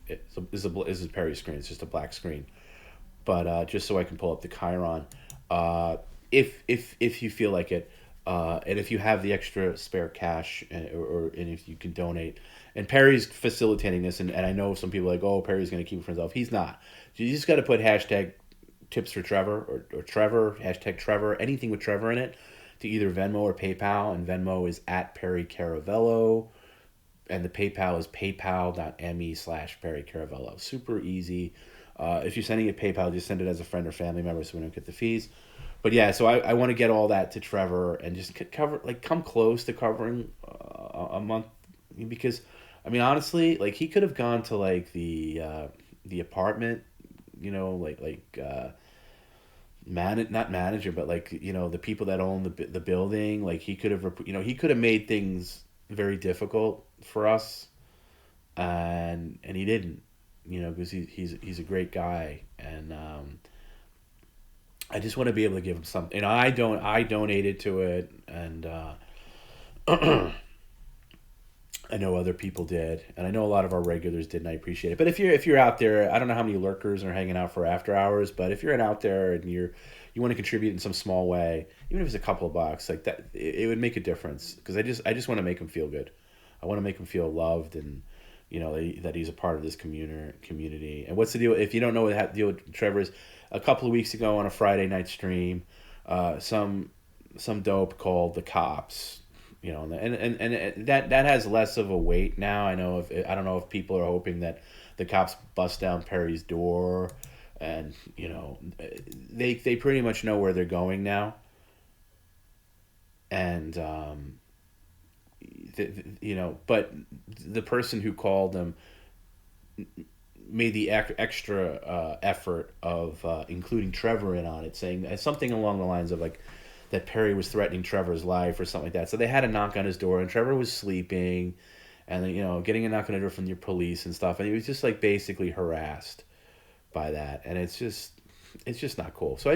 this is Perry's screen. It's just a black screen. But just so I can pull up the Chiron, uh, if you feel like it, and if you have the extra spare cash, and if you can donate, and Perry's facilitating this, and I know some people are like, oh, Perry's going to keep it for himself. He's not. You just got to put hashtag tips for Trevor, or Trevor, hashtag Trevor, anything with Trevor in it, to either Venmo or PayPal, and Venmo is at Perry Caravello, and the PayPal is paypal.me/Perry Caravello. Super easy. If you're sending it PayPal, just send it as a friend or family member so we don't get the fees. But yeah, so I want to get all that to Trevor and just cover, like, come close to covering a month, because I mean, honestly, like, he could have gone to like the apartment, like not manager, but like the people that own the building. Like he could have he could have made things very difficult for us, and he didn't. Because he's a great guy, and I just want to be able to give him something. I donated to it, and I know other people did, and I know a lot of our regulars did, and I appreciate it. But if you're out there, I don't know how many lurkers are hanging out for after hours, but if you're out there and you want to contribute in some small way, even if it's a couple of bucks, like that, it would make a difference. Because I just want to make him feel good. I want to make him feel loved, and that he's a part of this community. And what's the deal? If you don't know what the deal with Trevor is, a couple of weeks ago on a Friday night stream, some dope called the cops. And that has less of a weight now. I don't know if people are hoping that the cops bust down Perry's door, and they pretty much know where they're going now, and but the person who called them made the extra effort of including Trevor in on it, saying something along the lines of like that Perry was threatening Trevor's life or something like that. So they had a knock on his door, and Trevor was sleeping, and getting a knock on the door from the police and stuff, and he was just like basically harassed by that, and it's just not cool. So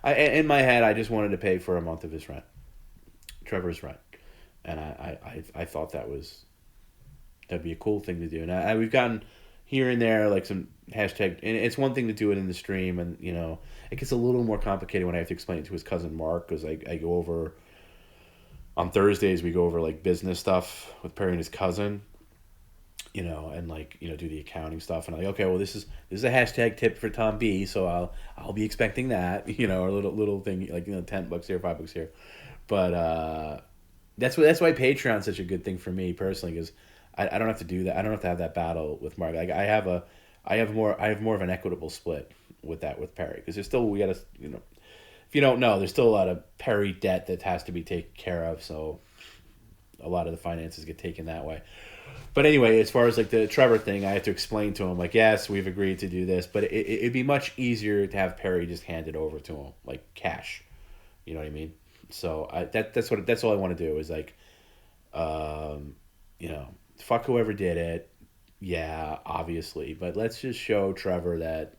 in my head, I just wanted to pay for a month of his rent, Trevor's rent, and I thought that'd be a cool thing to do, and we've gotten here and there like some hashtag, and it's one thing to do it in the stream, and it gets a little more complicated when I have to explain it to his cousin Mark, because I go over on Thursdays, we go over like business stuff with Perry and his cousin, and like do the accounting stuff, and I'm like, okay, well this is a hashtag tip for TomB, so I'll be expecting that, or a little thing like $10 here, $5 here, but that's why Patreon's such a good thing for me personally, because I don't have to do that. I don't have to have that battle with Mark. Like I have more of an equitable split with Perry, because there's still, we gotta, if you don't know, there's still a lot of Perry debt that has to be taken care of, so a lot of the finances get taken that way. But anyway, as far as like the Trevor thing, I have to explain to him like, yes, we've agreed to do this, but it'd be much easier to have Perry just hand it over to him like cash. You know what I mean? So that's all I want to do is like, um, fuck whoever did it. Yeah, obviously, but let's just show Trevor that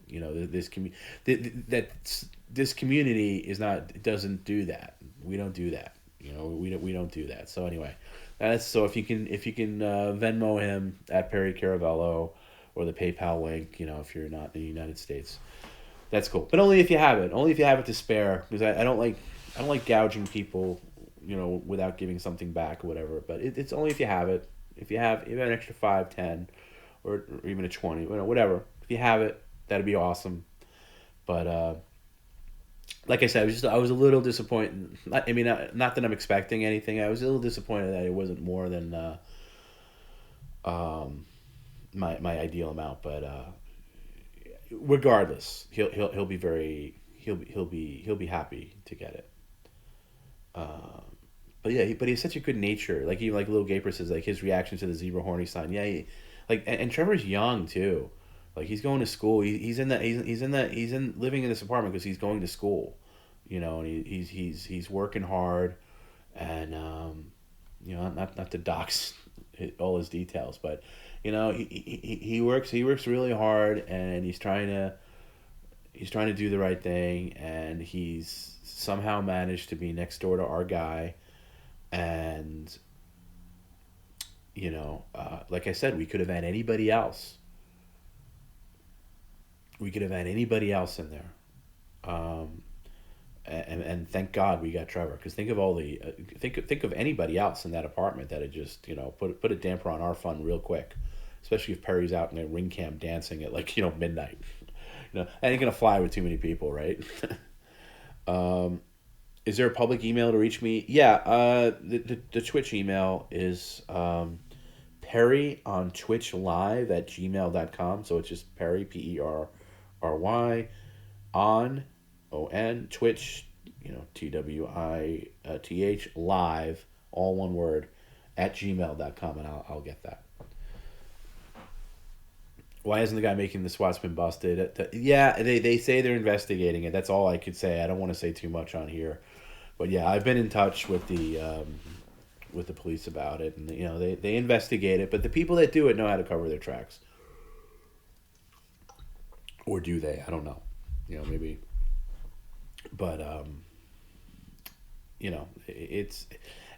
this community doesn't do that. We don't do that. We don't do that. So anyway, so if you can Venmo him at Perry Caravello, or the PayPal link, if you're not in the United States, that's cool. But only if you have it. Only if you have it to spare, because I don't like gouging people, without giving something back or whatever. But it's only if you have it. If you have an extra 5, 10, or even a 20, whatever. If you have it, that'd be awesome. But like I said, I was a little disappointed. Not that I'm expecting anything. I was a little disappointed that it wasn't more than my ideal amount. But regardless, he'll be happy to get it. But yeah, but he has such a good nature. Like even like Lil Gaper says, like his reaction to the zebra horny sign. Yeah, and Trevor's young too. Like he's going to school. He's living in this apartment because he's going to school. And he's working hard, and not to dox all his details, but he works really hard, and he's trying to do the right thing, and he's somehow managed to be next door to our guy. And like I said, we could have had anybody else. We could have had anybody else in there, and thank God we got Trevor. Because think of all the think of anybody else in that apartment that had just put a damper on our fun real quick, especially if Perry's out in a ring cam dancing at like midnight. That ain't gonna fly with too many people, right? Is there a public email to reach me? Yeah, the Twitch email is Perry on Twitch Live at gmail.com. So it's just Perry, Perry, on Twitch, TWITH live, all one word, at gmail.com, and I'll get that. Why hasn't the guy making the SWAT's been busted? Yeah, they say they're investigating it. That's all I could say. I don't want to say too much on here, but yeah, I've been in touch with the police about it, and they investigate it. But the people that do it know how to cover their tracks, or do they? I don't know. Maybe, but it's.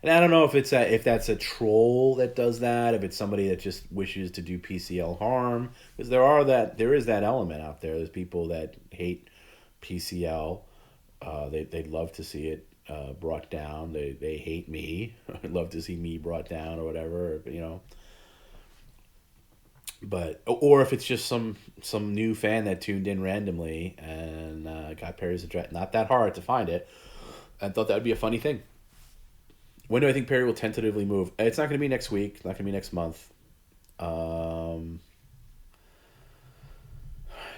And I don't know if that's a troll that does that, if it's somebody that just wishes to do PCL harm, because there is that element out there. There's people that hate PCL. They'd love to see it brought down. They hate me. I'd love to see me brought down or whatever. But or if it's just some new fan that tuned in randomly and got Perry's address. Not that hard to find it. I thought that would be a funny thing. When do I think Perry will tentatively move? It's not going to be next week. Not going to be next month.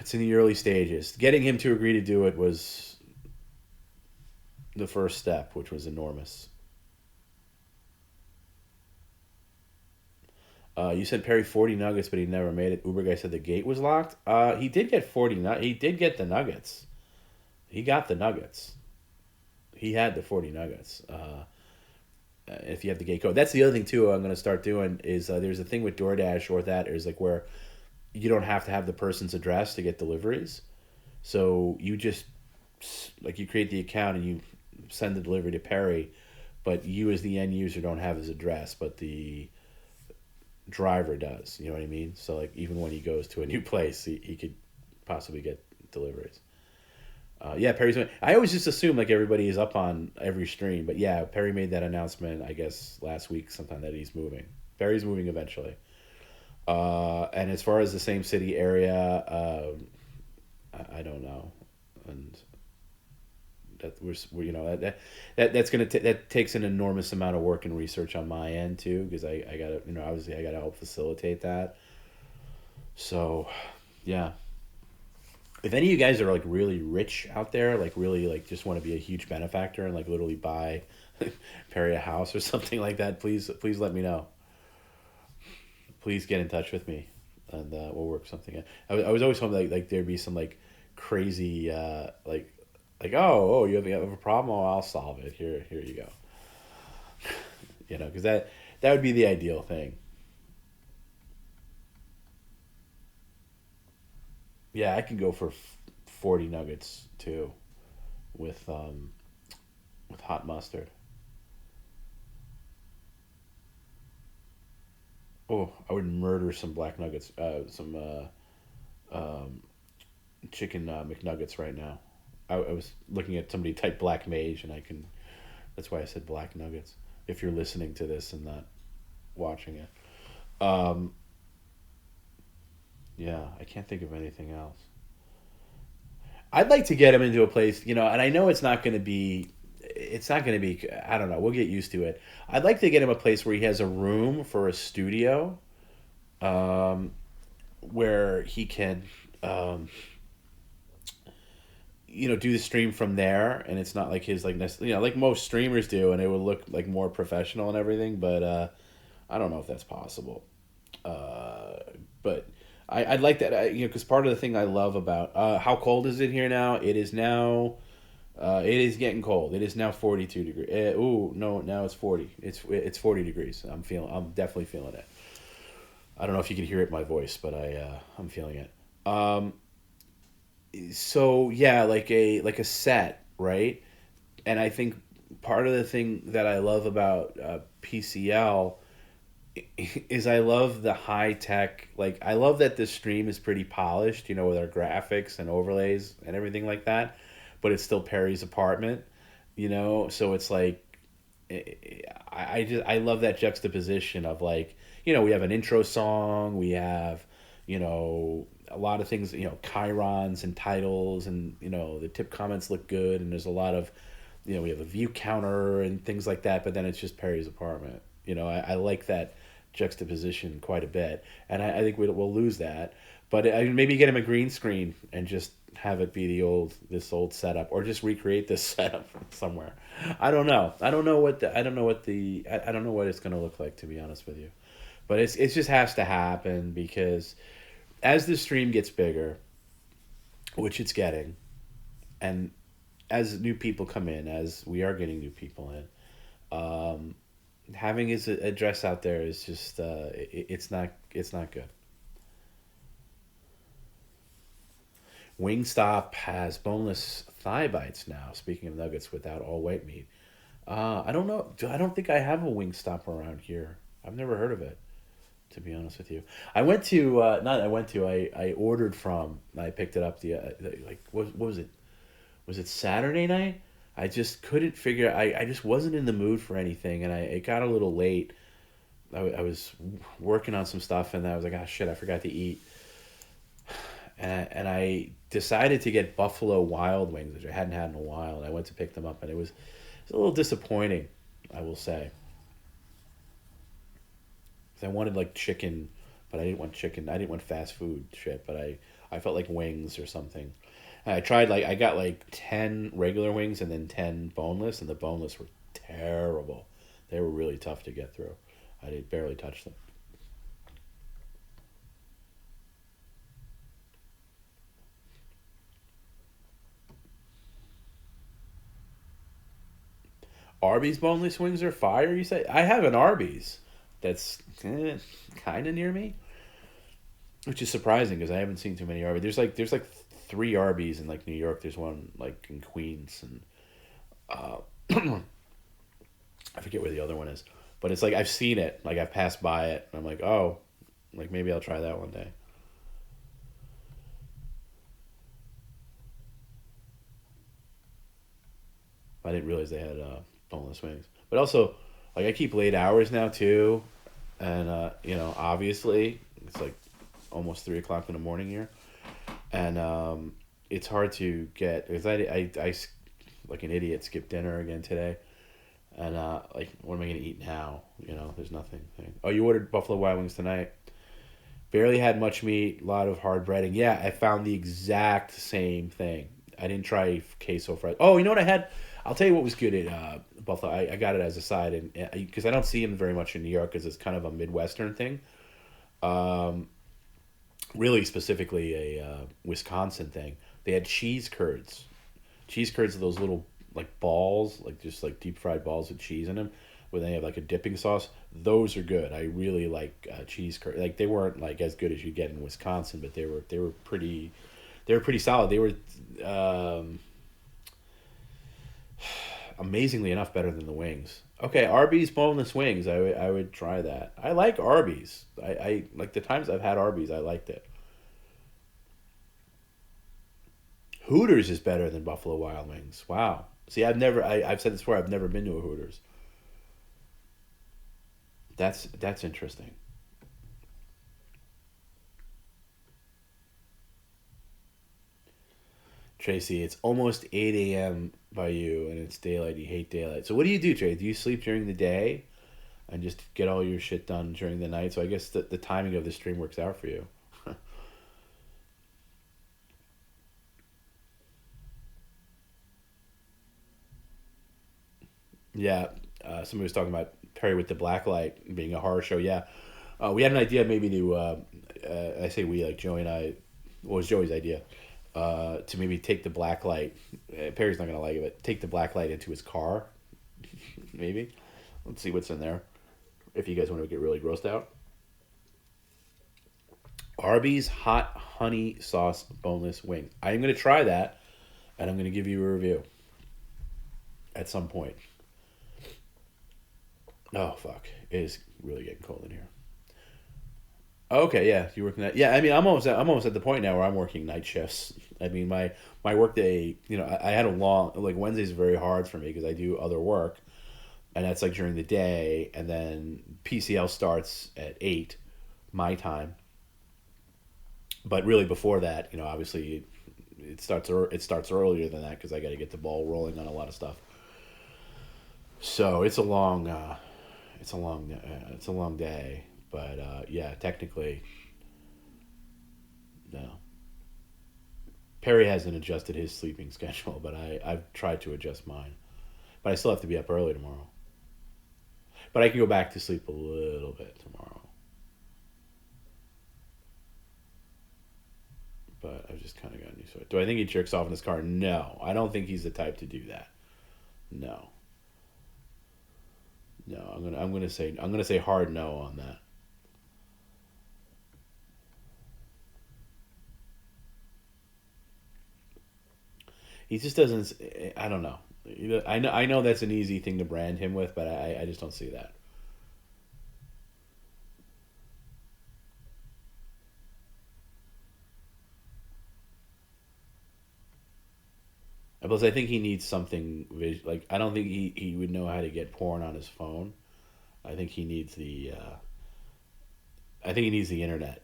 It's in the early stages. Getting him to agree to do it was the first step, which was enormous. You said Perry 40 nuggets, but he never made it. Uber guy said the gate was locked. He did get 40. He did get the nuggets. He got the nuggets. He had the 40 nuggets. If you have the gate code. That's the other thing too I'm going to start doing is there's a thing with DoorDash or that is like where you don't have to have the person's address to get deliveries. So you just like you create the account and you send the delivery to Perry, but you as the end user don't have his address, but the driver does. You know what I mean? So like even when he goes to a new place, he could possibly get deliveries. Yeah, Perry's. I always just assume like everybody is up on every stream, but yeah, Perry made that announcement. I guess last week, sometime that he's moving. Perry's moving eventually. And as far as the same city area, I don't know, and that that's gonna that takes an enormous amount of work and research on my end too, because I gotta obviously I gotta help facilitate that. So, yeah. If any of you guys are like really rich out there, like really like just want to be a huge benefactor and like literally buy Perry a house or something like that, please let me know. Please get in touch with me, and we'll work something out. I was always hoping like there'd be some like crazy like you have a problem, oh I'll solve it. Here you go. Because that would be the ideal thing. Yeah, I could go for 40 nuggets too, with hot mustard. Oh, I would murder some black nuggets, some chicken McNuggets right now. I was looking at somebody type black mage, and I can. That's why I said black nuggets. If you're listening to this and not watching it, yeah, I can't think of anything else. I'd like to get him into a place, and I know it's not going to be. It's not going to be. I don't know. We'll get used to it. I'd like to get him a place where he has a room for a studio, where he can, do the stream from there, and it's not like his like most streamers do, and it would look like more professional and everything. But I don't know if that's possible. But I'd like that, because part of the thing I love about how cold is it here now? It is now. It is getting cold. It is now 42 degrees. Ooh, no, now it's 40. It's 40 degrees. I'm definitely feeling it. I don't know if you can hear it in my voice, but I'm feeling it. So yeah, like a set, right? And I think part of the thing that I love about PCL is I love the high tech. Like I love that this stream is pretty polished, with our graphics and overlays and everything like that. But it's still Perry's apartment, So it's like, I love that juxtaposition of like, we have an intro song, we have, a lot of things, chyrons and titles, and the tip comments look good, and there's a lot of, we have a view counter and things like that. But then it's just Perry's apartment. I like that juxtaposition quite a bit, and I think we'll lose that. But maybe get him a green screen and just have it be this old setup, or just recreate this setup somewhere. I don't know. I don't know what it's going to look like, to be honest with you. But it just has to happen, because as the stream gets bigger, which it's getting, and as new people come in, as we are getting new people in, having his address out there is just it's not good. Wingstop has boneless thigh bites now. Speaking of nuggets without all white meat, I don't know. I don't think I have a Wingstop around here. I've never heard of it. To be honest with you, I went to not I went to I ordered from. I picked it up like what was it? Was it Saturday night? I just couldn't figure. I just wasn't in the mood for anything, and it got a little late. I was working on some stuff, and I was like, oh shit, I forgot to eat. And I decided to get Buffalo Wild Wings, which I hadn't had in a while. And I went to pick them up, and it was a little disappointing, I will say. 'Cause I wanted like chicken, but I didn't want chicken. I didn't want fast food shit, but I felt like wings or something. And I tried I got like 10 regular wings and then 10 boneless, and the boneless were terrible. They were really tough to get through. I did barely touch them. Arby's boneless wings are fire, you say? I have an Arby's that's kind of near me, which is surprising because I haven't seen too many Arby's. There's like three Arby's in like New York. There's one like in Queens, and I forget where the other one is. But it's like I've seen it, like I've passed by it. And I'm like, oh, like maybe I'll try that one day. I didn't realize they had boneless wings. But also, like I keep late hours now too, and obviously it's like almost 3 o'clock in the morning here, and it's hard to get because like an idiot skipped dinner again today, and like what am I gonna eat now? There's nothing. Oh, you ordered Buffalo Wild Wings tonight. Barely had much meat, a lot of hard breading. Yeah, I found the exact same thing. I didn't try queso fries. Oh, you know what I had? I'll tell you what was good at Buffalo. I got it as a side, and because I don't see them very much in New York, because it's kind of a Midwestern thing. Um, Really specifically a Wisconsin thing. They had cheese curds. Cheese curds are those little like balls, like just like deep fried balls with cheese in them, where they have like a dipping sauce. Those are good. I really like cheese curd. Like they weren't like as good as you get in Wisconsin, but they were pretty solid. They were um, amazingly enough better than the wings. Okay, Arby's boneless wings. I would try that. I like Arby's. I like the times I've had Arby's. I liked it. Hooters is better than Buffalo Wild Wings. Wow. See, I've said this before. I've never been to a Hooters. That's interesting. Tracy, it's almost 8 a.m. by you, and it's daylight. You hate daylight. So what do you do, Trey? Do you sleep during the day and just get all your shit done during the night? So I guess the timing of the stream works out for you. Yeah, somebody was talking about Perry with the Blacklight being a horror show. Yeah, we had an idea maybe to. I say we like Joey and I. Well, it was Joey's idea to maybe take the blacklight. Perry's not gonna like it, but take the blacklight into his car. Maybe. Let's see what's in there. If you guys want to get really grossed out. Arby's hot honey sauce boneless wing. I'm gonna try that, and I'm gonna give you a review at some point. Oh fuck! It is really getting cold in here. Okay, yeah, you working that? Yeah, I mean, I'm almost at the point now where I'm working night shifts. I mean, my work day, I had a long like Wednesday's very hard for me because I do other work, and that's like during the day, and then PCL starts at 8, my time. But really before that, obviously it starts earlier than that because I got to get the ball rolling on a lot of stuff. So it's a long day. But yeah, technically, no. Perry hasn't adjusted his sleeping schedule, but I've tried to adjust mine. But I still have to be up early tomorrow. But I can go back to sleep a little bit tomorrow. just kind of got used to it. Do I think he jerks off in his car? No, I don't think he's the type to do that. No, no. I'm gonna say hard no on that. He just doesn't. I don't know. I know that's an easy thing to brand him with, but I just don't see that. Plus, I think he needs something like I don't think he would know how to get porn on his phone. I think he needs the internet,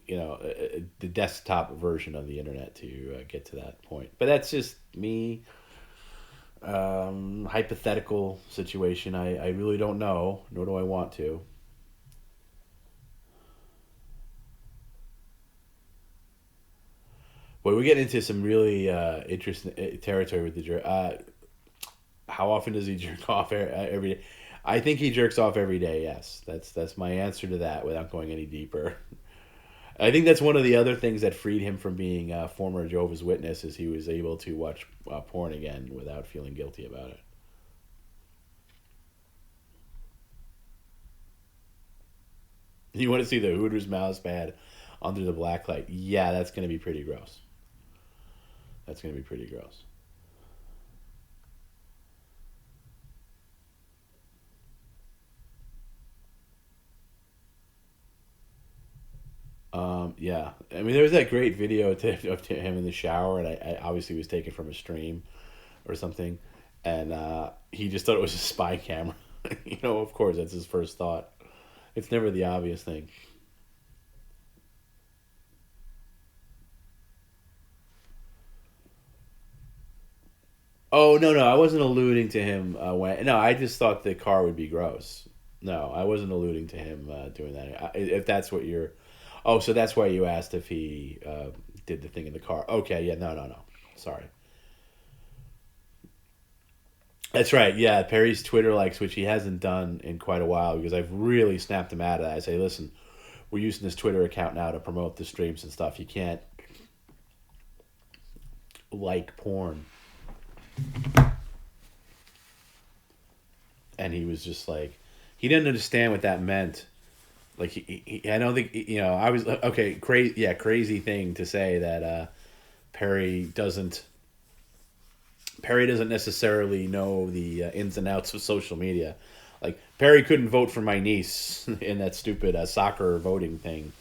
the desktop version of the internet to get to that point. But that's just me. Hypothetical situation. I really don't know, nor do I want to. Boy, we get into some really interesting territory with the jerk. How often does he jerk off every day? I think he jerks off every day. Yes, that's my answer to that. Without going any deeper, I think that's one of the other things that freed him from being a former Jehovah's Witness is he was able to watch porn again without feeling guilty about it. You want to see the Hooters mouse pad under the black light? Yeah, that's going to be pretty gross. That's going to be pretty gross. Yeah. I mean, there was that great video of him in the shower, and I obviously was taken from a stream or something, and he just thought it was a spy camera. Of course, that's his first thought. It's never the obvious thing. Oh no, no, I wasn't alluding to him when. No, I just thought the car would be gross. No, I wasn't alluding to him doing that. If that's what you're, oh, so that's why you asked if he did the thing in the car. Okay, yeah, no, no, no. Sorry. That's right. Yeah, Perry's Twitter likes, which he hasn't done in quite a while because I've really snapped him out of that. I say, listen, we're using this Twitter account now to promote the streams and stuff. You can't like porn. And he was just like, he didn't understand what that meant. Like I don't think I was okay. Crazy, yeah, crazy thing to say that Perry doesn't Perry doesn't necessarily know the ins and outs of social media. Like Perry couldn't vote for my niece in that stupid soccer voting thing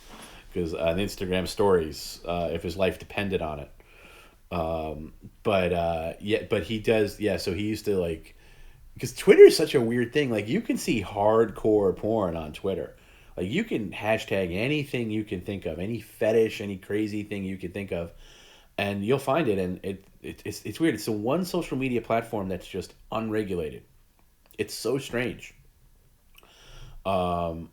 because on Instagram stories, if his life depended on it. But he does. Yeah, so he used to like because Twitter is such a weird thing. Like you can see hardcore porn on Twitter. Like you can hashtag anything you can think of, any fetish, any crazy thing you can think of, and you'll find it. And it's weird. It's the one social media platform that's just unregulated. It's so strange. Um,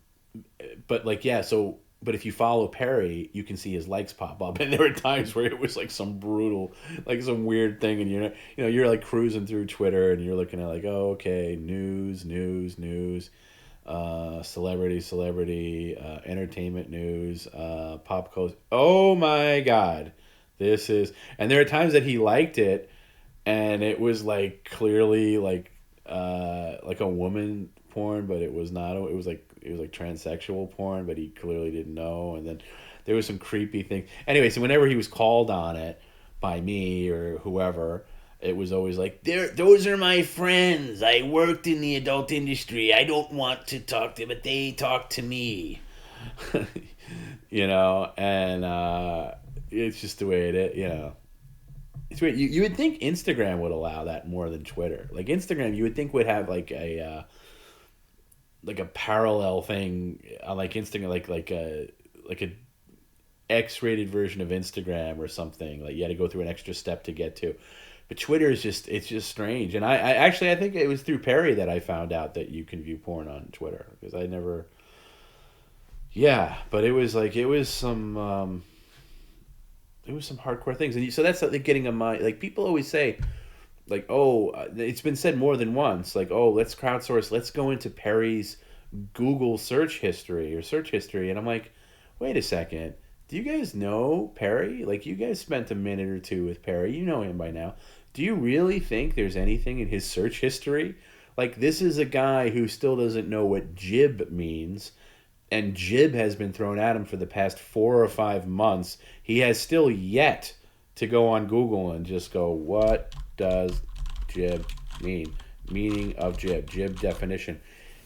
but like yeah, so but if you follow Perry, you can see his likes pop up, and there were times where it was like some brutal, like some weird thing, and you're like cruising through Twitter, and you're looking at like, oh, okay, news, celebrity, entertainment news, pop culture. Oh my God, this is, and there are times that he liked it, and it was like clearly like a woman porn, but it was not. It was like transsexual porn, but he clearly didn't know. And then there was some creepy thing. Anyway, so whenever he was called on it by me or whoever, it was always like, "There, those are my friends. I worked in the adult industry. I don't want to talk to them, but they talk to me." And it's just the way it is. It's weird. You would think Instagram would allow that more than Twitter. Like Instagram, you would think would have like a parallel thing on like Instagram, like a X-rated version of Instagram or something. Like you had to go through an extra step to get to. But Twitter is it's just strange. And I actually I think it was through Perry that I found out that you can view porn on Twitter because I never. Yeah, but it was some hardcore things, and so that's like getting a mind. Like people always say, like, oh, it's been said more than once, like, oh, let's crowdsource, let's go into Perry's Google search history, and I'm like, wait a second, Do you guys know Perry? Like, you guys spent a minute or two with Perry. You know him by now. Do you really think there's anything in his search history? Like, this is a guy who still doesn't know what jib means, and jib has been thrown at him for the past 4 or 5 months. He has still yet to go on Google and just go, what does jib mean? Meaning of jib, jib definition.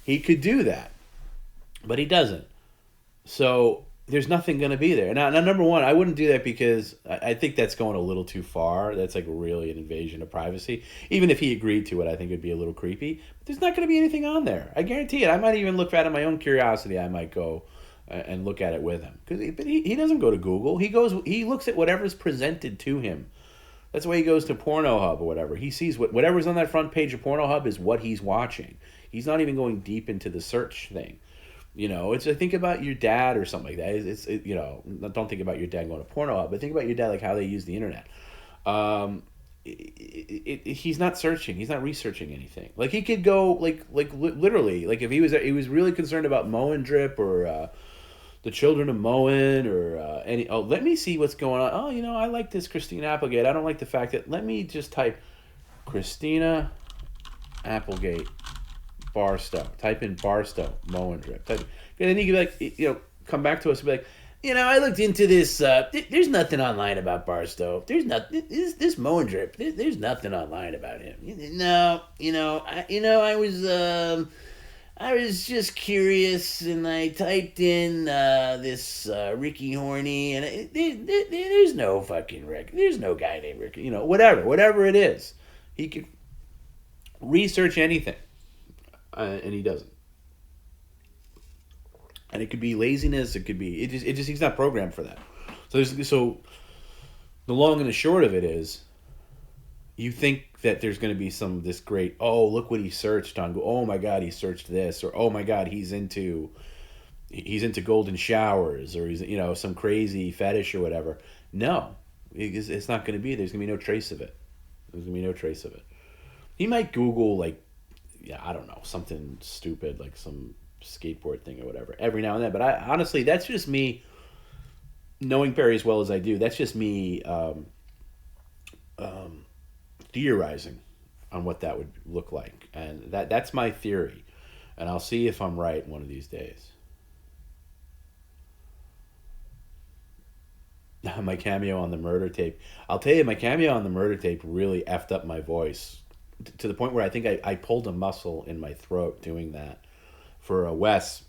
He could do that, but he doesn't. So there's nothing going to be there. Now, number one, I wouldn't do that because I think that's going a little too far. That's like really an invasion of privacy. Even if he agreed to it, I think it'd be a little creepy. But there's not going to be anything on there. I guarantee it. I might even look at it out of my own curiosity. I might go and look at it with him. But he doesn't go to Google. He looks at whatever's presented to him. That's why he goes to Pornhub or whatever. He sees whatever's on that front page of Pornhub is what he's watching. He's not even going deep into the search thing. It's think about your dad or something like that. Don't think about your dad going to Pornhub, but think about your dad like how they use the internet. He's not searching. He's not researching anything. Like he could go literally like if he was really concerned about Moen Drip or the children of Moen or any. Oh, let me see what's going on. Oh, I like this Christina Applegate. I don't like the fact that. Let me just type Christina Applegate Barstow. Type in Barstow Moen Drip. And then you can be like, come back to us and be like, I looked into this. There's nothing online about Barstow. There's nothing. This Moen Drip. There's nothing online about him. No, I was just curious, and I typed in this Ricky Horny, and there's no fucking Rick. There's no guy named Ricky. Whatever it is, he could research anything, and he doesn't. And it could be laziness. It could be it just he's not programmed for that. So the long and the short of it is, you think that there's going to be this great, oh, look what he searched on, oh my god, he searched this, or oh my god, he's into golden showers, or he's some crazy fetish or whatever. No, it's not going to be. There's going to be no trace of it. There's going to be no trace of it. He might Google I don't know, something stupid like some skateboard thing or whatever every now and then. But I honestly, that's just me knowing Perry as well as I do. That's just me theorizing on what that would look like, and that's my theory, and I'll see if I'm right one of these days. My cameo on the murder tape. I'll tell you, my cameo on the murder tape really effed up my voice to the point where I think I pulled a muscle in my throat doing that for a Wes,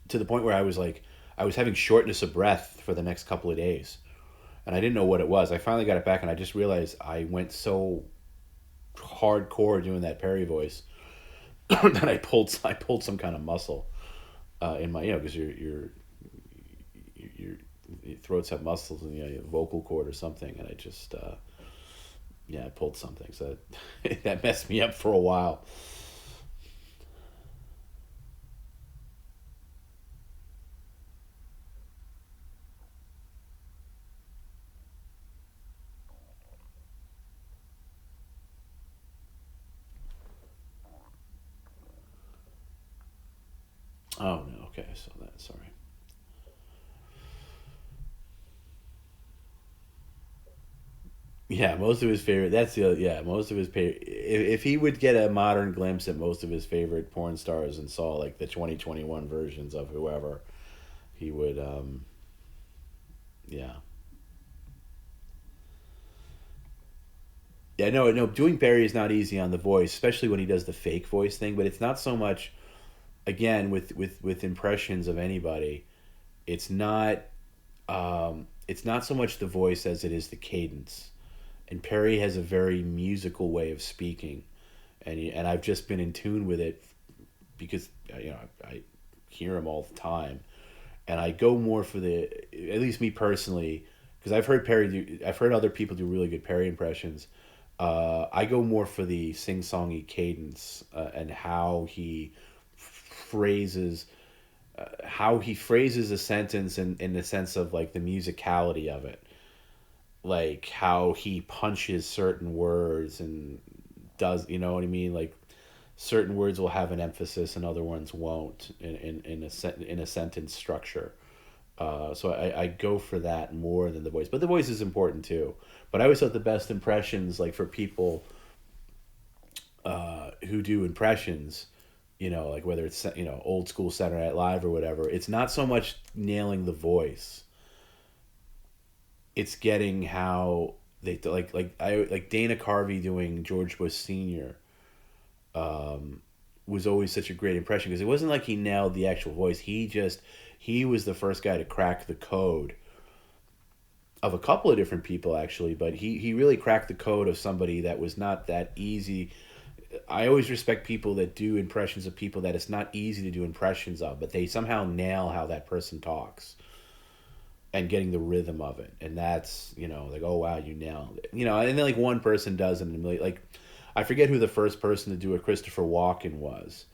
to the point where I was having shortness of breath for the next couple of days. And I didn't know what it was. I finally got it back, and I just realized I went so hardcore doing that Perry voice that I pulled some kind of muscle in my because your throats have muscles in your vocal cord or something, and I just I pulled something, so that messed me up for a while. Oh no, okay, so that's sorry. Yeah, most of his favorite. That's the most of his favorite. If he would get a modern glimpse at most of his favorite porn stars and saw the 2021 versions of whoever, he would. Yeah. Yeah, no. Doing Barry is not easy on the voice, especially when he does the fake voice thing. But it's not so much. Again, with impressions of anybody, it's not. It's not so much the voice as it is the cadence. And Perry has a very musical way of speaking, and I've just been in tune with it because I hear him all the time, and I go more for at least me personally, because I've heard other people do really good Perry impressions. I go more for the sing-songy cadence and phrases how he phrases a sentence in the sense of the musicality of it, like how he punches certain words and does, you know what I mean? Like certain words will have an emphasis and other ones won't in a sentence structure. So I go for that more than the voice, but the voice is important too. But I always thought the best impressions, like for people who do impressions, like whether it's old school Saturday Night Live or whatever, it's not so much nailing the voice. It's getting how they like Dana Carvey doing George Bush Senior. Was always such a great impression because it wasn't like he nailed the actual voice. He was the first guy to crack the code of a couple of different people actually, but he really cracked the code of somebody that was not that easy. I always respect people that do impressions of people that it's not easy to do impressions of, but they somehow nail how that person talks and getting the rhythm of it. And that's, like, oh wow, you nailed it. And then like one person does it and like I forget who the first person to do a Christopher Walken was.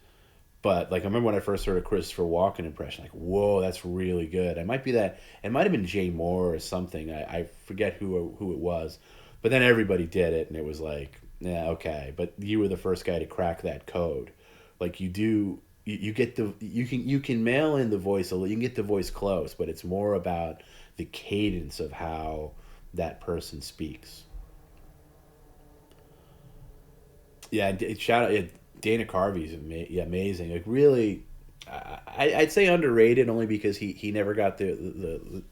But like I remember when I first heard a Christopher Walken impression, like, whoa, that's really good. It might be that it might have been Jay Moore or something. I forget who it was. But then everybody did it and it was like, yeah, okay. But you were the first guy to crack that code. Like you get you can mail in the voice a little, you can get the voice close, but it's more about the cadence of how that person speaks. Yeah, shout out, yeah, Dana Carvey's yeah, amazing. Like really, I'd say underrated only because he never got the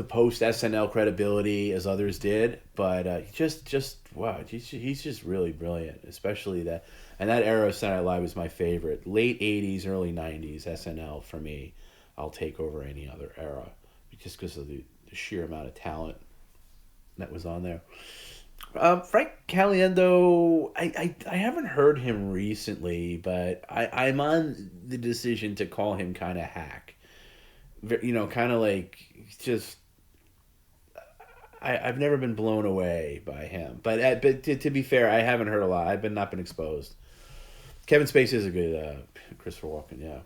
post SNL credibility as others did. But just wow, he's just really brilliant, especially that. And that era of Saturday Night Live was my favorite. Late '80s, early '90s SNL for me. I'll take over any other era, just because of the sheer amount of talent that was on there. Frank Caliendo, I haven't heard him recently, but I'm on the decision to call him kind of hack. Kind of like just I've never been blown away by him, but to be fair, I haven't heard a lot. I've been not been exposed. Kevin Spacey is a good Christopher Walken, yeah,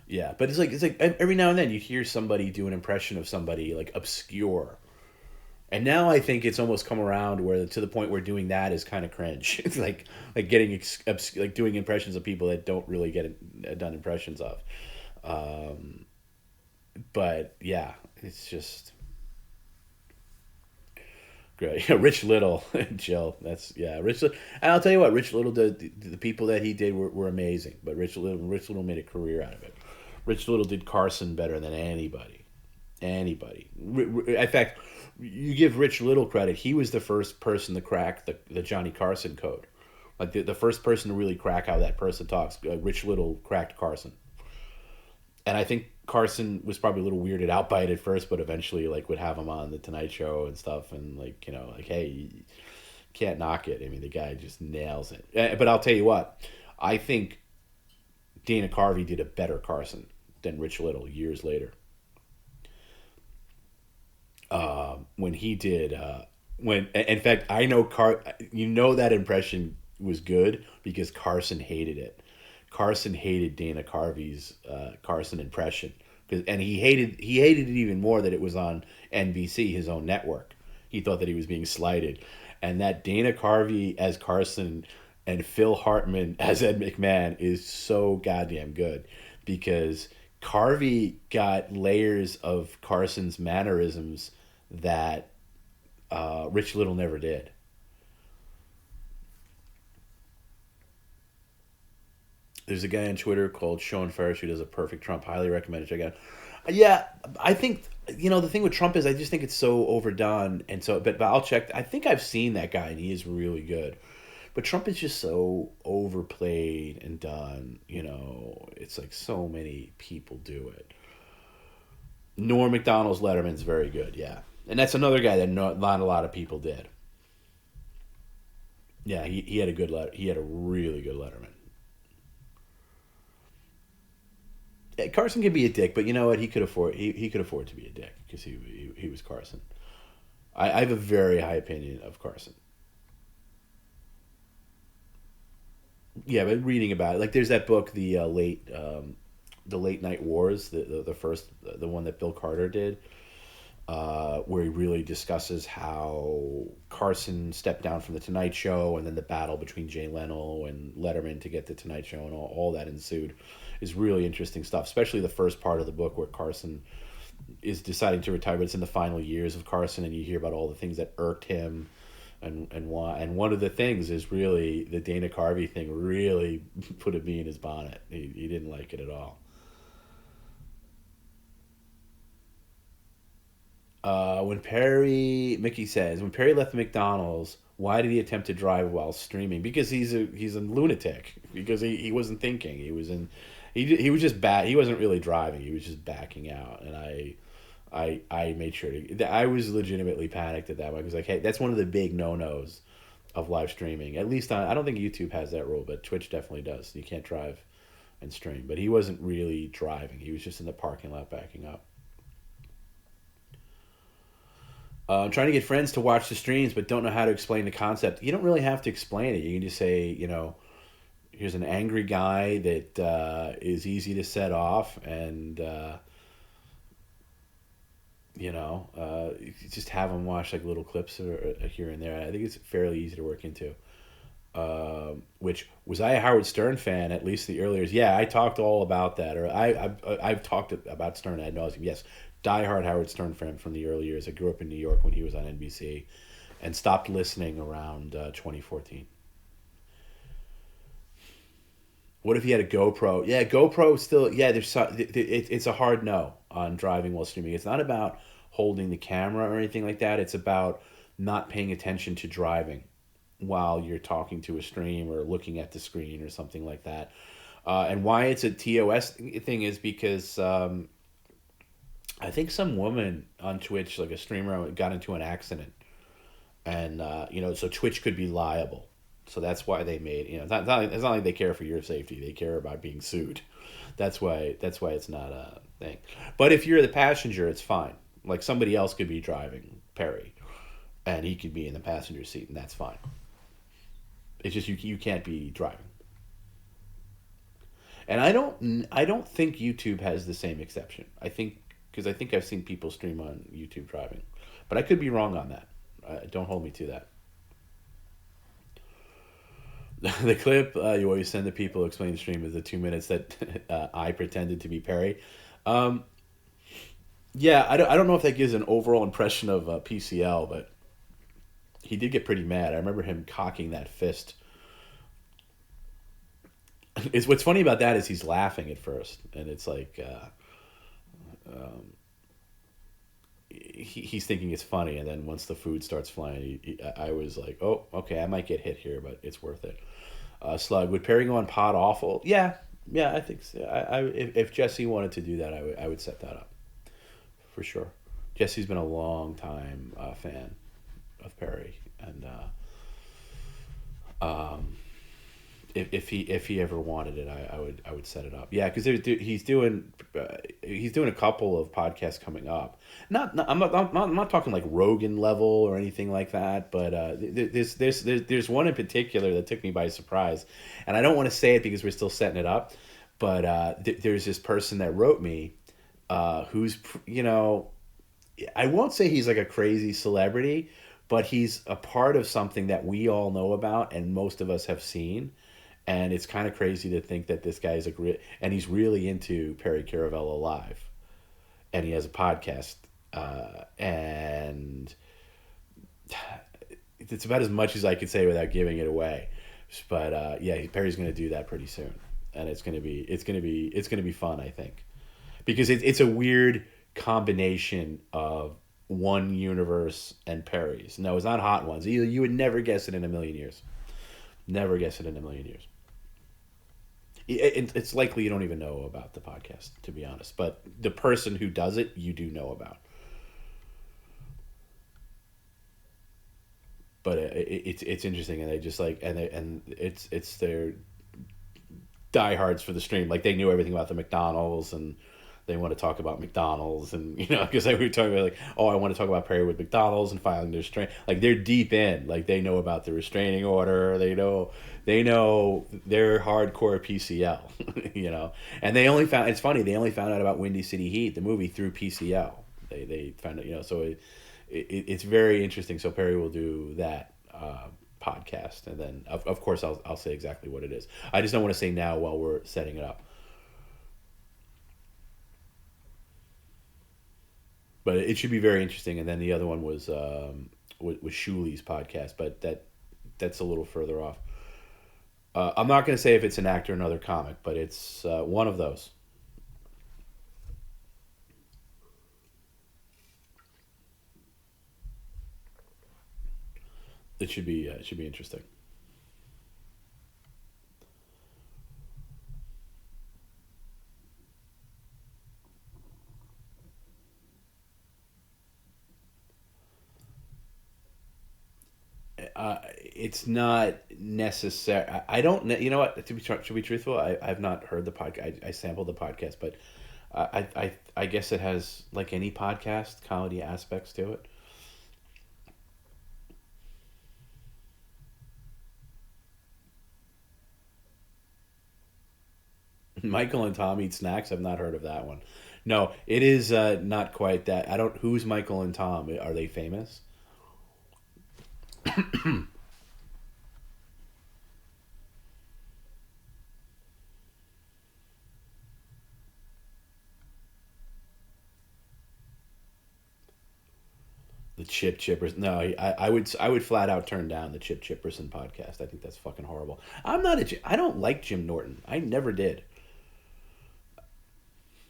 yeah. But it's like every now and then you hear somebody do an impression of somebody like obscure. And now I think it's almost come around where to the point where doing that is kind of cringe. It's like getting like doing impressions of people that don't really get done impressions of. Um, but yeah, it's just great. Rich Little, Jill. That's yeah, Rich. And I'll tell you what, Rich Little, the people that he did were amazing. But Rich Little made a career out of it. Rich Little did Carson better than anybody. Anybody. In fact, you give Rich Little credit. He was the first person to crack the Johnny Carson code. Like the first person to really crack how that person talks. Rich Little cracked Carson. And I think Carson was probably a little weirded out by it at first, but eventually like would have him on the Tonight Show and stuff, and like like hey, you can't knock it. I mean, the guy just nails it. But I'll tell you what, I think Dana Carvey did a better Carson than Rich Little years later. When he did, when in fact I know that impression was good because Carson hated it. Carson hated Dana Carvey's Carson impression, and he hated it even more that it was on NBC, his own network. He thought that he was being slighted, and that Dana Carvey as Carson and Phil Hartman as Ed McMahon is so goddamn good because Carvey got layers of Carson's mannerisms that Rich Little never did. There's a guy on Twitter called Sean Ferris who does a perfect Trump. Highly recommend it. Check out. Yeah, I think the thing with Trump is I just think it's so overdone, and so but I'll check. I think I've seen that guy and he is really good. But Trump is just so overplayed and done. It's like so many people do it. Norm Macdonald's Letterman's very good. Yeah. And that's another guy that not a lot of people did. Yeah, he had a good letter. He had a really good Letterman. Yeah, Carson could be a dick, but you know what? He could afford to be a dick because he was Carson. I have a very high opinion of Carson. Yeah, but reading about it, like there's that book, the late night wars, the first the one that Bill Carter did. where he really discusses how Carson stepped down from the Tonight Show, and then the battle between Jay Leno and Letterman to get the Tonight Show, and all that ensued. Is really interesting stuff, especially the first part of the book where Carson is deciding to retire, but it's in the final years of Carson, and you hear about all the things that irked him, and why. And one of the things is really the Dana Carvey thing really put a bee in his bonnet. He didn't like it at all. Mickey says, when Perry left the McDonald's, why did he attempt to drive while streaming? Because he's a lunatic. Because he wasn't thinking. He was just back. He wasn't really driving. He was just backing out. And I made sure I was legitimately panicked at that point. I was like, hey, that's one of the big no-nos of live streaming. At least I don't think YouTube has that rule, but Twitch definitely does. You can't drive and stream. But he wasn't really driving. He was just in the parking lot backing up. I'm trying to get friends to watch the streams, but don't know how to explain the concept. You don't really have to explain it. You can just say, here's an angry guy that is easy to set off, and just have him watch like little clips here and there. I think it's fairly easy to work into. Which was I a Howard Stern fan? At least the earlier years. Yeah, I talked all about that, or I've talked about Stern ad nauseum. Yes, diehard Howard Stern fan from the early years. I grew up in New York when he was on NBC, and stopped listening around 2014. What if he had a GoPro? Yeah, GoPro still. Yeah, it's a hard no on driving while streaming. It's not about holding the camera or anything like that. It's about not paying attention to driving while you're talking to a stream or looking at the screen or something like that. And why it's a TOS thing is because I think some woman on Twitch, like a streamer, got into an accident, and so Twitch could be liable. So that's why they made it's not like they care for your safety. They care about being sued. That's why it's not a thing. But if you're the passenger, it's fine. Like somebody else could be driving Perry, and he could be in the passenger seat, and that's fine. It's just you can't be driving. And I don't think YouTube has the same exception. I think I've seen people stream on YouTube driving, but I could be wrong on that. Don't hold me to that. The clip you always send to people explain the stream is the 2 minutes that I pretended to be Perry. Yeah, I don't know if that gives an overall impression of PCL, but he did get pretty mad. I remember him cocking that fist. What's funny about that is he's laughing at first, and it's like he's thinking it's funny, and then once the food starts flying, I was like, oh, okay, I might get hit here, but it's worth it. Slug, would Perry go on Pod Awful? Yeah, I think so. If Jesse wanted to do that, I would set that up for sure. Jesse's been a long time fan of Perry, and if he ever wanted it, I would set it up. Yeah, because he's doing a couple of podcasts coming up. I'm not talking like Rogan level or anything like that, but there's one in particular that took me by surprise, and I don't want to say it because we're still setting it up, but there's this person that wrote me, who's I won't say he's like a crazy celebrity, but he's a part of something that we all know about and most of us have seen. And it's kind of crazy to think that this guy is and he's really into Perry Caravello Live, and he has a podcast, and it's about as much as I could say without giving it away. But yeah, Perry's going to do that pretty soon, and it's going to be fun, I think, because it's a weird combination of one universe and Perry's. No, it's not Hot Ones. You would never guess it in a million years. Never guess it in a million years. It's likely you don't even know about the podcast, to be honest. But the person who does it, you do know about. But it's interesting, and they just like and it's their diehards for the stream. Like they knew everything about the McDonald's, and they want to talk about McDonald's, and because we were talking about like, oh, I want to talk about Perry with McDonald's and filing their restraint. Like they're deep in, like they know about the restraining order. They know they're hardcore PCL, and they only found out about Windy City Heat, the movie, through PCL. They find it, so it's very interesting. So Perry will do that podcast, and then of course I'll say exactly what it is. I just don't want to say now while we're setting it up. But it should be very interesting. And then the other one was Shuli's podcast, but that's a little further off. I'm not going to say if it's an actor or another comic, but it's one of those. It should be interesting. It's not necessary. I don't know. You know what? To be truthful, I've not heard the podcast. I sampled the podcast, but I guess it has, like any podcast, comedy aspects to it. Michael and Tom eat snacks. I've not heard of that one. No, it is not quite that. I don't. Who's Michael and Tom? Are they famous? The Chip Chippers. No, I would flat out turn down the Chip Chipperson podcast. I think that's fucking horrible. I don't like Jim Norton. I never did.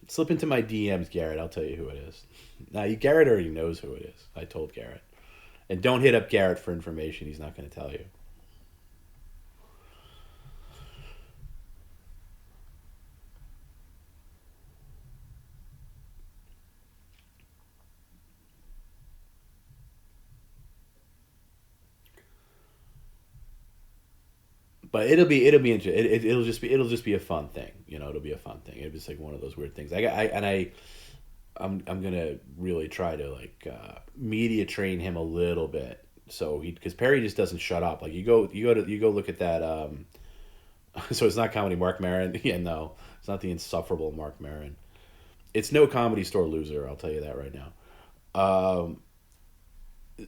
Slip into my DMs, Garrett. I'll tell you who it is. Now, Garrett already knows who it is. I told Garrett. And don't hit up Garrett for information he's not going to tell you. But it'll be interesting. It'll just be a fun thing. It'll be a fun thing. It'll be like one of those weird things. I'm gonna really try to, like, media train him a little bit. So because Perry just doesn't shut up. Like, you go look at that. So it's not comedy Mark Maron. Yeah, no, it's not the insufferable Mark Maron. It's no Comedy Store loser. I'll tell you that right now. Um,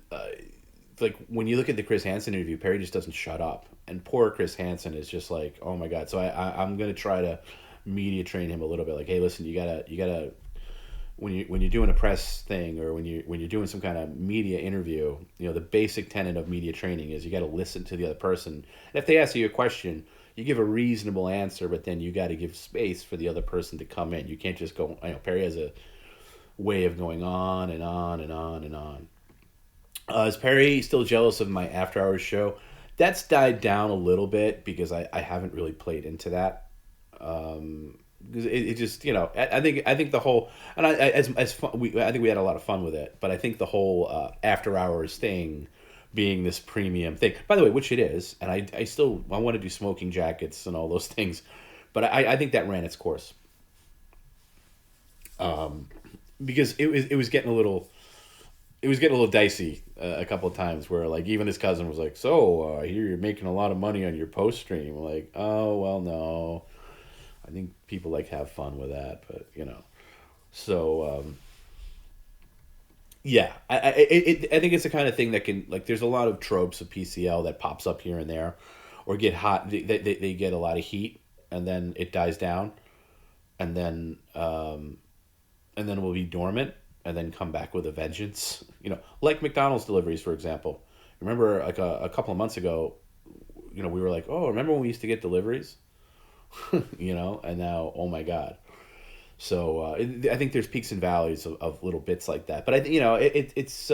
uh, like, when you look at the Chris Hansen interview, Perry just doesn't shut up, and poor Chris Hansen is just like, oh my god. So I'm gonna try to media train him a little bit. Like, hey, listen, you gotta when you're doing a press thing, or when you're doing some kind of media interview, the basic tenet of media training is you got to listen to the other person. And if they ask you a question, you give a reasonable answer, but then you got to give space for the other person to come in. You can't just go. Perry has a way of going on and on and on and on. Is Perry still jealous of my After Hours show? That's died down a little bit because I haven't really played into that. Because it just, I think the whole, and as fun, I think we had a lot of fun with it, but I think the whole After Hours thing being this premium thing, by the way, which it is, and I want to do smoking jackets and all those things, but I think that ran its course. Because it was getting a little, dicey a couple of times, where, like, even his cousin was like, so I hear you're making a lot of money on your post stream. Like, oh well, no, I think people like have fun with that, but so yeah, I think it's the kind of thing that can, like, there's a lot of tropes of PCL that pops up here and there, or get hot. They get a lot of heat, and then it dies down, and then it will be dormant, and then come back with a vengeance. Like McDonald's deliveries, for example. Remember, like, a couple of months ago, we were like, oh, remember when we used to get deliveries? And now, oh my god. So I think there's peaks and valleys of little bits like that. But it's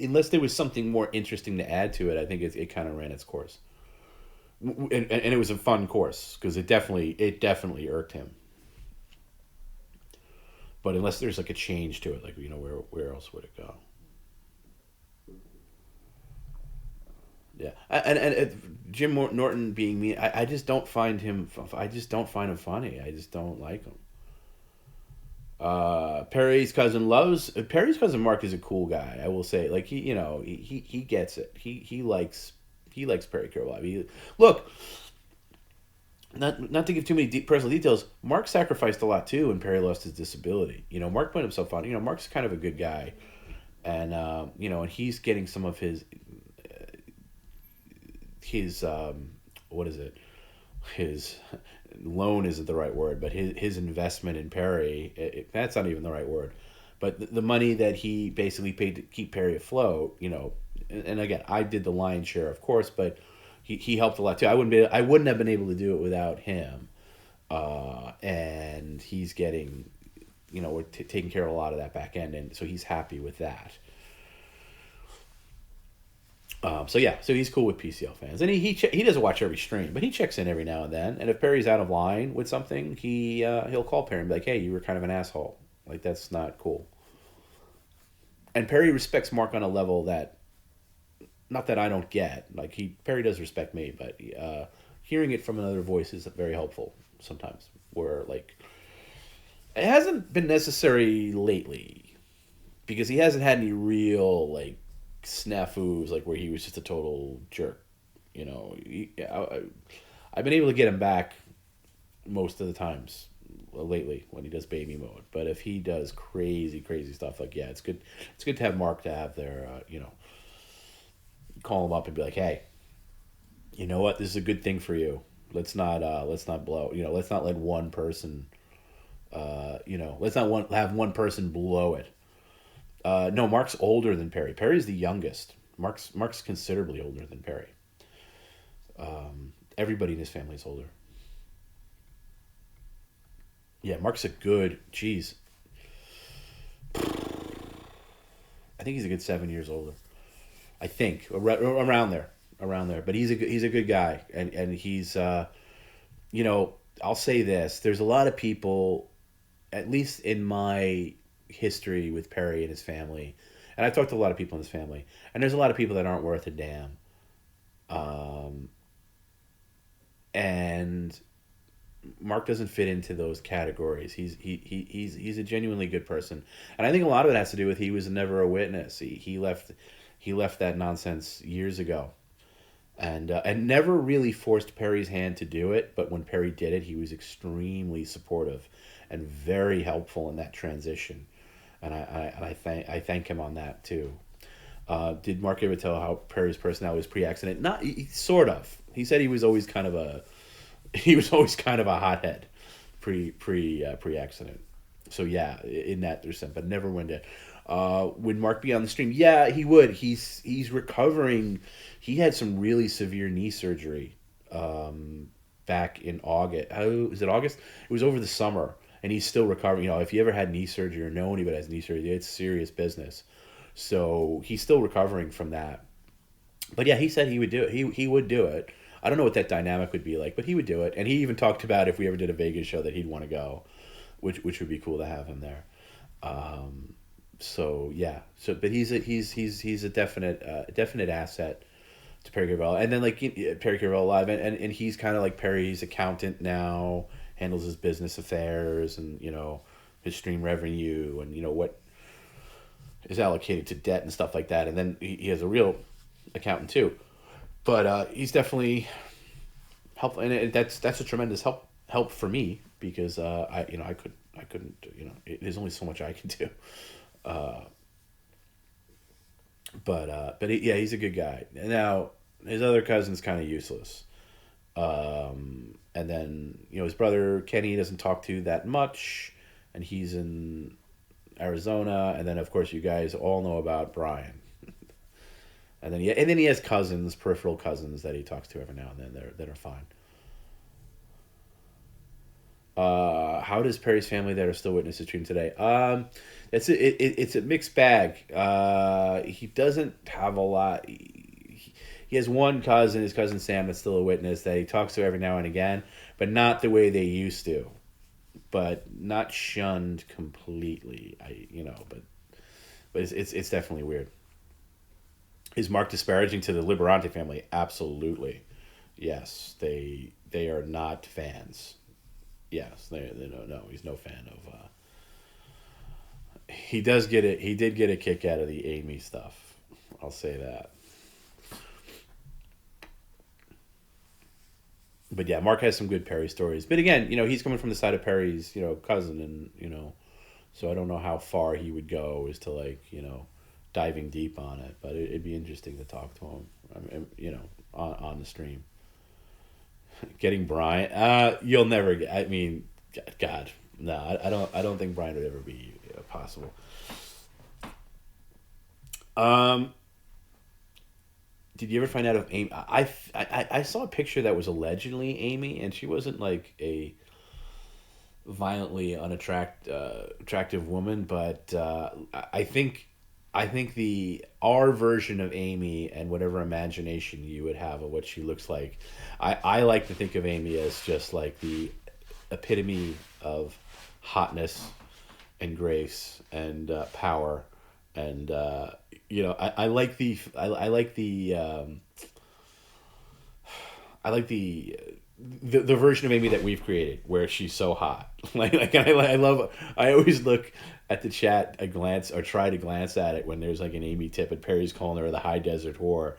unless there was something more interesting to add to it, I think it kind of ran its course. And it was a fun course, because it definitely irked him. But unless there's, like, a change to it, like, where else would it go? Yeah, and Jim Norton being mean, I just don't find him. I just don't find him funny. I just don't like him. Perry's cousin Mark is a cool guy. I will say, like, he gets it. He likes Perry Carroll. Look, not to give too many personal details, Mark sacrificed a lot too when Perry lost his disability. Mark put himself on. Mark's kind of a good guy, and and he's getting some of his what is it? His loan isn't the right word, but his investment in Perry, that's not even the right word. But the money that he basically paid to keep Perry afloat, and again, I did the lion's share, of course, but he helped a lot too. I wouldn't have been able to do it without him. And he's getting, we're taking care of a lot of that back end, and so he's happy with that. So he's cool with PCL fans, and he doesn't watch every stream, but he checks in every now and then. And if Perry's out of line with something, he'll call Perry and be like, "Hey, you were kind of an asshole. Like that's not cool." And Perry respects Mark on a level that, not that I don't get. Like Perry does respect me, but hearing it from another voice is very helpful sometimes. Where like it hasn't been necessary lately because he hasn't had any real like snafus like where he was just a total jerk. I've been able to get him back most of the times lately when he does baby mode. But if he does crazy, crazy stuff, like it's good. It's good to have Mark to have their, call him up and be like, hey, you know what? This is a good thing for you. Let's not blow. Let's not let one person. Let's not have one person blow it. No, Mark's older than Perry. Perry's the youngest. Mark's considerably older than Perry. Everybody in his family is older. Yeah, Mark's a good. Geez, I think he's a good 7 years older. I think around there, But he's a good guy, and he's I'll say this: there's a lot of people, at least in my history with Perry and his family, and I've talked to a lot of people in his family, and there's a lot of people that aren't worth a damn. And Mark doesn't fit into those categories. He's a genuinely good person, and I think a lot of it has to do with he was never a witness. He left that nonsense years ago, and never really forced Perry's hand to do it. But when Perry did it, he was extremely supportive and very helpful in that transition, and I thank him on that too. Did Mark ever tell how Perry's personality was pre-accident? Not sort of. He said he was always kind of a hothead pre accident. So yeah, in that there's some, but never went to. Would Mark be on the stream? Yeah, he would. He's recovering. He had some really severe knee surgery back in August. Is it August? It was over the summer, and he's still recovering. If you ever had knee surgery or know anybody has knee surgery, it's serious business. So he's still recovering from that. But yeah, he said he would do it. He would do it. I don't know what that dynamic would be like, but he would do it. And he even talked about if we ever did a Vegas show that he'd want to go, which would be cool to have him there. So yeah. But he's a definite asset to Perry Caravello. And then like Perry Caravello live, and he's kind of like Perry's accountant now, handles his business affairs and his stream revenue and what is allocated to debt and stuff like that. And then he has a real accountant too. But he's definitely helpful, and that's a tremendous help for me because I couldn't there's only so much I can do. Yeah, he's a good guy. Now his other cousin's kind of useless, and then his brother Kenny doesn't talk to that much, and he's in Arizona, and then of course you guys all know about Brian. And then he has cousins, peripheral cousins that he talks to every now and then that are fine. How does Perry's family that are still witnesses treat him today? It's a mixed bag. He doesn't have a lot. He has one cousin, his cousin Sam, that's still a witness that he talks to every now and again, but not the way they used to. But not shunned completely. But it's definitely weird. Is Mark disparaging to the Liberante family? Absolutely. Yes, they are not fans. Yes, they no, he's no fan of. He does get it. He did get a kick out of the Amy stuff. I'll say that. But yeah, Mark has some good Perry stories. But again, he's coming from the side of Perry's, cousin, and so I don't know how far he would go as to like diving deep on it. But it'd be interesting to talk to him, on the stream. Getting Brian, you'll never get. I mean, God, no, I don't think Brian would ever be possible. Um, did you ever find out if Amy? I saw a picture that was allegedly Amy, and she wasn't like a violently attractive woman, but I think the our version of Amy and whatever imagination you would have of what she looks like, I like to think of Amy as just like the epitome of hotness and grace and power, and I like the version of Amy that we've created, where she's so hot. like I love. I always look at the chat, a glance or try to glance at it when there's like an Amy tip, and Perry's calling her the High Desert Whore,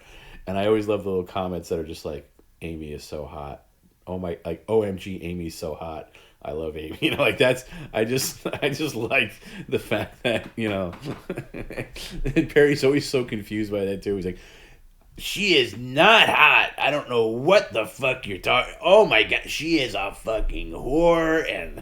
and I always love the little comments that are just like, Amy is so hot. Oh my, like OMG, Amy's so hot. I love Amy. Like that's. I just like the fact that and Perry's always so confused by that too. He's like, she is not hot. I don't know what the fuck you're talking. Oh my god, she is a fucking whore. And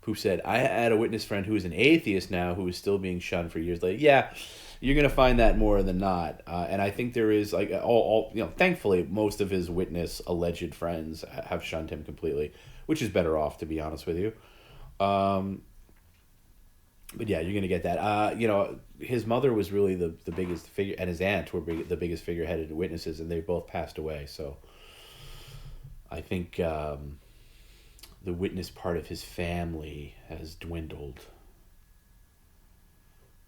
who said, I had a witness friend who is an atheist now who is still being shunned for years later. Yeah, you're gonna find that more than not. And I think there is like all thankfully most of his witness alleged friends have shunned him completely, which is better off, to be honest with you. But yeah, you're gonna get that. His mother was really the biggest figure, and his aunt were the biggest figure-headed witnesses, and they both passed away. So I think the witness part of his family has dwindled.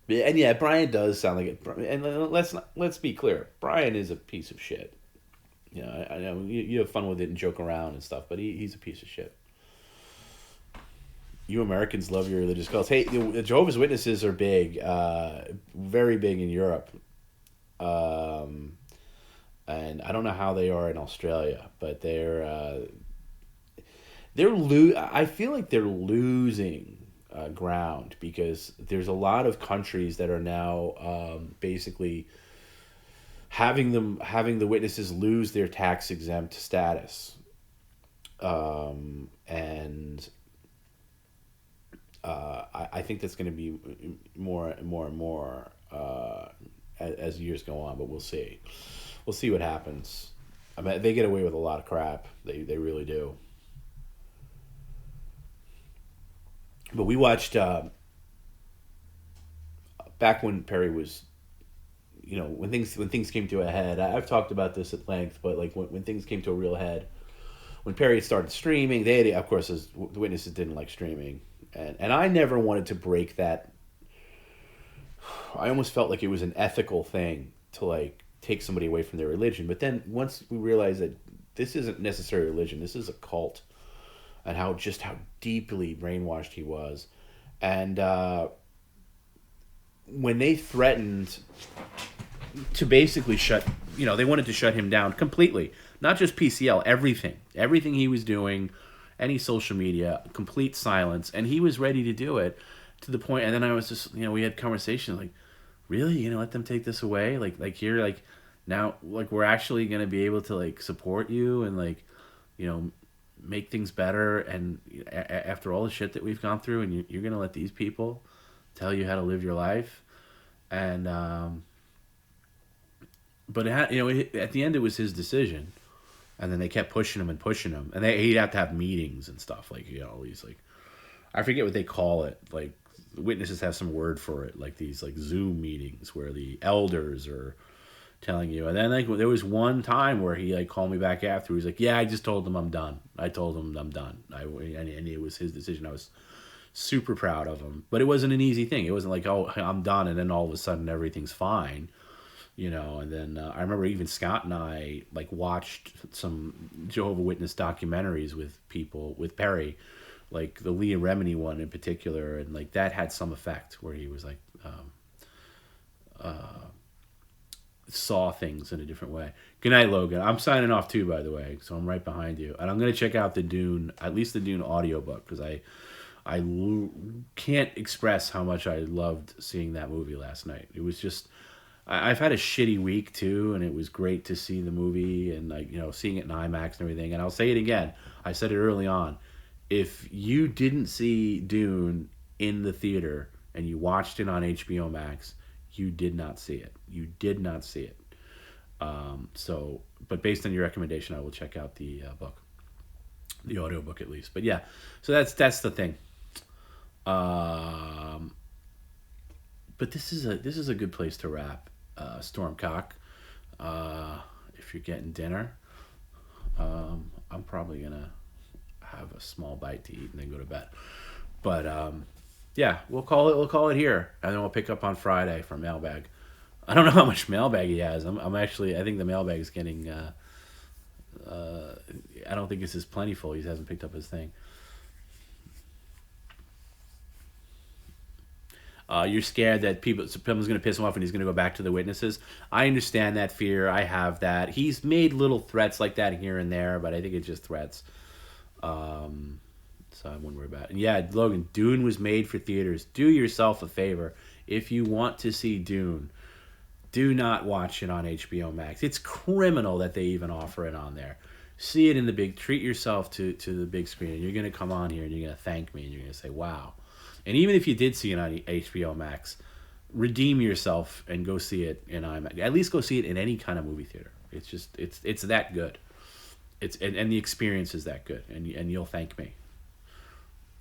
And yeah, Brian does sound like it. And let's be clear, Brian is a piece of shit. I know you have fun with it and joke around and stuff, but he's a piece of shit. You Americans love your religious cults. Hey, the Jehovah's Witnesses are big, very big in Europe, and I don't know how they are in Australia, but I feel like they're losing ground, because there's a lot of countries that are now basically having the witnesses lose their tax exempt status, and I think that's going to be more and more and more as years go on, but we'll see. We'll see what happens. I mean, they get away with a lot of crap. They really do. But we watched back when Perry was, when things came to a head. I've talked about this at length, but like when things came to a real head, when Perry started streaming, of course, the witnesses didn't like streaming. And I never wanted to break that. I almost felt like it was an ethical thing to like take somebody away from their religion. But then once we realized that this isn't necessarily religion, this is a cult, and how deeply brainwashed he was, and when they threatened to basically they wanted to shut him down completely, not just PCL, everything he was doing. Any social media, complete silence, and he was ready to do it to the point. And then I was just, we had conversations like, really, let them take this away, like you're like, now, like we're actually gonna be able to like support you and like, make things better. And after all the shit that we've gone through, and you're gonna let these people tell you how to live your life, and but at the end it was his decision. And then they kept pushing him, and he'd have to have meetings and stuff, like these like, I forget what they call it. Like the witnesses have some word for it, like these like Zoom meetings where the elders are telling you. And then like there was one time where he like called me back after. He was like, "Yeah, I just told them I'm done. I told them I'm done." And it was his decision. I was super proud of him, but it wasn't an easy thing. It wasn't like, "Oh, I'm done," and then all of a sudden everything's fine. And then I remember even Scott and I like watched some Jehovah Witness documentaries with Perry, like the Leah Remini one in particular, and like that had some effect where he was like saw things in a different way. Good night, Logan. I'm signing off too, by the way, so I'm right behind you. And I'm going to check out the Dune, at least the Dune audiobook, because can't express how much I loved seeing that movie last night. It was just, I've had a shitty week too, and it was great to see the movie and like, seeing it in IMAX and everything. And I'll say it again. I said it early on. If you didn't see Dune in the theater and you watched it on HBO Max, you did not see it. You did not see it. But based on your recommendation, I will check out the book, the audio book at least. But yeah, so that's the thing. But this is a good place to wrap. Stormcock. If you're getting dinner, I'm probably gonna have a small bite to eat and then go to bed. But yeah, we'll call it here, and then we'll pick up on Friday for mailbag. I don't know how much mailbag he has. I'm actually, I think the mailbag is getting. I don't think it's as plentiful. He hasn't picked up his thing. You're scared that someone's going to piss him off and he's going to go back to the witnesses. I understand that fear. I have that. He's made little threats like that here and there, but I think it's just threats. So I wouldn't worry about it. And yeah, Logan, Dune was made for theaters. Do yourself a favor. If you want to see Dune, do not watch it on HBO Max. It's criminal that they even offer it on there. See it in the big, treat yourself to the big screen, and you're going to come on here and you're going to thank me and you're going to say, wow. And even if you did see it on HBO Max, redeem yourself and go see it in IMAX. At least go see it in any kind of movie theater. It's just, it's that good. And the experience is that good, and you'll thank me.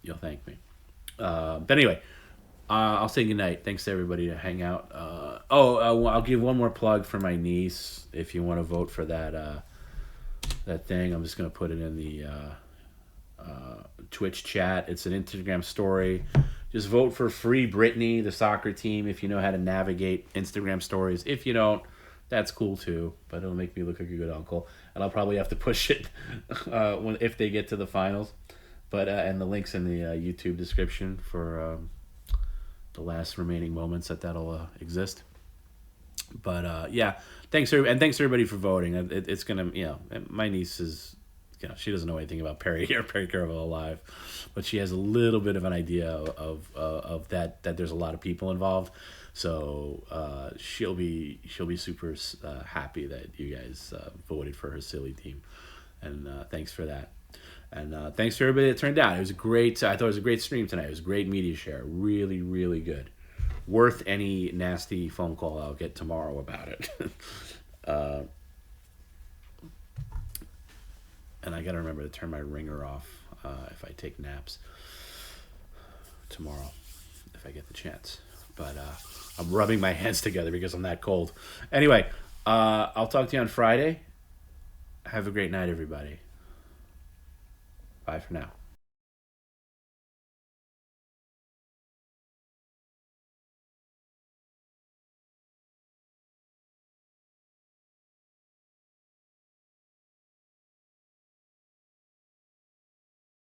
You'll thank me. But anyway, I'll say goodnight. Thanks to everybody to hang out. I'll give one more plug for my niece. If you want to vote for that thing, I'm just going to put it in the Twitch chat. It's an Instagram story. Just vote for Free Britney, the soccer team, if you know how to navigate Instagram stories. If you don't, that's cool too, but it'll make me look like a good uncle. And I'll probably have to push it if they get to the finals. But and the link's in the YouTube description for the last remaining moments that'll exist. But yeah, thanks everybody for voting. It's gonna, my niece is, she doesn't know anything about Perry or Perry Caravello Live, but she has a little bit of an idea of that there's a lot of people involved. So she'll be super happy that you guys voted for her silly team, and thanks for that. And thanks to everybody that turned out. I thought it was a great stream tonight. It was a great media share. Really, really good. Worth any nasty phone call I'll get tomorrow about it. And I got to remember to turn my ringer off if I take naps tomorrow, if I get the chance. But I'm rubbing my hands together because I'm that cold. Anyway, I'll talk to you on Friday. Have a great night, everybody. Bye for now.